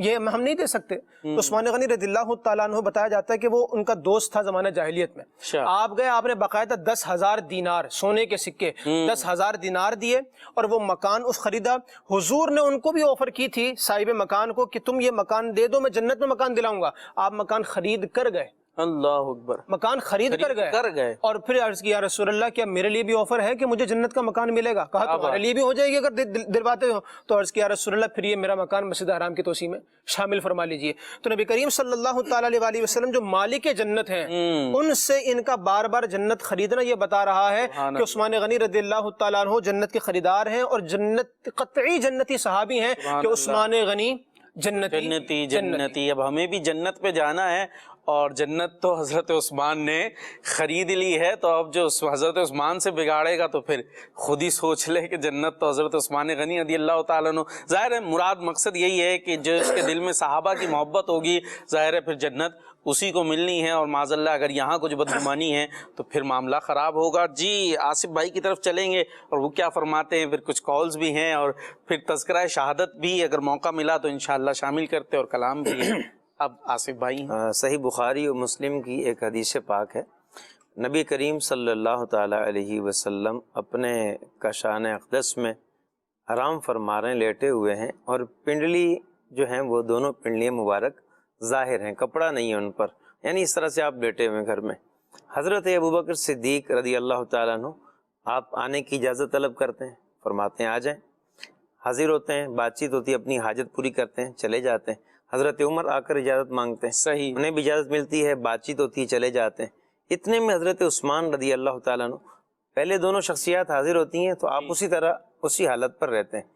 یہ ہم نہیں دے سکتے۔ تو عثمان غنی رضی اللہ تعالیٰ عنہ بتایا جاتا ہے کہ وہ ان کا دوست تھا زمانہ جاہلیت میں۔ آپ گئے، آپ نے باقاعدہ 10,000 دینار سونے کے سکے 10,000 دینار دیے اور وہ مکان اس خریدا۔ حضور نے ان کو بھی آفر کی تھی صاحب مکان کو کہ تم یہ مکان دے دو میں جنت میں مکان دلاؤں گا۔ آپ مکان خرید کر گئے، اللہ اکبر، مکان خرید کر گئے اور پھر عرض کیا رسول اللہ کیا میرے لیے بھی آفر ہے کہ مجھے جنت کا مکان ملے گا؟ کہا تمہارے لیے بھی ہو جائے گی اگر دلواتے ہو۔ تو عرض کیا رسول اللہ پھر یہ میرا مکان مسجد حرام کی توسیع میں شامل فرما لیجئے۔ تو نبی کریم صلی اللہ تعالیٰ علیہ وسلم جو مالک جنت ہیں ان سے ان کا بار بار جنت خریدنا یہ بتا رہا ہے کہ عثمان غنی رضی اللہ تعالیٰ عنہ جنت کے خریدار ہیں اور جنت قطعی جنتی صحابی ہیں کہ عثمان غنی جنتی۔ اب ہمیں بھی جنت پہ جانا ہے اور جنت تو حضرت عثمان نے خرید لی ہے، تو اب جو حضرت عثمان سے بگاڑے گا تو پھر خود ہی سوچ لے کہ جنت تو حضرت عثمان غنی رضی اللہ تعالیٰ عنہ۔ ظاہر ہے مراد مقصد یہی ہے کہ جو اس کے دل میں صحابہ کی محبت ہوگی ظاہر ہے پھر جنت اسی کو ملنی ہے، اور معاذ اللہ اگر یہاں کچھ بدگمانی ہے تو پھر معاملہ خراب ہوگا۔ جی آصف بھائی کی طرف چلیں گے اور وہ کیا فرماتے ہیں، پھر کچھ کالز بھی ہیں اور پھر تذکرہ شہادت بھی اگر موقع ملا تو انشاءاللہ شامل کرتے اور کلام بھی ہے۔ اب آصف بھائی، صحیح بخاری و مسلم کی ایک حدیث پاک ہے، نبی کریم صلی اللہ تعالیٰ علیہ وسلم اپنے کشان اقدس میں آرام فرما رہے ہیں، لیٹے ہوئے ہیں اور پنڈلی جو ہیں وہ دونوں پنڈلیاں مبارک ظاہر ہیں، کپڑا نہیں ہے ان پر، یعنی اس طرح سے آپ لیٹے ہوئے ہیں گھر میں۔ حضرت ابوبکر صدیق رضی اللہ تعالیٰ عنہ آپ آنے کی اجازت طلب کرتے ہیں، فرماتے ہیں آ جائیں، حاضر ہوتے ہیں، بات چیت ہوتی ہے، اپنی حاجت پوری کرتے ہیں، چلے جاتے ہیں۔ حضرت عمر آ کر اجازت مانگتے ہیں، صحیح، انہیں بھی اجازت ملتی ہے، بات چیت ہوتی ہے، چلے جاتے ہیں۔ اتنے میں حضرت عثمان رضی اللہ تعالیٰ عنہ، پہلے دونوں شخصیات حاضر ہوتی ہیں تو آپ اسی طرح اسی حالت پر رہتے ہیں۔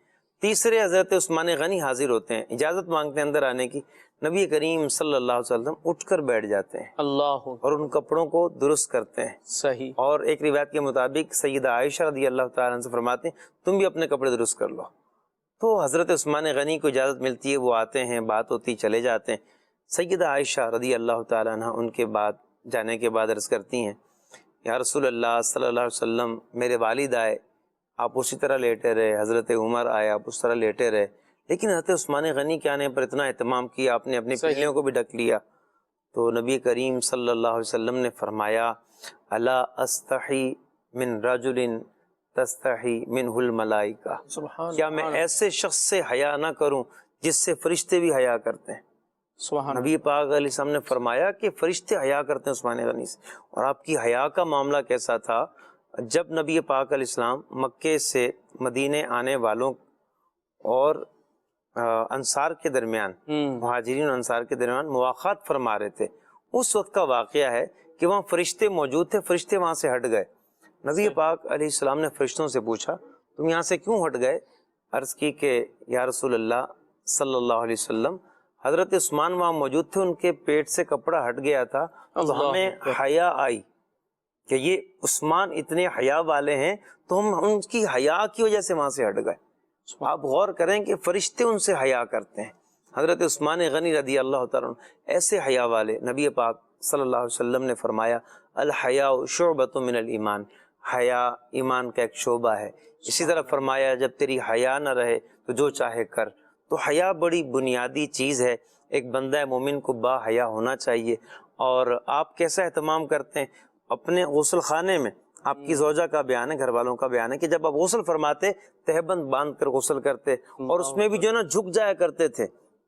تیسرے حضرت عثمان غنی حاضر ہوتے ہیں، اجازت مانگتے ہیں اندر آنے کی، نبی کریم صلی اللہ علیہ وسلم اٹھ کر بیٹھ جاتے ہیں اللہ اور ان کپڑوں کو درست کرتے ہیں۔ صحیح، اور ایک روایت کے مطابق سیدہ عائشہ رضی اللہ تعالیٰ عنہ سے فرماتے ہیں تم بھی اپنے کپڑے درست کر لو۔ تو حضرت عثمان غنی کو اجازت ملتی ہے، وہ آتے ہیں، بات ہوتی، چلے جاتے ہیں۔ سیدہ عائشہ رضی اللہ تعالیٰ عنہ ان کے بعد جانے کے بعد عرض کرتی ہیں یا رسول اللہ صلی اللہ علیہ وسلم میرے والد آئے آپ اسی طرح لیٹے رہے، حضرت عمر آئے آپ اس طرح لیٹے رہے، لیکن حضرت عثمان غنی کے آنے پر اتنا اہتمام کیا، آپ نے اپنی پنڈلیوں کو بھی ڈھک لیا۔ تو نبی کریم صلی اللہ علیہ وسلم نے فرمایا الا استحی من رجل تستحی منہ الملائکہ، کیا میں ایسے شخص سے حیا نہ کروں جس سے فرشتے بھی حیا کرتے ہیں؟ نبی پاک علیہ السلام نے فرمایا کہ فرشتے حیا کرتے ہیں عثمان غنی سے۔ اور آپ کی حیا کا معاملہ کیسا تھا، جب نبی پاک علیہ السلام مکے سے مدینے آنے والوں اور انصار کے درمیان، مہاجرین اور انصار کے درمیان مواخات فرما رہے تھے، اس وقت کا واقعہ ہے کہ وہاں فرشتے موجود تھے، فرشتے وہاں سے ہٹ گئے۔ نبی پاک علیہ السلام نے فرشتوں سے پوچھا تم یہاں سے کیوں ہٹ گئے؟ عرض کی کہ یا رسول اللہ صلی اللہ علیہ وسلم حضرت عثمان وہاں موجود تھے، ان کے پیٹ سے کپڑا ہٹ گیا تھا تو ہمیں حیا آئی کہ یہ عثمان اتنے حیا والے ہیں، تو ہم ان کی حیا کی وجہ سے وہاں سے ہٹ گئے۔ آپ غور کریں کہ فرشتے ان سے حیا کرتے ہیں۔ حضرت عثمان غنی رضی اللہ تعالیٰ عنہ ایسے حیا والے، نبی پاک صلی اللہ علیہ وسلم نے فرمایا الحیاء شعبۃ من الایمان، حیا ایمان کا ایک شعبہ ہے۔ اسی طرح فرمایا جب تیری حیا نہ رہے تو جو چاہے کر۔ تو حیا بڑی بنیادی چیز ہے، ایک بندہ مومن کو با حیا ہونا چاہیے۔ اور آپ کیسا اہتمام کرتے ہیں اپنے غسل خانے میں؟ آپ کی زوجہ کا بیان ہے، گھر والوں کا بیان ہے کہ جب آپ غسل فرماتے تہبند باندھ کر غسل کرتے، اور اس میں بھی جو ہے نا جھک جایا کرتے تھے،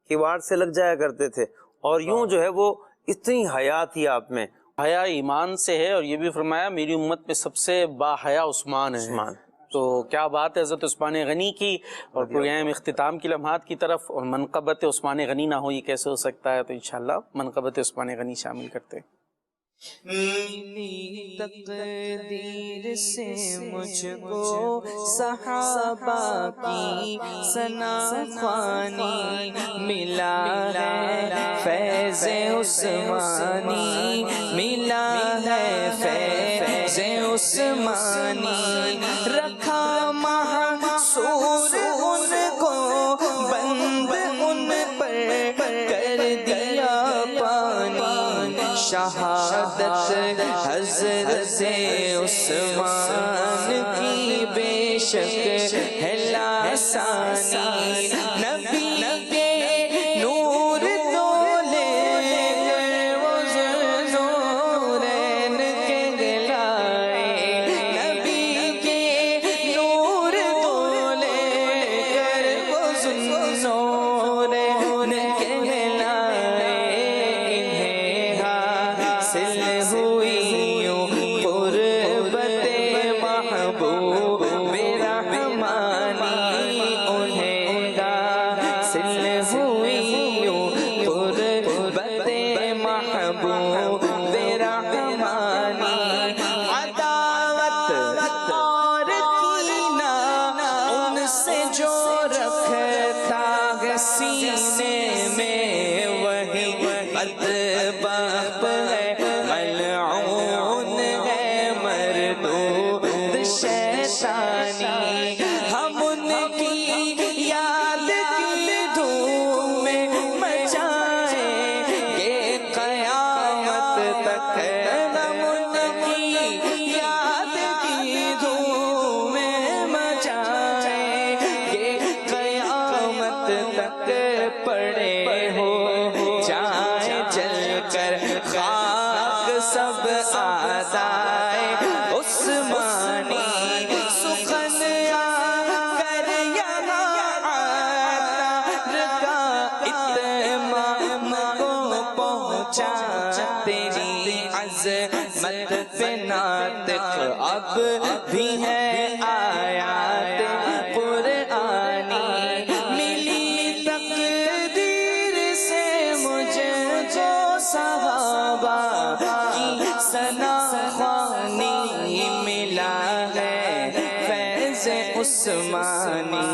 کیوار سے لگ جایا کرتے تھے، اور یوں جو ہے وہ اتنی حیا تھی آپ میں۔ حیا ایمان سے ہے، اور یہ بھی فرمایا میری امت میں سب سے با حیا عثمان ہے۔ تو کیا بات ہے حضرت عثمان غنی کی۔ اور پروگرام اختتام کی لمحات کی طرف، اور منقبت عثمان غنی نہ ہو یہ کیسے ہو سکتا ہے، تو انشاءاللہ منقبت عثمان غنی شامل کرتے ہیں۔ ملی تقدیر سے مجھ کو صحابہ کی ثنا خوانی، ملا ہے فیض فیض عثمانی ملا ہے فیض عثمانی رکھا محصور ان کو بند ان پر کر دیا پانی شہادت حضرت عثمان کی بے شک ہے لاسانی نبی کے نور تولے وہ نورین کے لائے نبی کے نور تولے کر وہ نورین کے لائے انہیں حاصل ہوئی قربت محبوب رحمانی انہیں حاصل ہوئی قربت محبوب رحمانی عداوت اور کینہ ان سے جو رکھتا ہے سینے میں وہی بدبخت ہے ملعون ہے مردود شیطانی ہم ان کی یاد کی دھوم مچائیں گے قیامت تک ہم ان کی یاد کی دھوم مچائیں گے قیامت تک پڑے ہو جائیں جل کر خاک سب آدائے عثمانی سخن آ کر یہاں عطار کا اتمام کو پہنچا تیری عظمت پہ ناطق اب بھی ہے آیات قرآنی ملی تقدیر سے مجھے جو صحابہ کی ثنا خوانی ملا ہے فیض عثمانی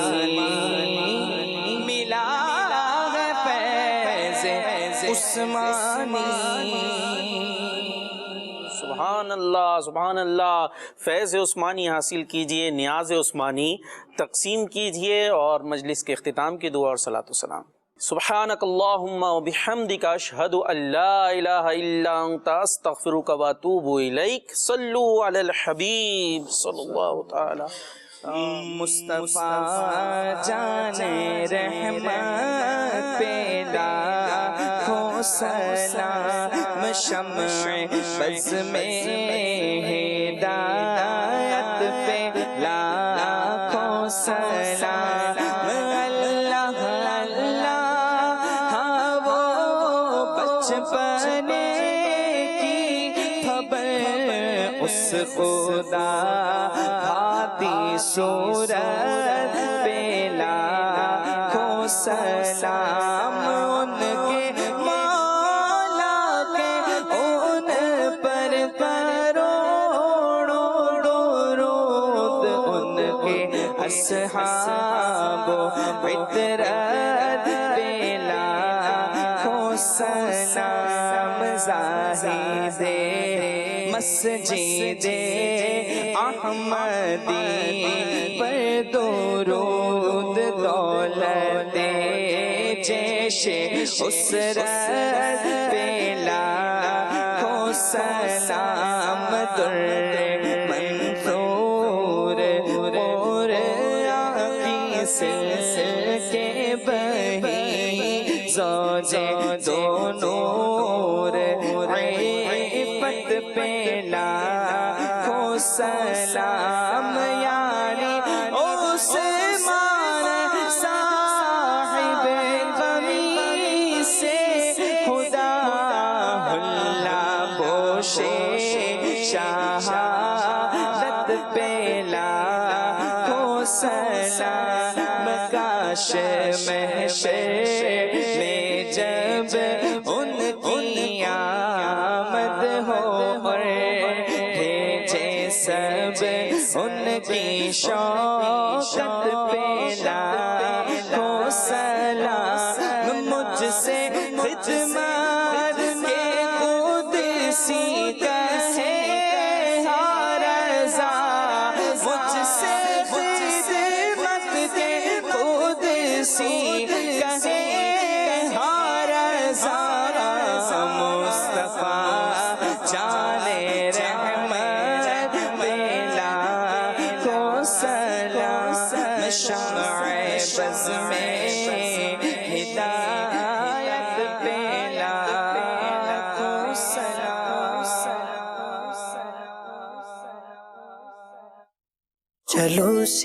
ملا ہے فیض عثمانی سبحان اللہ فیض عثمانی حاصل کیجئے نیاز عثمانی تقسیم کیجئے اور مجلس کے اختتام کی دعا اور صلاۃ و سلام سبحانک اللہم و بحمدک اشہد ان لا الہ الا انت استغفرک و اتوب الیک صلو علی الحبیب صلی اللہ تعالی مصطفیٰ جان رحمت پہ لاکھوں سلام شمع بز میں ہدایت پہ لاکھوں سلام اللہ اللہ ہاں وہ بچپنے کی خبر اس خدا صورت پہ لاکھوں سلام ان کے مولا کے ان پر کروڑوں درود ان کے اصحاب و عطرت پہ لاکھوں سلام زاہد مسجد احمدی پر درود دولت جیش اسرت پہ لاکھوں سلام در منصور اور آقی سلسل کے بہی زوج دو نور عفت پہ لاکھوں سلام یاری عثمان صاحب قمیص سے خدا اللہ پوشے شہادت پہ لاکھوں سلام کاش محشر میں جب ان کی آمد ہو اور بھیجے سب ان کی شوقت پہ لاکھوں سلام مجھ سے خدمت سی کہے ہر زارا مصطفیٰ جانے رحمت بلا کو سلام شمع بز میں ہدایت بلا کو سلام چلو